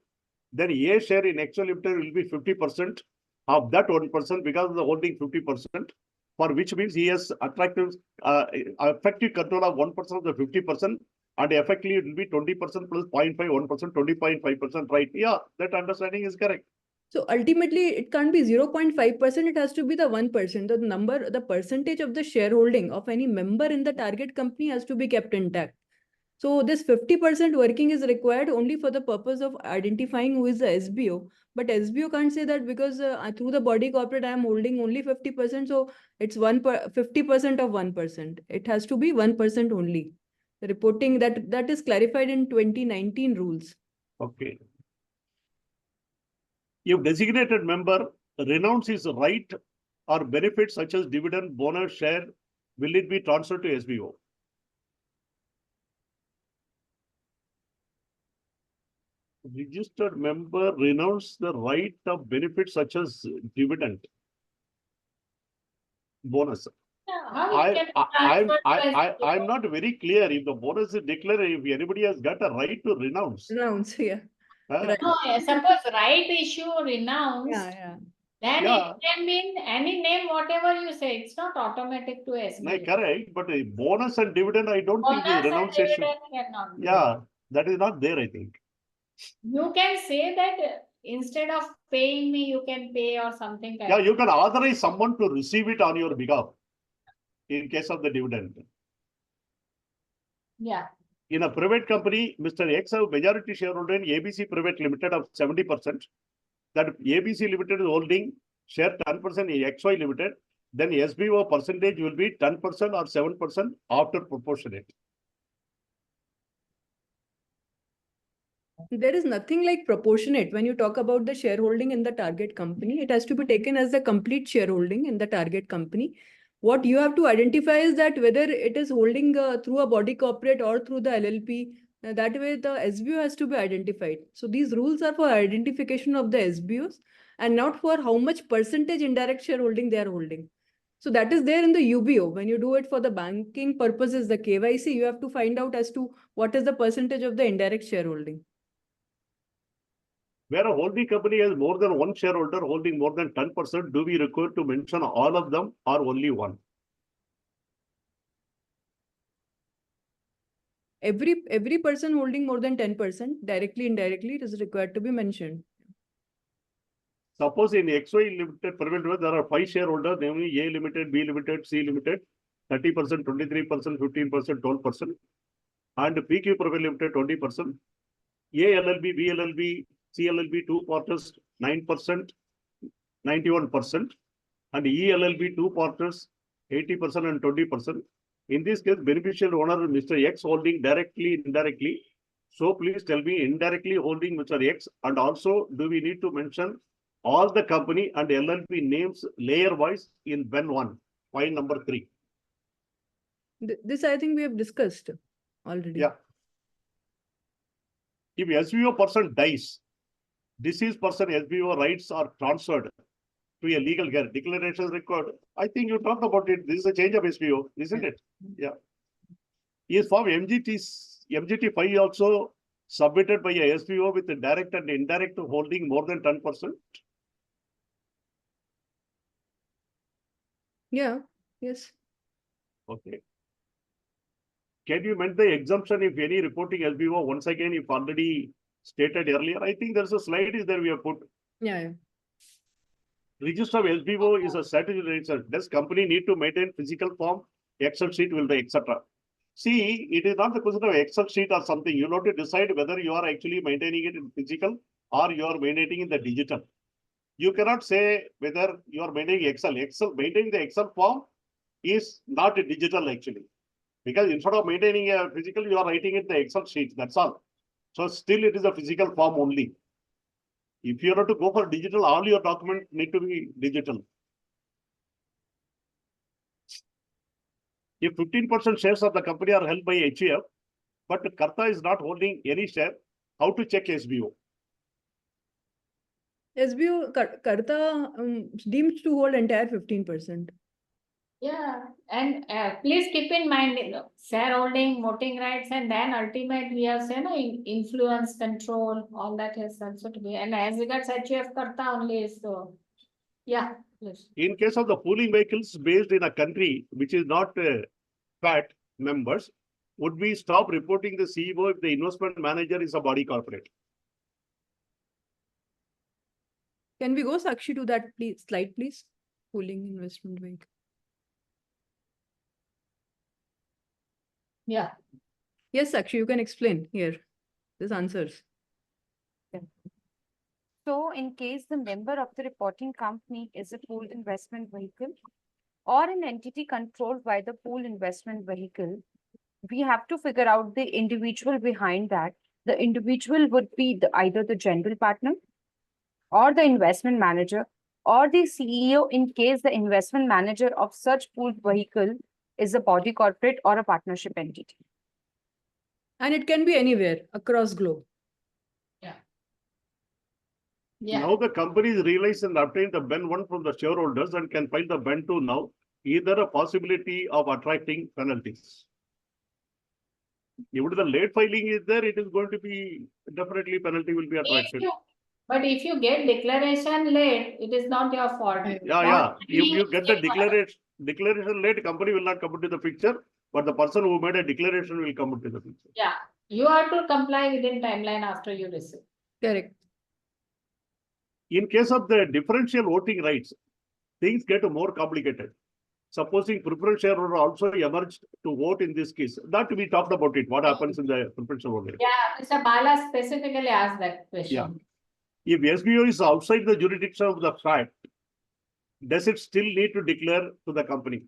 then A share in XI Limited will be 50% of that 1% because of the holding 50%, for which means he has effective control of 1% of the 50%, and effectively it will be 20% plus 0.5, 1%, 20.5%, right? Yeah, that understanding is correct. So ultimately, it can't be 0.5%, it has to be the 1%. The number, the percentage of the shareholding of any member in the target company has to be kept intact. So this 50% working is required only for the purpose of identifying who is the SBO. But SBO can't say that because through the body corporate, I am holding only 50%. So it's 50% of 1%. It has to be 1% only. The reporting that is clarified in 2019 rules. Okay. If designated member renounce his right or benefits such as dividend, bonus, share, will it be transferred to SBO? Registered member renounce the right of benefits such as dividend, bonus. I'm not very clear if the bonus is declared, if anybody has got a right to renounce. Renounce, yeah. No, suppose right issue renounced, then Yeah. it can mean any name, whatever you say. It's not automatic to SBO. Correct, but a bonus and dividend, I don't think is renunciation. Cannot be. Yeah, that is not there, I think. You can say that instead of paying me, you can pay or something. Yeah, you can authorize someone to receive it on your behalf in case of the dividend. Yeah. In a private company, Mr. X have majority shareholder in ABC Private Limited of 70%. That ABC Limited is holding share 10% in XI Limited. Then SBO percentage will be 10% or 7% after proportionate. There is nothing like proportionate when you talk about the shareholding in the target company. It has to be taken as the complete shareholding in the target company. What you have to identify is that whether it is holding through a body corporate or through the LLP, that way the SBO has to be identified. So these rules are for identification of the SBOs and not for how much percentage indirect shareholding they are holding. So that is there in the UBO. When you do it for the banking purposes, the KYC, you have to find out as to what is the percentage of the indirect shareholding. Where a holding company has more than one shareholder holding more than 10%, do we require to mention all of them or only one? Every person holding more than 10%, directly, indirectly, it is required to be mentioned. Suppose in XY Limited, there are 5 shareholders, namely A Limited, B Limited, C Limited, 30%, 23%, 15%, 12%, and PQ Private Limited, 20%. A LLB, B LLB, C LLB, 2 partners, 9%, 91%, and E LLB, 2 partners, 80% and 20%. In this case, beneficial owner Mr. X holding directly, indirectly. So please tell me indirectly holding Mr. X, and also do we need to mention all the company and LLP names layer wise in Ben 1, point number 3. This I think we have discussed already. Yeah. If SBO person dies, deceased person SBO rights are transferred to a legal declaration record. I think you talked about it. This is a change of SBO, isn't it? Yeah. Is form MGT 5 also submitted by a SBO with a direct and indirect holding more than 10%? Yeah. Yes. Okay. Can you make the exemption if any reporting SBO once again, if already stated earlier? I think there's a slide is there we have put. Yeah. Register of SBO is a statutory register. Does company need to maintain physical form? Excel sheet will be, etc. See, it is not the question of Excel sheet or something. You have to decide whether you are actually maintaining it in physical or you are maintaining in the digital. You cannot say whether you are maintaining Excel. Maintaining the Excel form is not a digital actually. Because instead of maintaining a physical, you are writing it the Excel sheet. That's all. So still it is a physical form only. If you are to go for digital, all your documents need to be digital. If 15% shares of the company are held by HUF, but Karta is not holding any share, how to check SBO? SBO Karta deemed to hold entire 15%. Yeah, and please keep in mind, shareholding, voting rights, and then ultimate we have said influence, control, all that has also to be. And as regards HUF Karta only, so yeah, please. In case of the pooling vehicles based in a country which is not FAT members, would we stop reporting the CEO if the investment manager is a body corporate? Can we go, Sakshi, to that slide, please? Pooling investment vehicle. Yeah. Yes, Sakshi, you can explain here. This answers. So in case the member of the reporting company is a pooled investment vehicle or an entity controlled by the pooled investment vehicle, we have to figure out the individual behind that. The individual would be either the general partner or the investment manager or the CEO in case the investment manager of such pooled vehicle is a body corporate or a partnership entity. And it can be anywhere across globe. Yeah. Yeah. Now the companies realize and obtain the Ben 1 from the shareholders and can file the Ben 2 now, either a possibility of attracting penalties. If the late filing is there, it is going to be definitely penalty will be attracted. But if you get declaration late, it is not your fault. Yeah. If you get the declaration late, company will not come into the picture, but the person who made a declaration will come into the picture. Yeah, you have to comply within timeline after you receive. Correct. In case of the differential voting rights, things get more complicated. Supposing preference shareholder also emerged to vote in this case, that we talked about it. What happens in the preferential voting? Yeah, Mr. Bala specifically asked that question. Yeah. If SBO is outside the jurisdiction of the FAT, does it still need to declare to the company?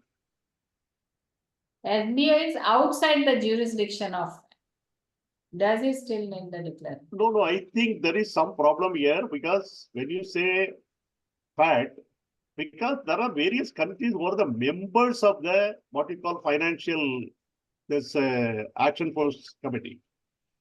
SBO is outside the jurisdiction of. Does it still need the declare? No, I think there is some problem here because when you say FAT, because there are various countries who are the members of the what you call financial action force committee.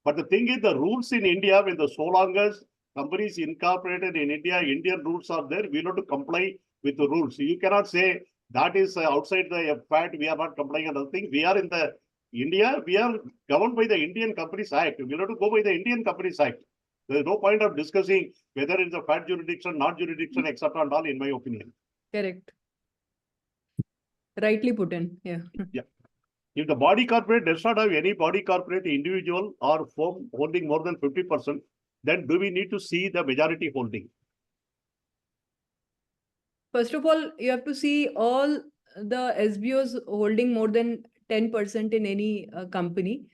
But the thing is, the rules in India, when the so long as company is incorporated in India, Indian rules are there, we have to comply with the rules. You cannot say That is outside the FAT. We are not complying on other thing. We are in the India. We are governed by the Indian Companies Act. We have to go by the Indian Companies Act. There is no point of discussing whether it's a FAT jurisdiction, not jurisdiction, etc. and all, in my opinion. Correct. Rightly put in. Yeah. Yeah. If the body corporate does not have any body corporate, individual or firm holding more than 50%, then do we need to see the majority holding? First of all, you have to see all the SBOs holding more than 10% in any company.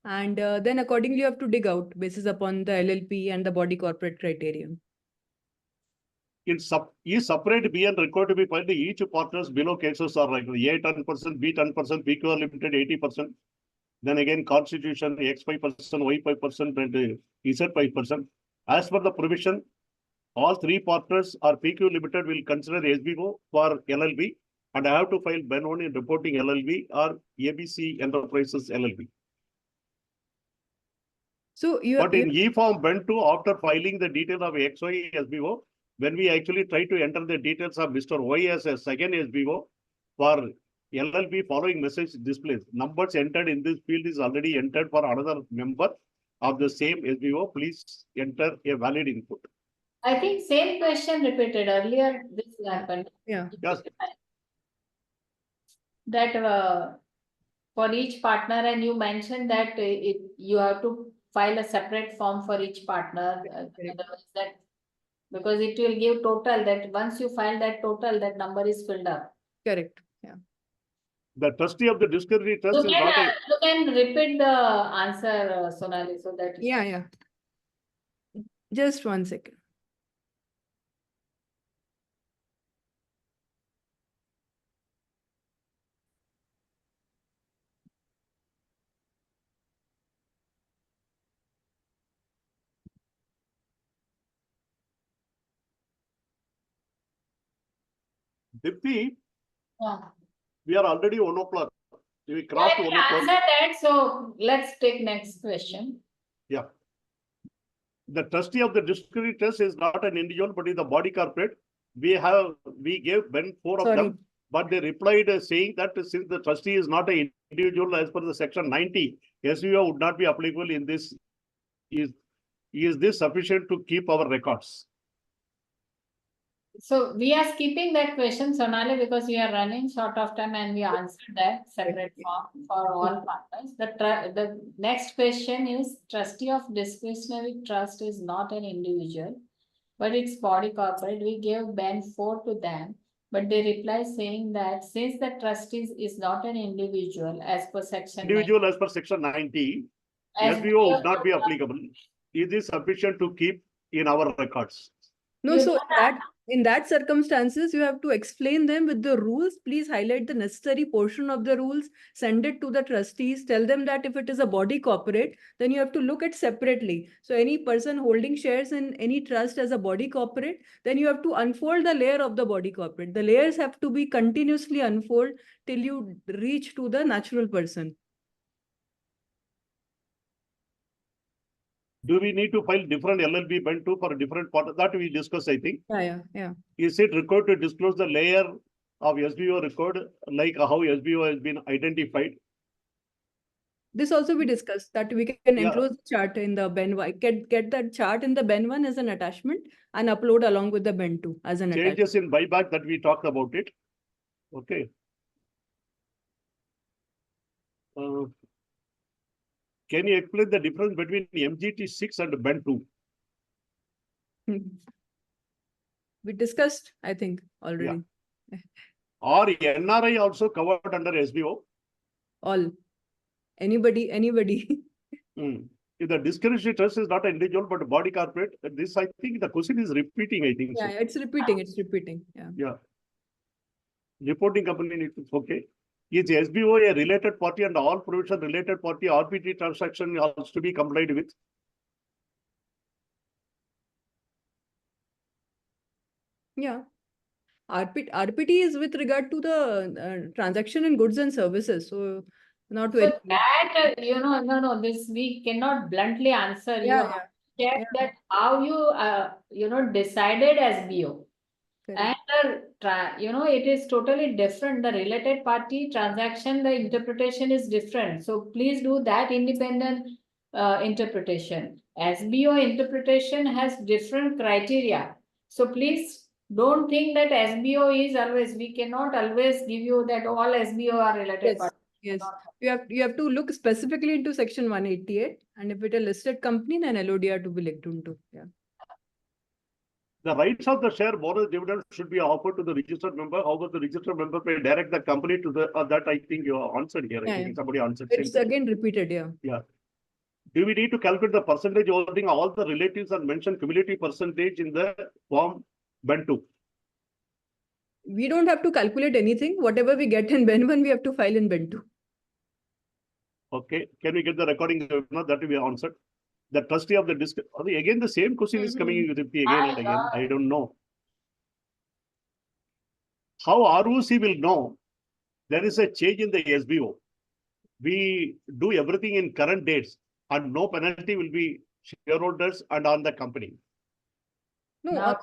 And then accordingly, you have to dig out basis upon the LLP and the body corporate criterion. Is separate BN required to be filed? Each partners below cases are like A 10%, B 10%, PQ limited 80%. Then again, constitution X 5%, Y 5%, and Z 5%. As per the provision, all three partners or PQ limited will consider SBO for LLB, and I have to file Ben 1 in reporting LLB or ABC Enterprises LLB. So But in E form Ben 2, after filing the detail of XII SBO, when we actually try to enter the details of Mr. Y as a second SBO for LLB, following message displays. Numbers entered in this field is already entered for another member of the same SBO. Please enter a valid input. I think same question repeated earlier. This happened. Yeah. Yes. That for each partner, and you mentioned that you have to file a separate form for each partner. Otherwise that, because it will give total, that once you file that total, that number is filled up. Correct. Yeah. The trustee of the discovery trust You is not a. you can repeat the answer, Sonali, so that. Yeah, yeah. Just 1 second. Dipti, Yeah. we are already 1 o'clock. We crossed Let me 1 o'clock. answer that, so let's take next question. Yeah. The trustee of the discovery trust is not an individual, but is the body corporate. We gave Ben 4 of Sorry. them, but they replied saying that since the trustee is not an individual as per the section 90, SBO would not be applicable in this. Is this sufficient to keep our records? So we are skipping that question, Sonali, because we are running short of time and we answered that separate form for all partners. The next question is, trustee of discretionary trust is not an individual, but it's body corporate. We gave Ben 4 to them, but they reply saying that since the trustee is not an individual as per section. Individual as per section 90, SBO would not be applicable. Is this sufficient to keep in our records? No, You so don't have- in that circumstances, you have to explain them with the rules. Please highlight the necessary portion of the rules, send it to the trustees, tell them that if it is a body corporate, then you have to look at separately. So any person holding shares in any trust as a body corporate, then you have to unfold the layer of the body corporate. The layers have to be continuously unfold till you reach to the natural person. Do we need to file different LLB Ben 2 for a different part? That we discussed, I think. Yeah. Is it required to disclose the layer of SBO record, like how SBO has been identified? This also we discussed that we can Yeah. enclose the chart in the Ben 1, get that chart in the Ben 1 as an attachment and upload along with the Ben 2 as an attachment. Changes in buyback that we talked about it. Okay. Can you explain the difference between MGT 6 and Ben 2? We discussed, I think, already. Or NRI also covered under SBO? All. Anybody. If the discretionary trust is not an individual but a body corporate, this I think the question is repeating, I think. Yeah, so. it's repeating. Yeah. Yeah. Reporting company needs to, okay. Is SBO a related party and all provision related party RPT transaction has to be complied with? Yeah. RPT is with regard to the transaction in goods and services. So not So very. that, no, this we cannot bluntly answer. You Yeah, have to yeah. check that how you, decided SBO. Correct. And it is totally different. The related party transaction, the interpretation is different. So please do that independent interpretation. SBO interpretation has different criteria. So please don't think that SBO is always, we cannot always give you that all SBO are related Yes, parties. yes. You have to look specifically into section 188, and if it a listed company, then LODR to be looked into. Yeah. The rights of the share bonus dividend should be offered to the registered member. However, the registered member may direct the company to the that I think you answered here. Yeah, I think yeah. somebody answered. It's again repeated, yeah. Yeah. Do we need to calculate the percentage holding all the relatives and mention cumulative percentage in the form Ben2? We don't have to calculate anything. Whatever we get in Ben 1, we have to file in Ben 2. Okay. Can we get the recording? That will be answered. The trustee of the district. Again, the same question is coming in with again and again. I don't know. How ROC will know there is a change in the SBO? We do everything in current dates and no penalty will be shareholders and on the company. No, Now-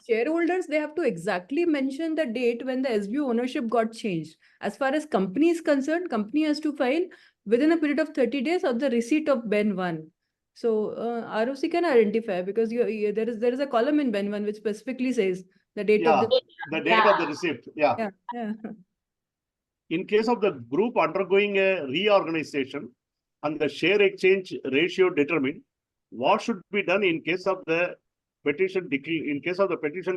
shareholders, they have to exactly mention the date when the SBO ownership got changed. As far as company is concerned, company has to file within a period of 30 days of the receipt of Ben 1. So ROC can identify because there is a column in Ben 1 which specifically says the date of the date of the receipt. Yeah. In case of the group undergoing a reorganization and the share exchange ratio determined, what should be done in case of the petition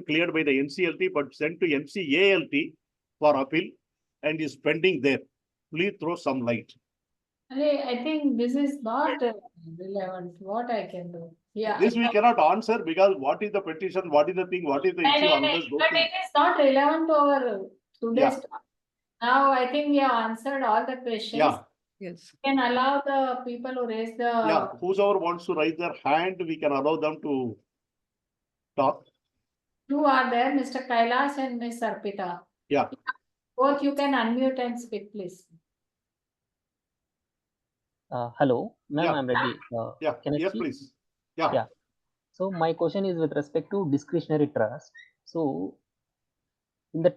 cleared by the NCLT but sent to NCALT for appeal and is pending there? Please throw some light. I think this is not relevant. What I can do? Yeah. This we cannot answer because what is the petition, what is the thing, what is the issue? But it is not relevant to our today's talk. Now I think we have answered all the questions. Yeah. Yes. We can allow the people who raise the. Yeah, whosoever wants to raise their hand, we can allow them to talk. Two are there, Mr. Kailash and Ms. Arpita. Yeah. Both you can unmute and speak, please. Hello, ma'am, Yeah. I'm ready. Can I Yes, speak? please. Yeah. Yeah. So my question is with respect to discretionary trust. So in the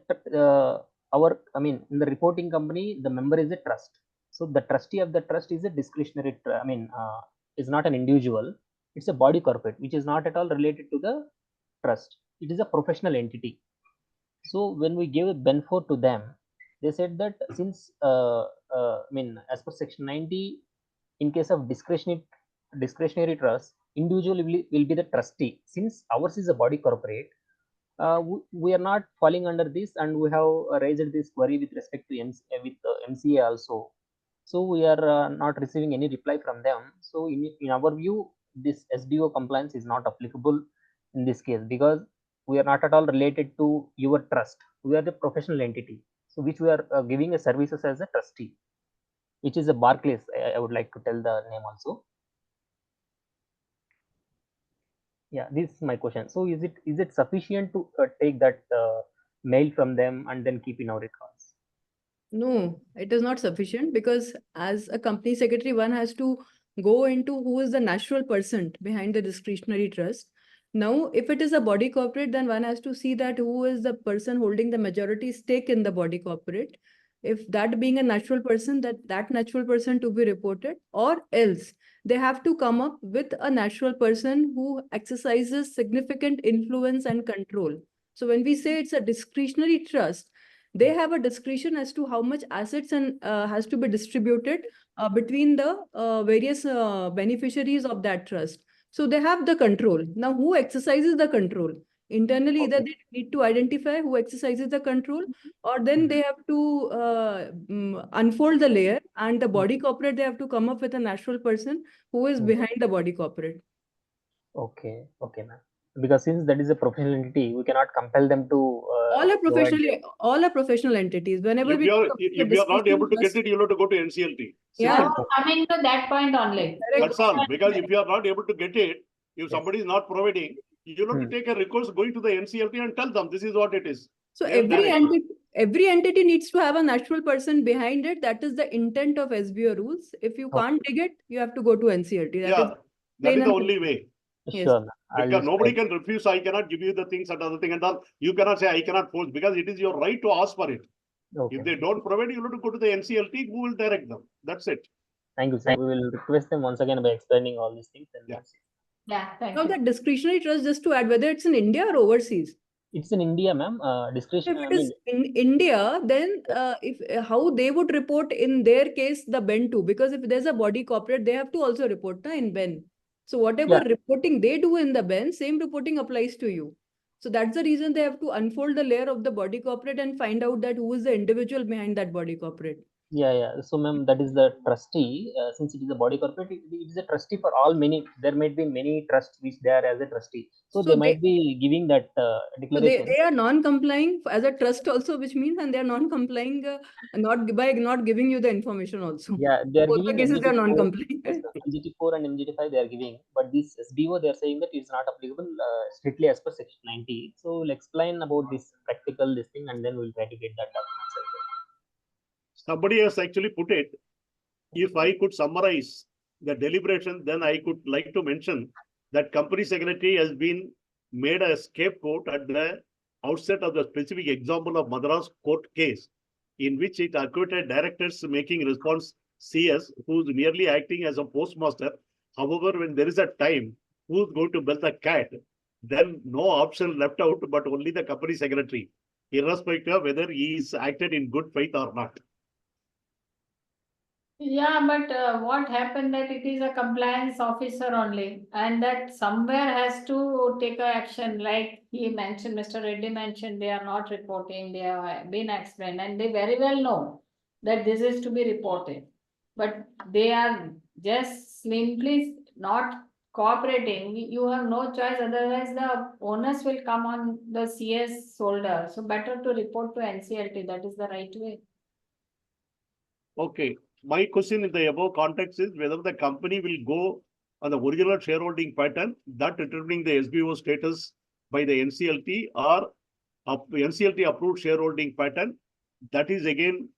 in the reporting company, the member is a trust. So the trustee of the trust is a discretionary. Is not an individual. It's a body corporate, which is not at all related to the trust. It is a professional entity. So when we gave a benefit to them, they said that since as per section 90, in case of discretionary trust, individual will be the trustee. Since ours is a body corporate, we are not falling under this, and we have raised this query with respect to MCA also. So we are not receiving any reply from them. So in our view, this SBO compliance is not applicable in this case because we are not at all related to your trust. We are the professional entity, so which we are giving a services as a trustee, which is a Barclays. I would like to tell the name also. Yeah, this is my question. So is it sufficient to take that mail from them and then keep in our records? No, it is not sufficient because as a company secretary, one has to go into who is the natural person behind the discretionary trust. Now, if it is a body corporate, then one has to see that who is the person holding the majority stake in the body corporate. If that being a natural person, that natural person to be reported, or else they have to come up with a natural person who exercises significant influence and control. So when we say it's a discretionary trust, they have a discretion as to how much assets and has to be distributed between the various beneficiaries of that trust. So they have the control. Now, who exercises the control? Internally, either they need to identify who exercises the control, or then they have to unfold the layer, and the body corporate, they have to come up with a natural person who is behind the body corporate. Okay, ma'am. Because since that is a professional entity, we cannot compel them to. All are professional entities. Whenever If you are not able to get it, you have to go to NCLT. Yeah. Coming to that point only. That's all. Because if you are not able to get it, if somebody is not providing, you have to take a recourse going to the NCLT and tell them this is what it is. So every entity needs to have a natural person behind it. That is the intent of SBO rules. If you can't dig it, you have to go to NCLT. That is the only way. Yes. Sure, Because nobody can refuse, I cannot give you the things and other thing and all. You cannot say I cannot force because it is your right to ask for it. Okay. If they don't provide, you have to go to the NCLT, who will direct them. That's it. Thank you, sir. We will request them once again by explaining all these things. And Yeah. that's it. Yeah, thank Now you. that discretionary trust, just to add, whether it's in India or overseas. It's in India, ma'am. Discretion. If it is in India, then how they would report in their case the Ben too, because if there's a body corporate, they have to also report in Ben. So whatever reporting they do in the Ben, same reporting applies to you. So that's the reason they have to unfold the layer of the body corporate and find out that who is the individual behind that body corporate. Yeah. So, ma'am, that is the trustee. Since it is a body corporate, it is a trustee for all many. There might be many trusts which they are as a trustee. So they might be giving that declaration. So they are non-complying as a trust also, which means, and they are non-complying not giving you the information also. Yeah, they are Both giving the cases they are MGT4, non-complying. yes, MGT4 and MGT5 they are giving, but this SBO they are saying that it's not applicable strictly as per section 90. So we'll explain about this practical this thing and then we'll try to get that documents as well. Somebody has actually put it. If I could summarize the deliberation, then I could like to mention that company secretary has been made a scapegoat at the outset of the specific example of Madras court case, in which it acquitted directors making response CS, who's merely acting as a postmaster. However, when there is a time, who's going to bell the cat, then no option left out, but only the company secretary, irrespective of whether he is acted in good faith or not. Yeah, but what happened that it is a compliance officer only, and that somewhere has to take a action, like he mentioned, Mr. Reddy mentioned, they are not reporting, they have been explained, and they very well know that this is to be reported. But they are just simply not cooperating. You have no choice, otherwise the onus will come on the CS shoulder. So better to report to NCLT, that is the right way. Okay. My question in the above context is whether the company will go on the original shareholding pattern that determining the SBO status by the NCLT or NCLT approved shareholding pattern that is again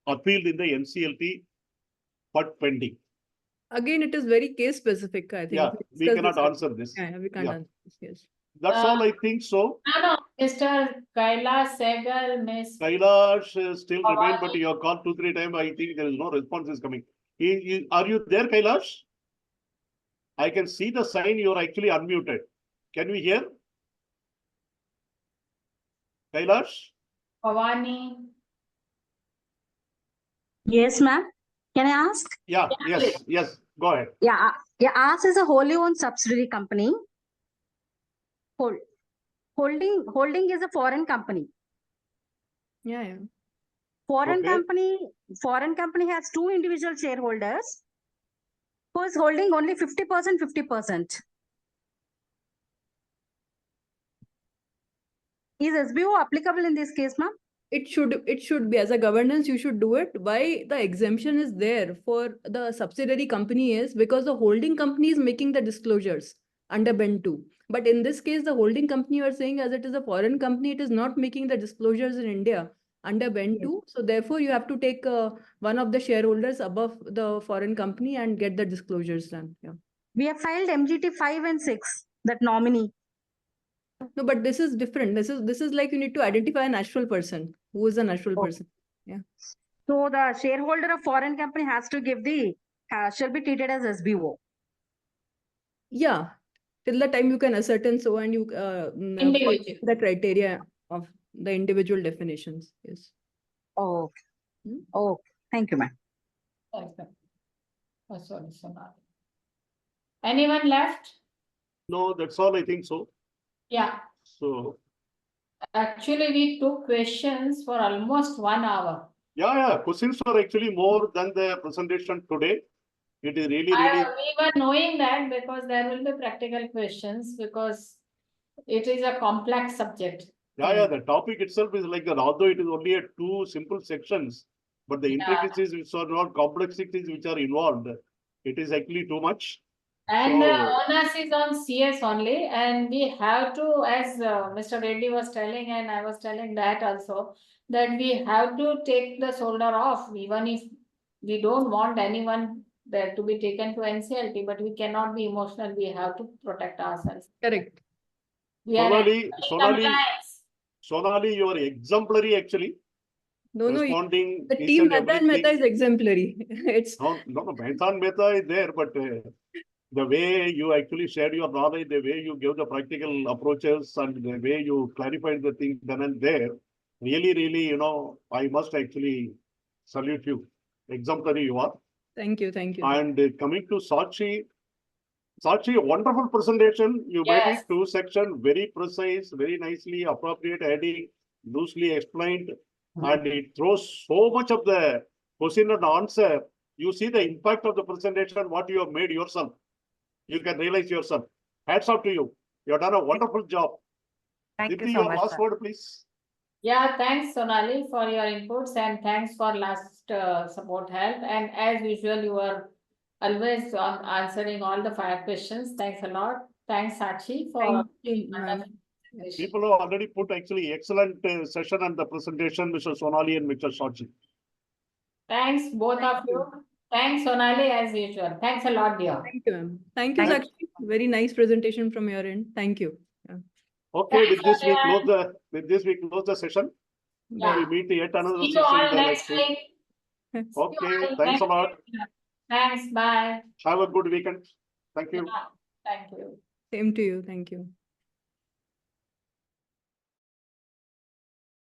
appealed in the NCLT but pending. Again, it is very case specific, I think. Yeah, we cannot answer this. Yeah, we can't answer this, yes. That's all I think so. No, Mr. Kailash Sehgal, Ms. Kailash still remain, but you have called 2-3 times. I think there is no response is coming. Are you there, Kailash? I can see the sign you are actually unmuted. Can we hear? Kailash? Pavani. Yes, ma'am. Can I ask? Yeah, yes. Go ahead. Yeah, AS is a wholly owned subsidiary company. Holding is a foreign company. Yeah. Foreign Okay. company has two individual shareholders who is holding only 50%, 50%. Is SBO applicable in this case, ma'am? It should be, as a governance, you should do it. Why the exemption is there for the subsidiary company is because the holding company is making the disclosures under Ben 2. But in this case, the holding company you are saying, as it is a foreign company, it is not making the disclosures in India under Ben 2. So therefore, you have to take one of the shareholders above the foreign company and get the disclosures done. Yeah. We have filed MGT 5 and 6, that nominee. No, but this is different. This is like you need to identify a natural person. Who is a natural person? Yeah. So the shareholder of foreign company has to give shall be treated as SBO. Yeah. Till the time you can ascertain so and you Individual. the criteria of the individual definitions. Yes. Okay. Okay. Thank you, ma'am. Oh, sorry. Anyone left? No, that's all I think so. Yeah. So, Actually, we took questions for almost 1 hour. yeah. Questions are actually more than the presentation today. It is really. We were knowing that because there will be practical questions because it is a complex subject. Yeah. The topic itself is like that. Although it is only a 2 simple sections, but the intricacies which are not complexities which are involved, it is actually too much. And the So, onus is on CS only, and we have to, as Mr. Reddy was telling, and I was telling that also, that we have to take the shoulder off, even if we don't want anyone there to be taken to NCLT, but we cannot be emotional. We have to protect ourselves. Correct. We are Sonali, you are exemplary actually. No, Responding the each team and Mehta and Mehta everything. is exemplary. It's No, Mehta and Mehta is there, but the way you actually shared your knowledge, the way you give the practical approaches and the way you clarified the thing then and there, really, I must actually salute you. Exemplary you are. thank you. And coming to Sakshi, wonderful presentation. You made Yes. it two section, very precise, very nicely appropriate heading, loosely explained, and it throws so much of the question and answer. You see the impact of the presentation, what you have made yourself. You can realize yourself. Hats off to you. You have done a wonderful job. Thank Dipti, you so your much, last sir. word, please. Yeah, thanks Sonali for your inputs and thanks for last support help. And as usual, you are always on answering all the 5 questions. Thanks a lot. Thanks Sakshi for Thank you, ma'am. wonderful presentation. People have already put actually excellent session and the presentation, Mr. Sonali and Mr. Sakshi. Thanks both of you. Thanks Sonali as usual. Thanks a lot, dear. Thank you, ma'am. Thank you, Thank Sakshi. Very nice presentation from your end. Thank you. Yeah. Okay, Thanks, everyone. with this we close the session. Yeah. We meet yet another See you session all the next next week. week. See you Okay, all thanks a next lot. week. Thanks. Bye. Have a good weekend. Thank you. Yeah, thank you. Same to you. Thank you.